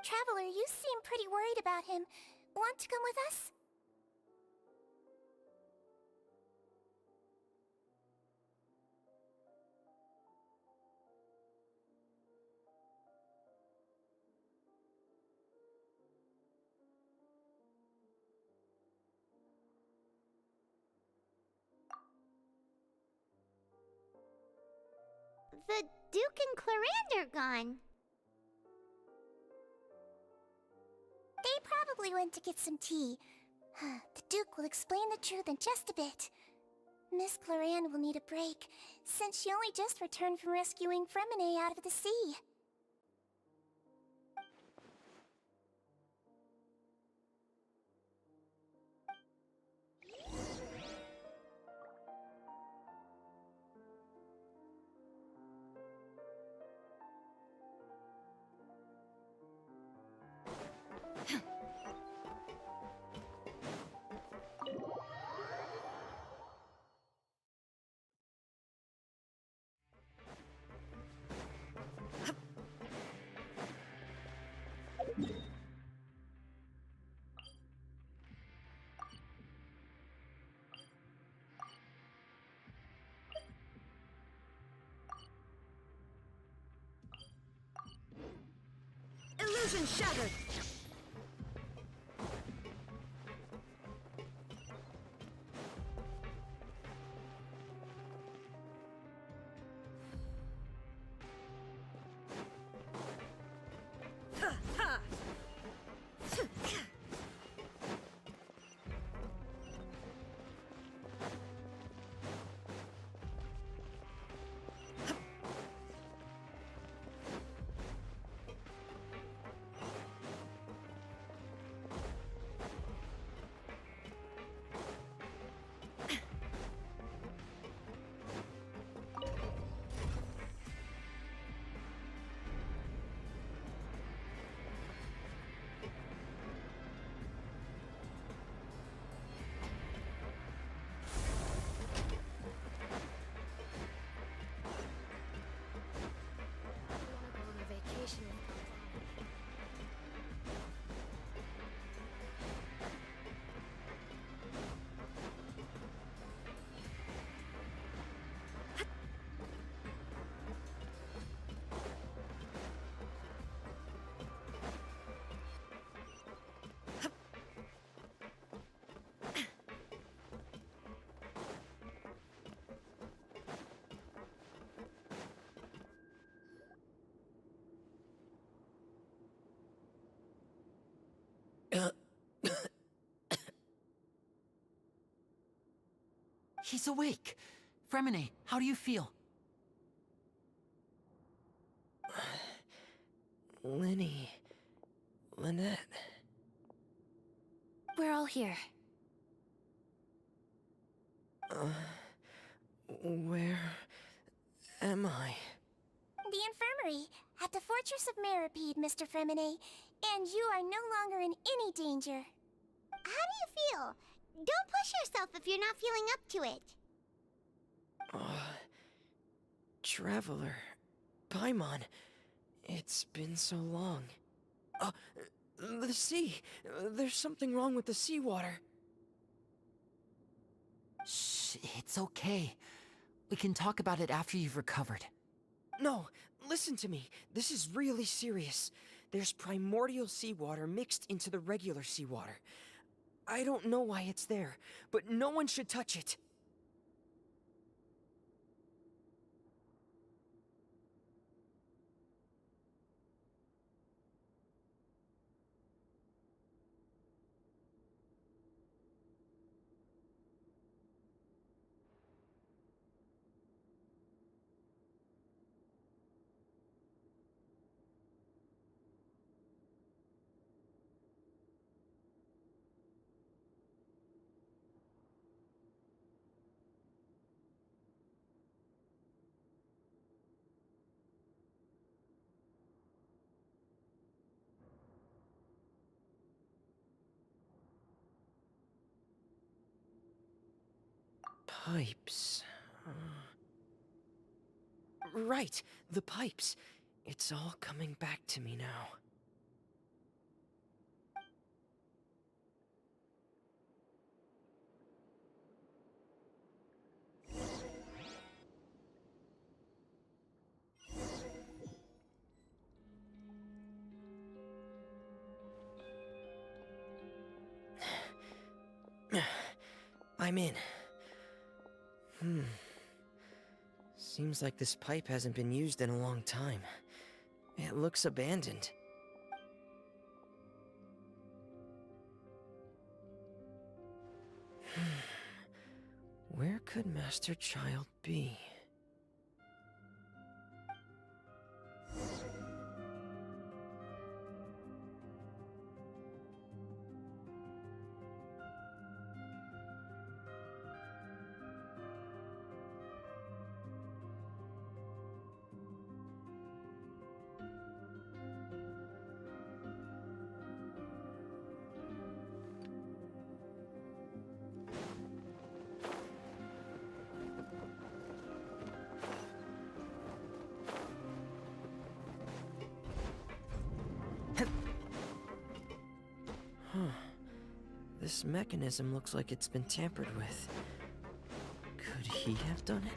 Traveler, you seem pretty worried about him. Want to come with us? The Duke and Clarande are gone. They probably went to get some tea. The Duke will explain the truth in just a bit. Miss Clarande will need a break, since she only just returned from rescuing Fremine out of the sea. Illusion shattered! Ha ha! He's awake. Fremine, how do you feel? Lenny. Lynette. We're all here. Where am I? The infirmary, at the Fortress of Meripede, Mr. Fremine. And you are no longer in any danger. How do you feel? Don't push yourself if you're not feeling up to it. Traveler. Paimon. It's been so long. The sea. There's something wrong with the seawater. Shh, it's okay. We can talk about it after you've recovered. No, listen to me. This is really serious. There's primordial seawater mixed into the regular seawater. I don't know why it's there, but no one should touch it. Pipes. Right, the pipes. It's all coming back to me now. I'm in. Seems like this pipe hasn't been used in a long time. It looks abandoned. Where could Master Child be? This mechanism looks like it's been tampered with. Could he have done it?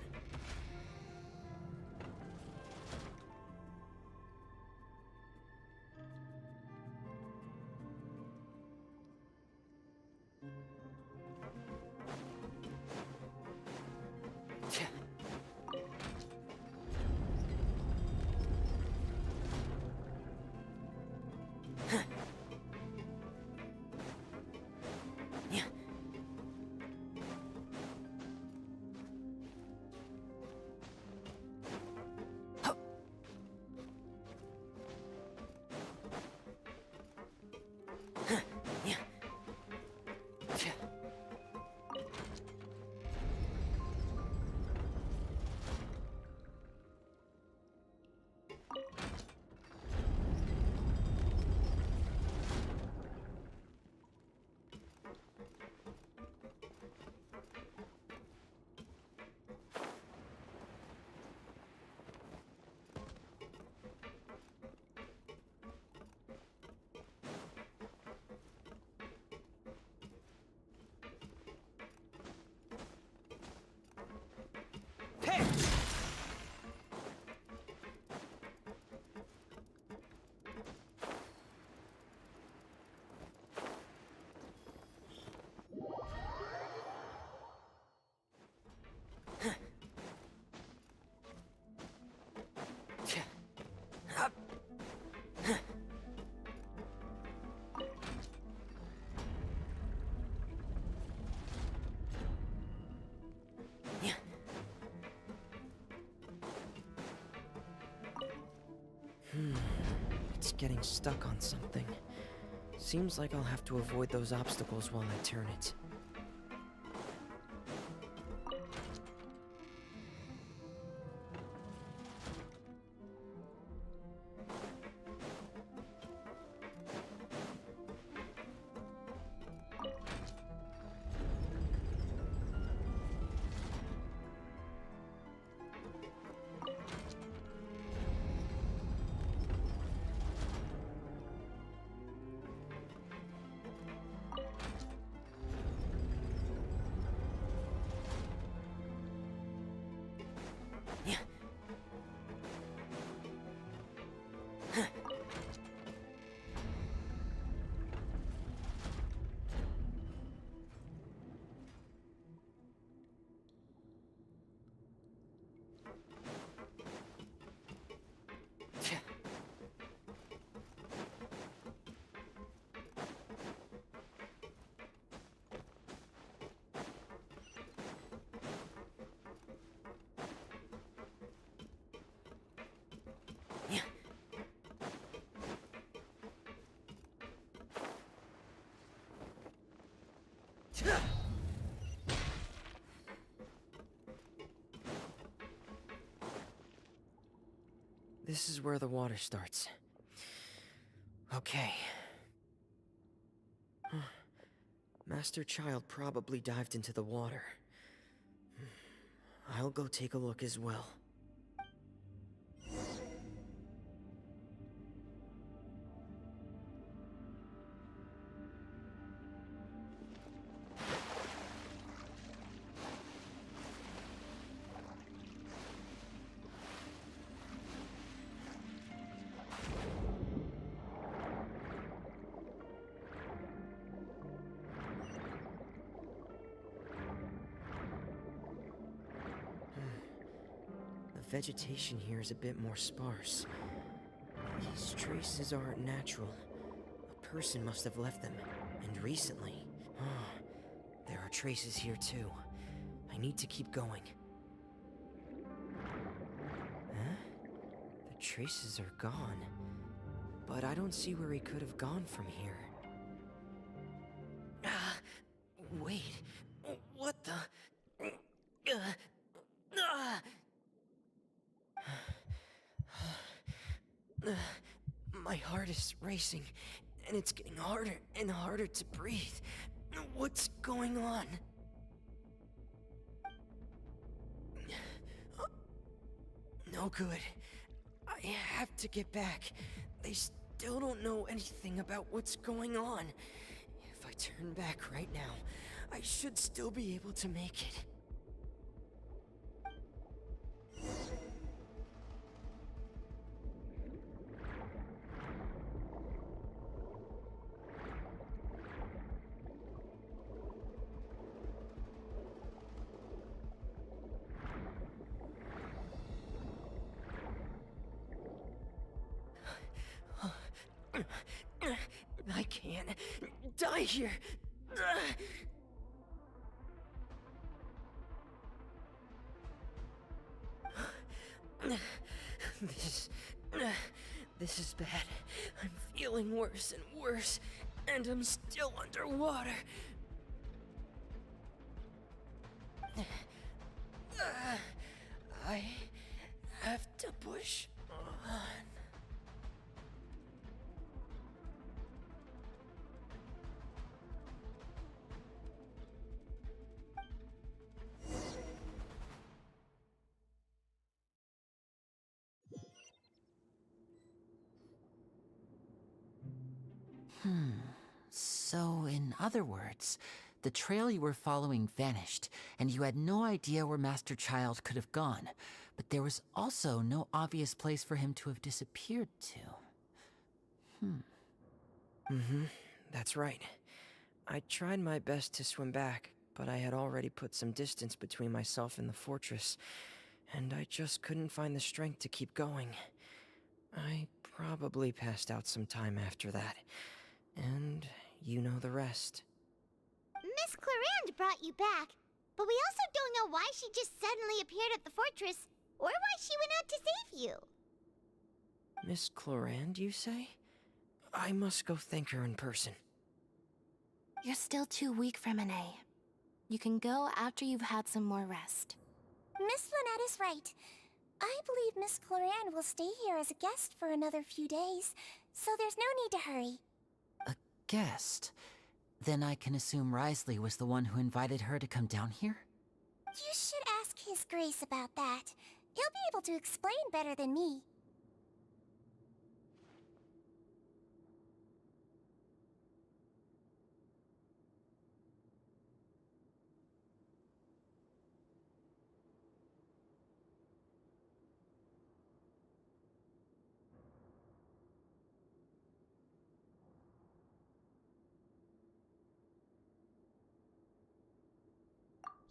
It's getting stuck on something. Seems like I'll have to avoid those obstacles while I turn it. This is where the water starts. Okay. Master Child probably dived into the water. I'll go take a look as well. The vegetation here is a bit more sparse. These traces aren't natural. A person must have left them, and recently. There are traces here too. I need to keep going. Huh? The traces are gone. But I don't see where he could have gone from here. Wait. What the? My heart is racing, and it's getting harder and harder to breathe. What's going on? No good. I have to get back. They still don't know anything about what's going on. If I turn back right now, I should still be able to make it. I can't die here. This is bad. I'm feeling worse and worse, and I'm still underwater. I have to push on. So, in other words, the trail you were following vanished, and you had no idea where Master Child could have gone, but there was also no obvious place for him to have disappeared to. That's right. I tried my best to swim back, but I had already put some distance between myself and the fortress, and I just couldn't find the strength to keep going. I probably passed out some time after that, and you know the rest. Miss Clarande brought you back, but we also don't know why she just suddenly appeared at the fortress, or why she went out to save you. Miss Clorand, you say? I must go thank her in person. You're still too weak for Monet. You can go after you've had some more rest. Miss Lynette is right. I believe Miss Cloran will stay here as a guest for another few days, so there's no need to hurry. A guest? Then I can assume Risley was the one who invited her to come down here? You should ask His Grace about that. He'll be able to explain better than me.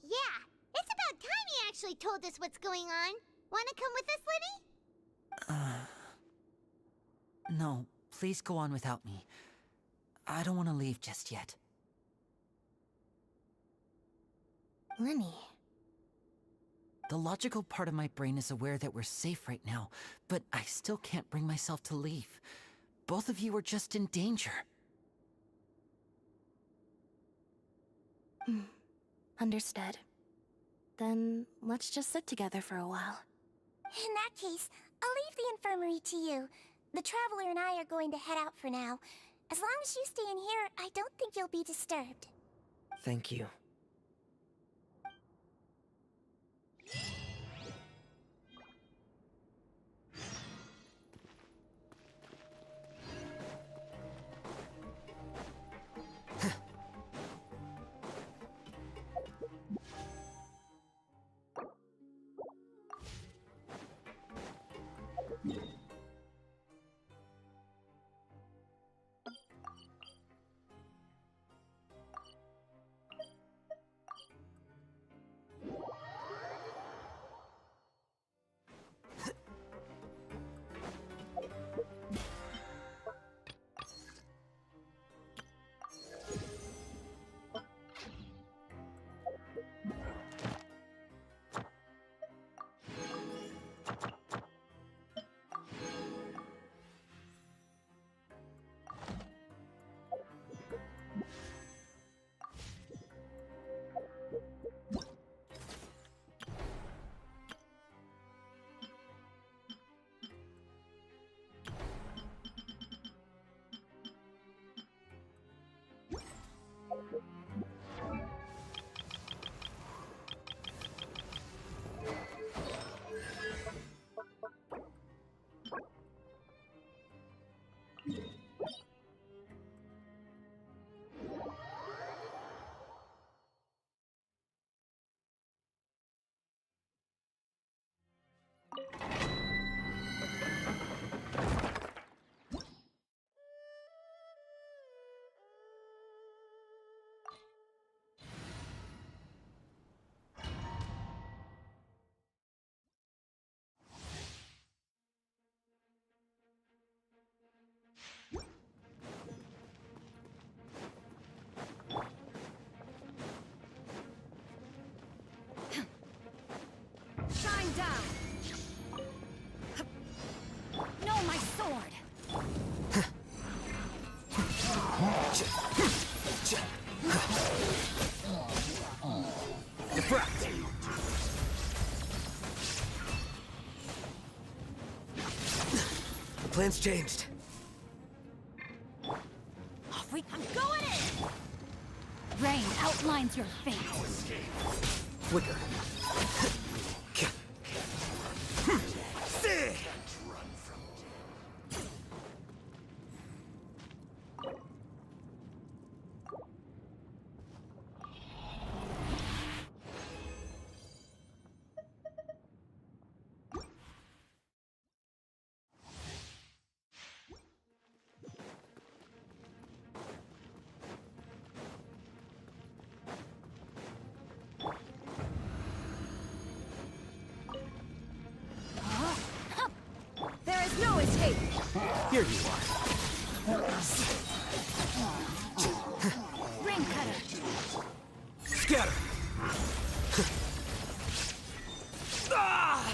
Yeah, it's about time he actually told us what's going on. Wanna come with us, Liddy? No, please go on without me. I don't want to leave just yet. Lenny. The logical part of my brain is aware that we're safe right now, but I still can't bring myself to leave. Both of you are just in danger. Understood. Then let's just sit together for a while. In that case, I'll leave the infirmary to you. The Traveler and I are going to head out for now. As long as you stay in here, I don't think you'll be disturbed. Thank you. Shine down! No, my sword! Defract! The plan's changed. Off we... I'm going in! Rain outlines your fate. Flicker. There is no escape! Here you are. Ring cutter! Scatter! Ah!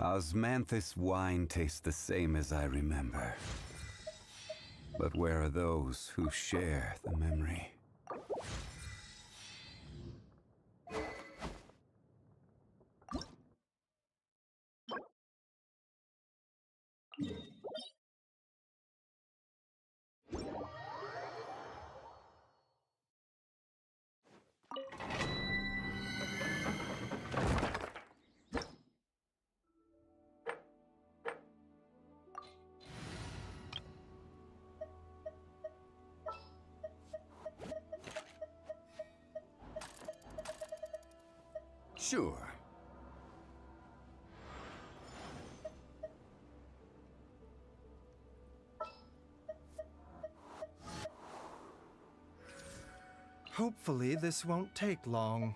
Osmanthus wine tastes the same as I remember. But where are those who share the memory? Sure. Hopefully this won't take long.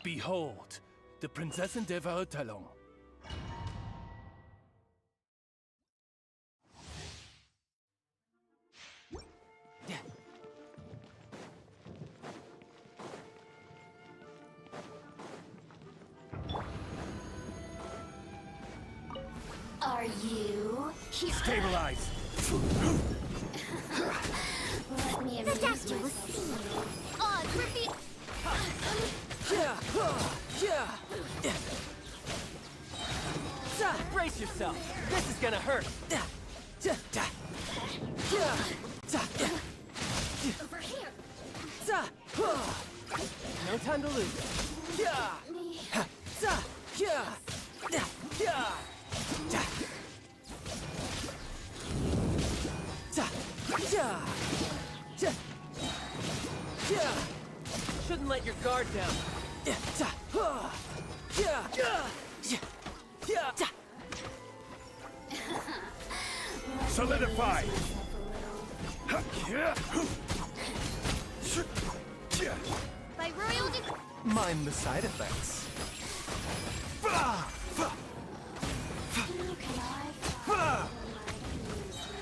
Behold, the Prinzessin der Verurteilung. Are you here? Stabilize! Let me amuse myself. Odds reveal. Brace yourself. This is gonna hurt. Over here. No time to lose. Shouldn't let your guard down. Solidify! By royal decree. Mind the side effects.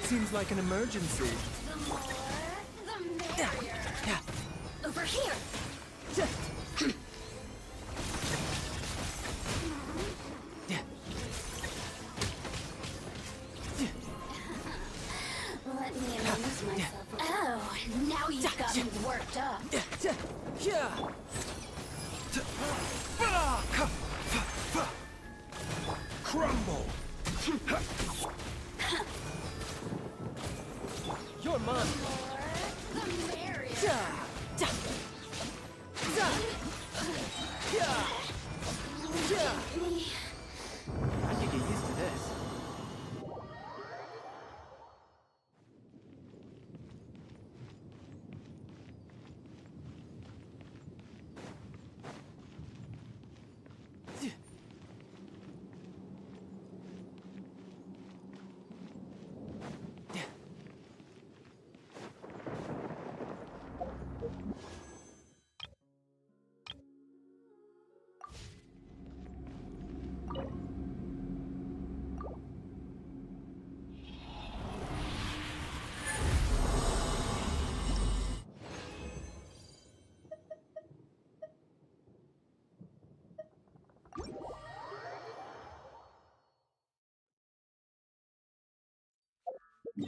Seems like an emergency. Over here. Let me amuse myself. Oh, now you've got me worked up. Crumble! You're mine. The merrier. I could get used to this. No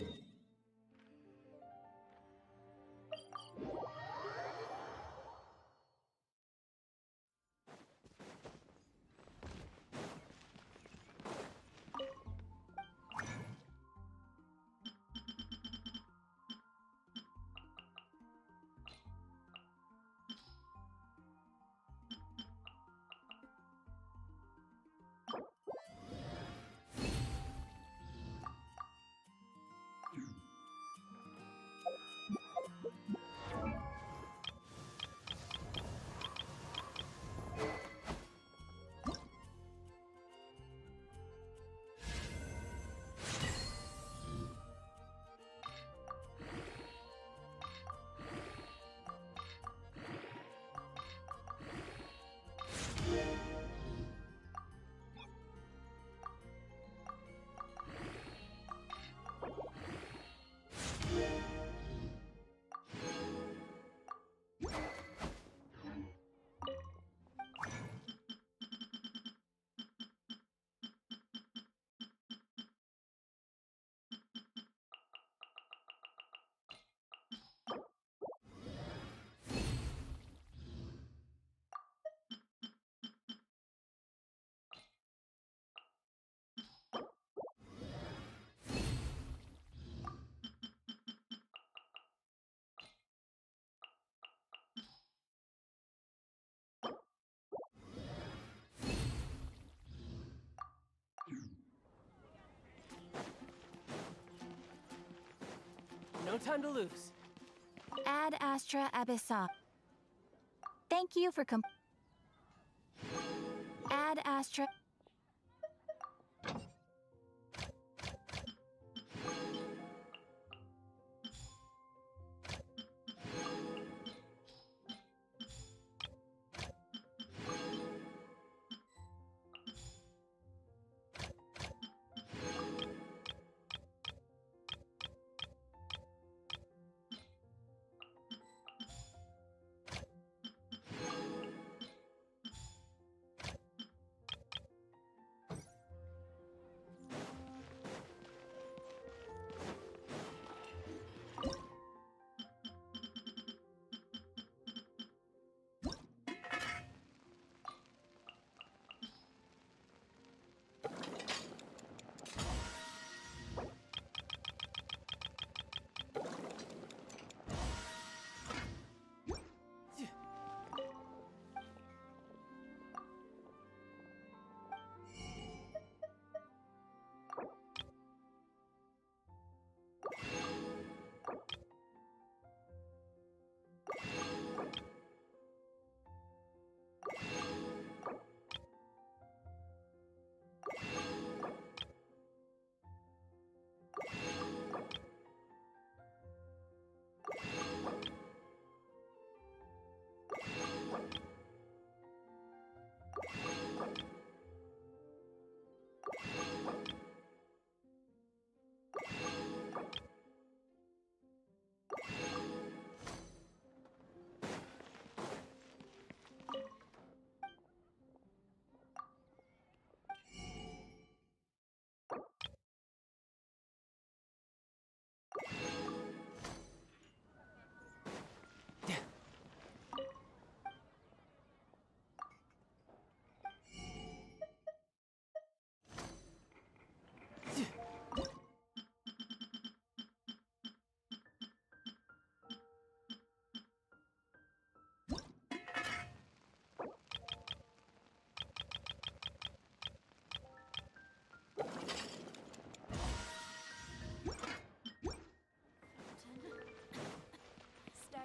time to lose. Ad Astra Abyssa. Thank you for Ad Astra.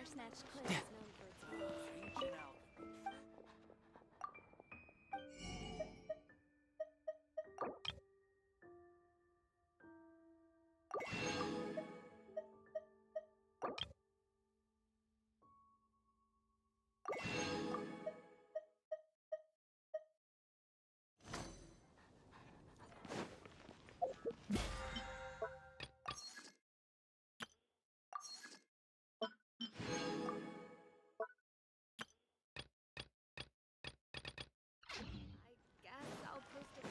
Snatch Cliff is known for its Ancient Alchemy.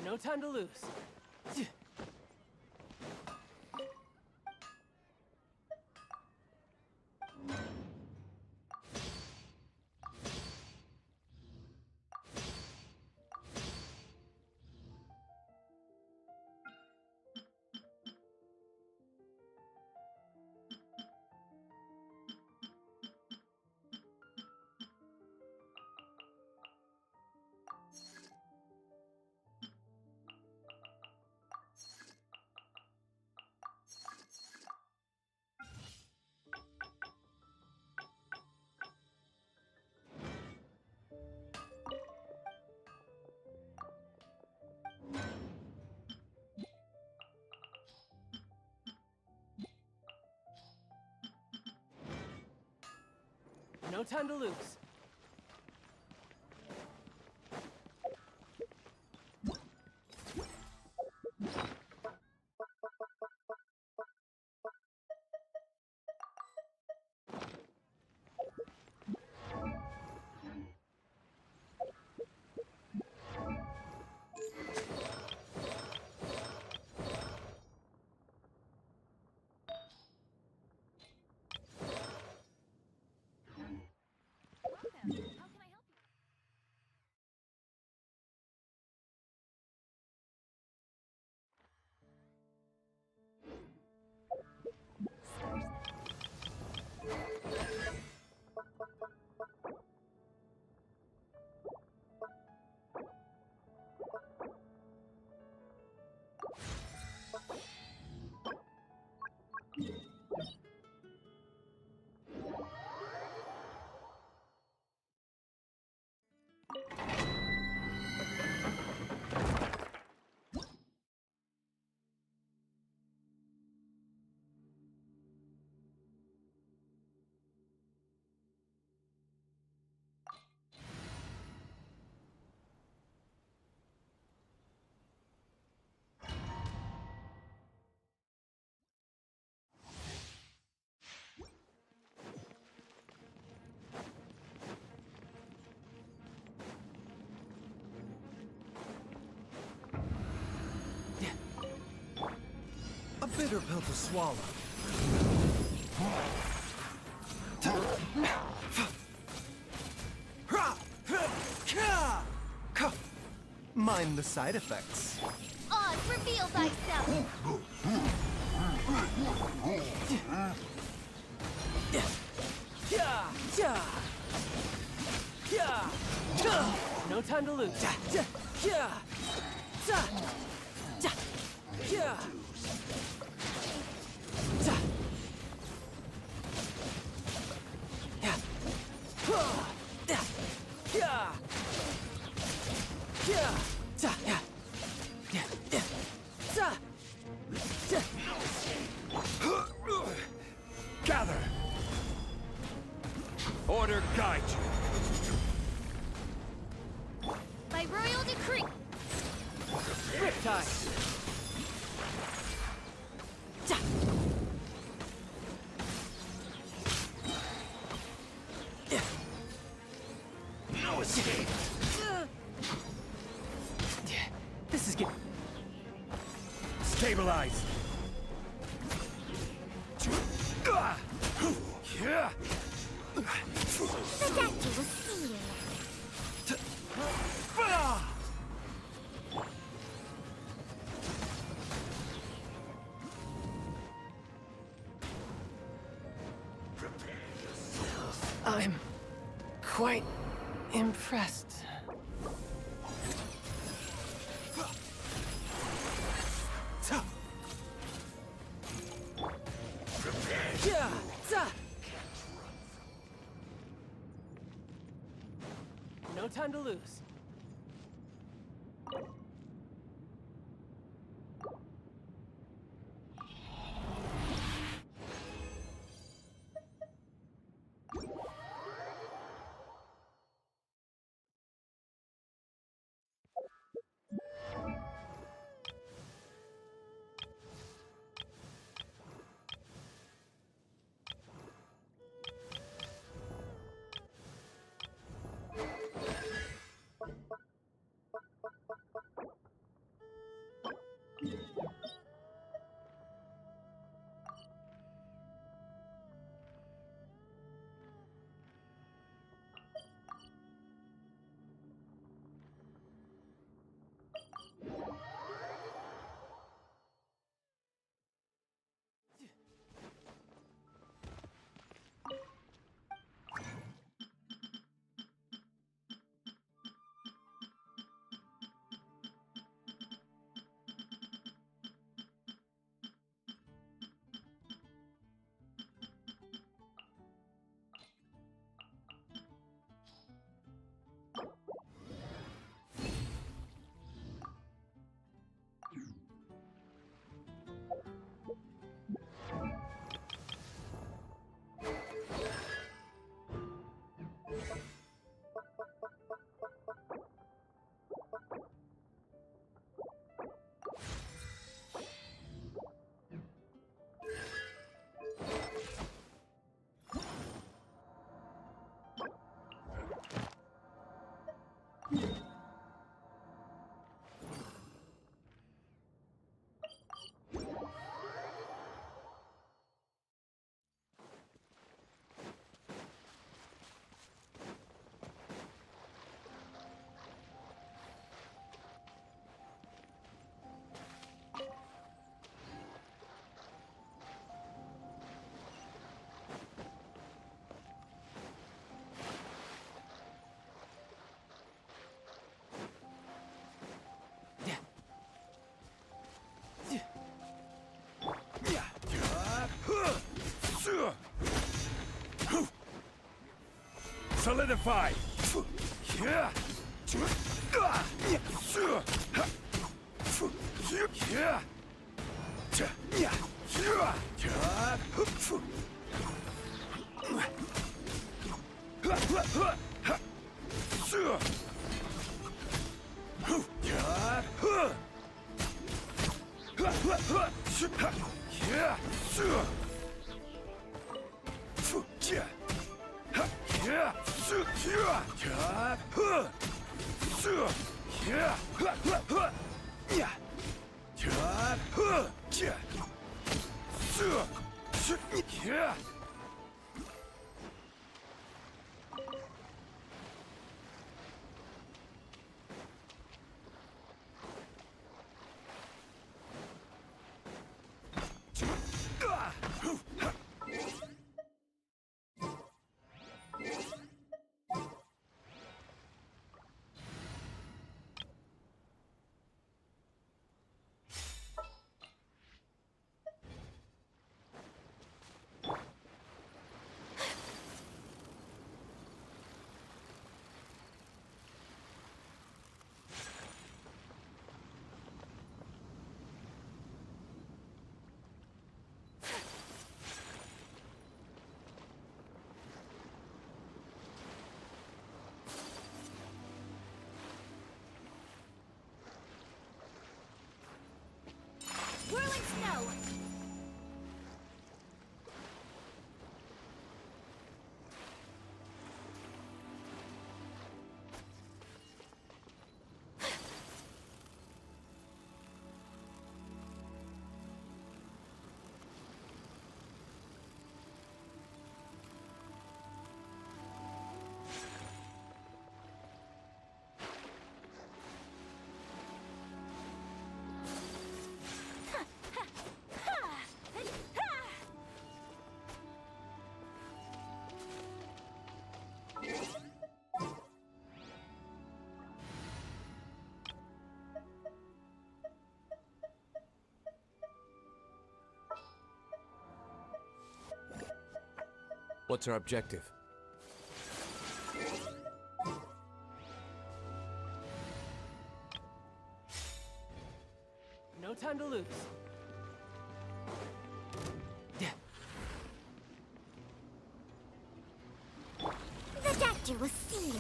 No time to lose. No time to lose. A bitter pill to swallow. Mind the side effects. Oz, reveal thyself! No time to lose. Gather! Order guide you. By royal decree! Riptide! No escape! This is getting... Stabilize! The doctor was seeing. I'm quite impressed. No time to lose. Solidified! Whirling snow! What's our objective? No time to lose. The doctor will see you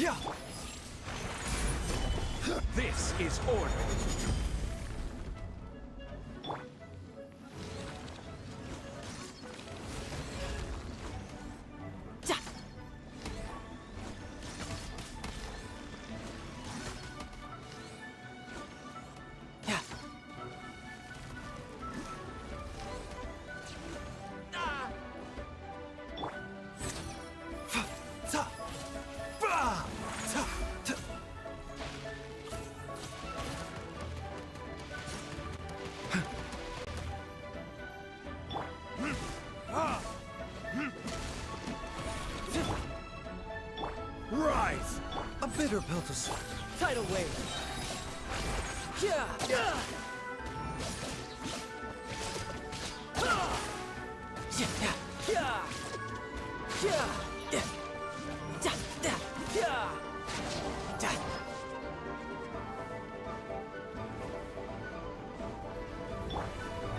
now. This is order. Rise! A bitter pill to swallow. Tidal wave.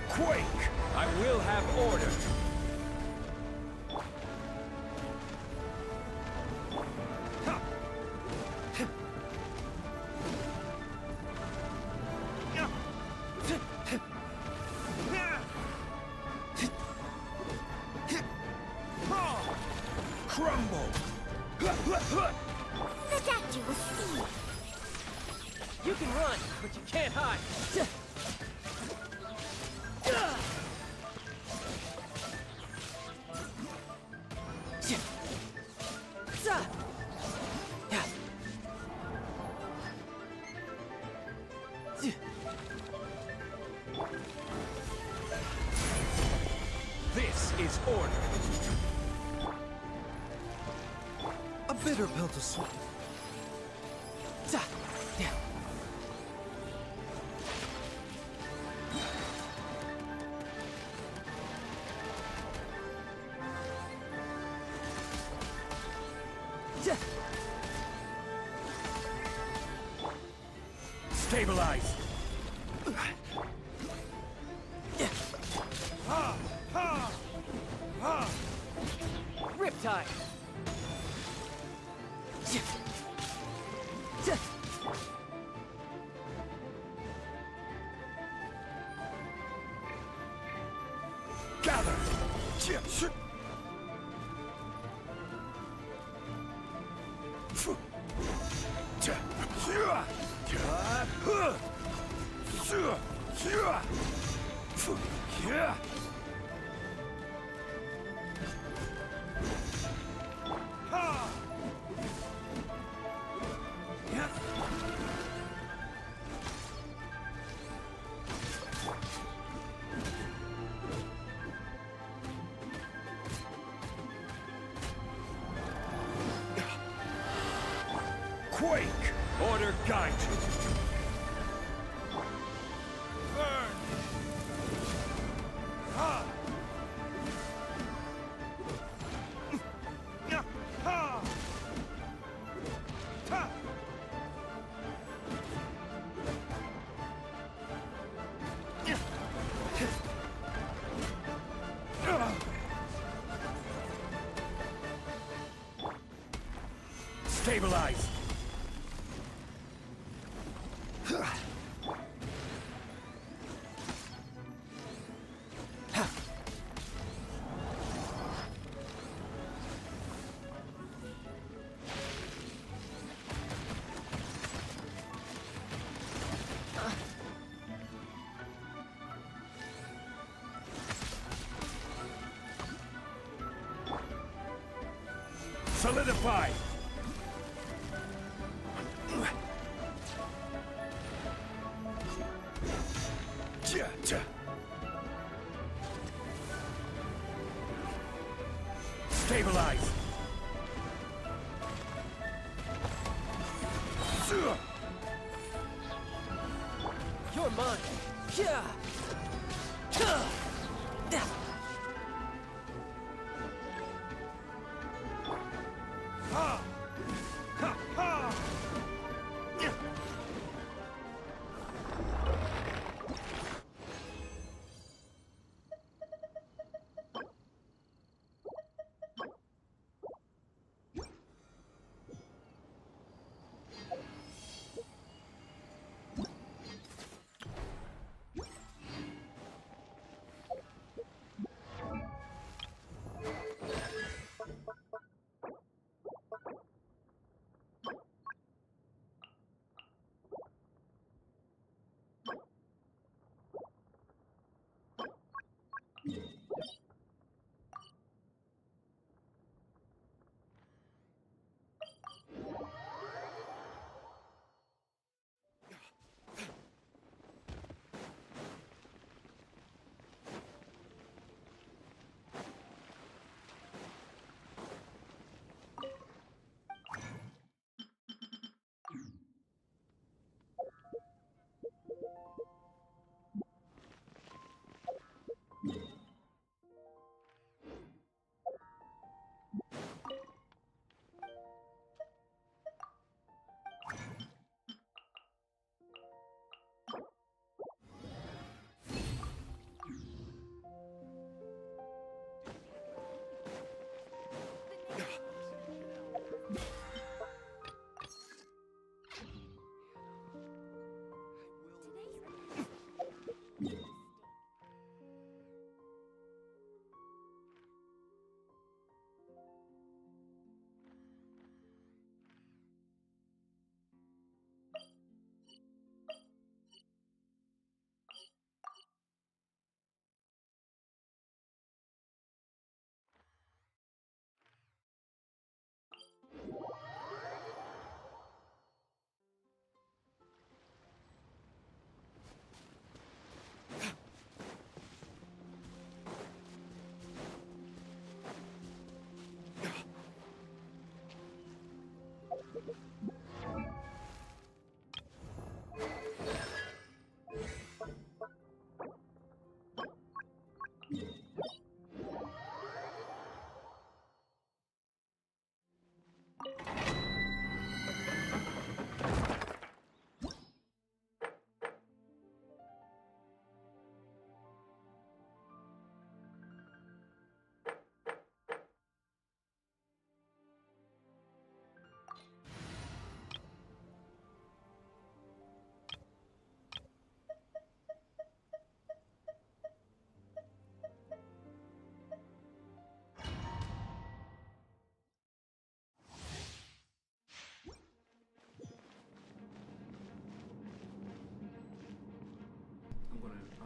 Quake! I will have order. Crumble! The doctor will see you. You can run, but you can't hide. This is order. A bitter pill to swallow. Stabilize! Riptide! Gather! Quake! Order guide you! Burn! Ha! Ha! Ta! Stabilize! Solidify! Stabilize! You're mine! Yeah! Ha! Ha! Ha!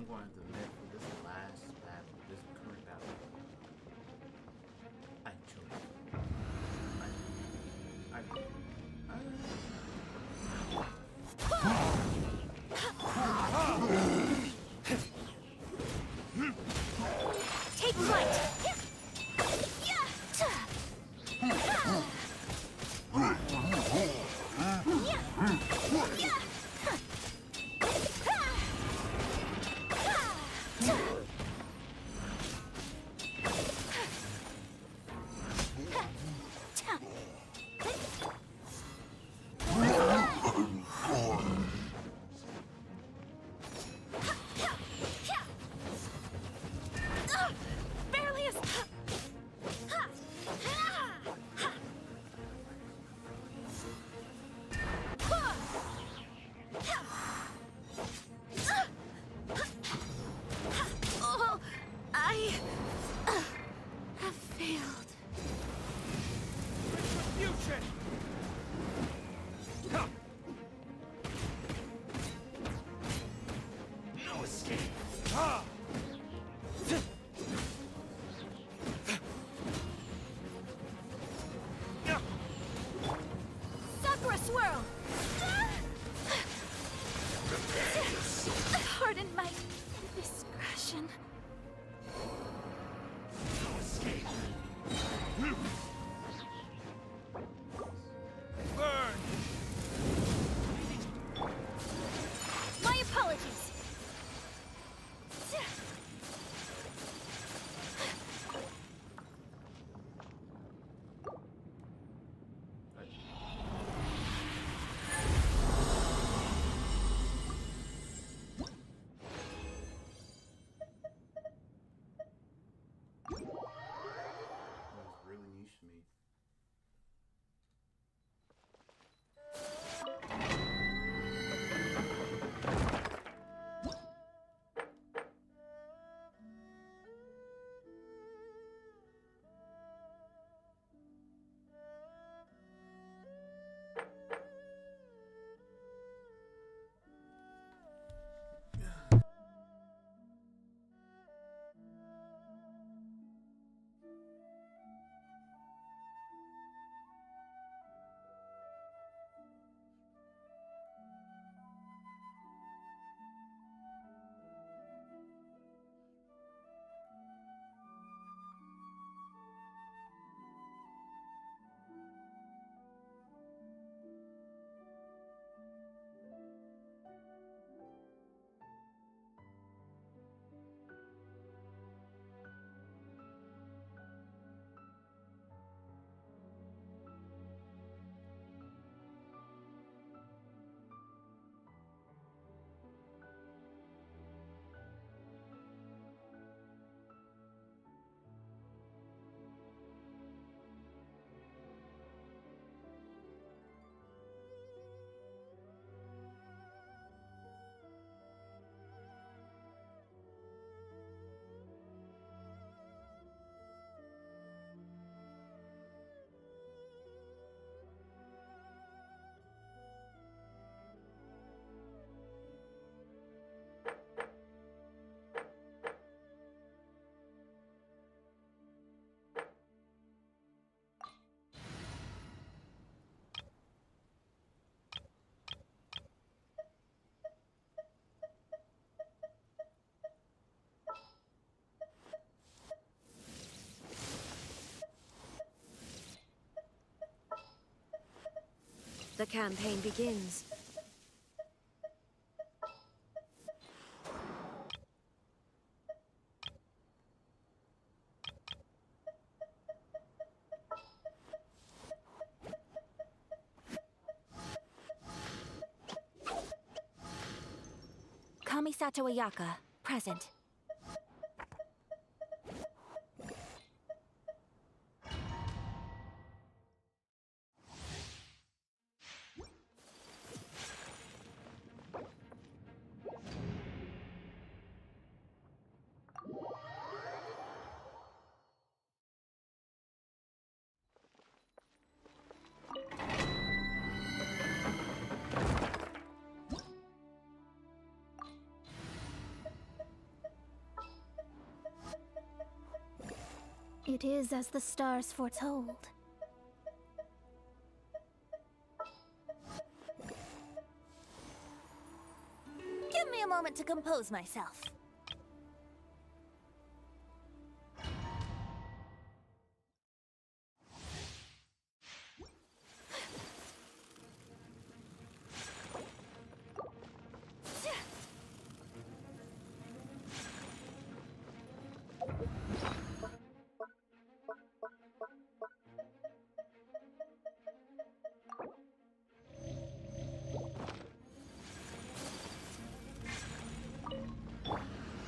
I'm going to admit for this last battle, this current battle, I choked. Take flight! Oh, I have failed. Retribution! No escape! Sakura swirl! Pardon my indiscretion. No escape! Burn! My apologies. That was really niche to me. The campaign begins. Kamisato Ayaka, present. It is as the stars foretold. Give me a moment to compose myself.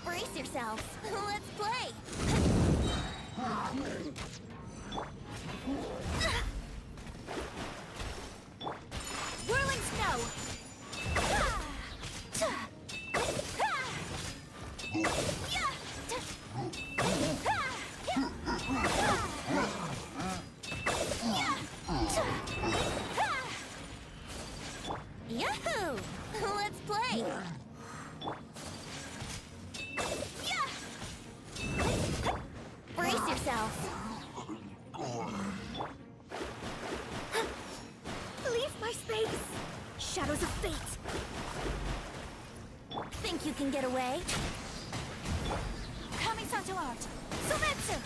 Brace yourselves. Let's play. Whirling snow. Yahoo! Let's play. Brace yourself. Leave my space! Shadows of fate! Think you can get away? Kami-san to art. Sumetsu!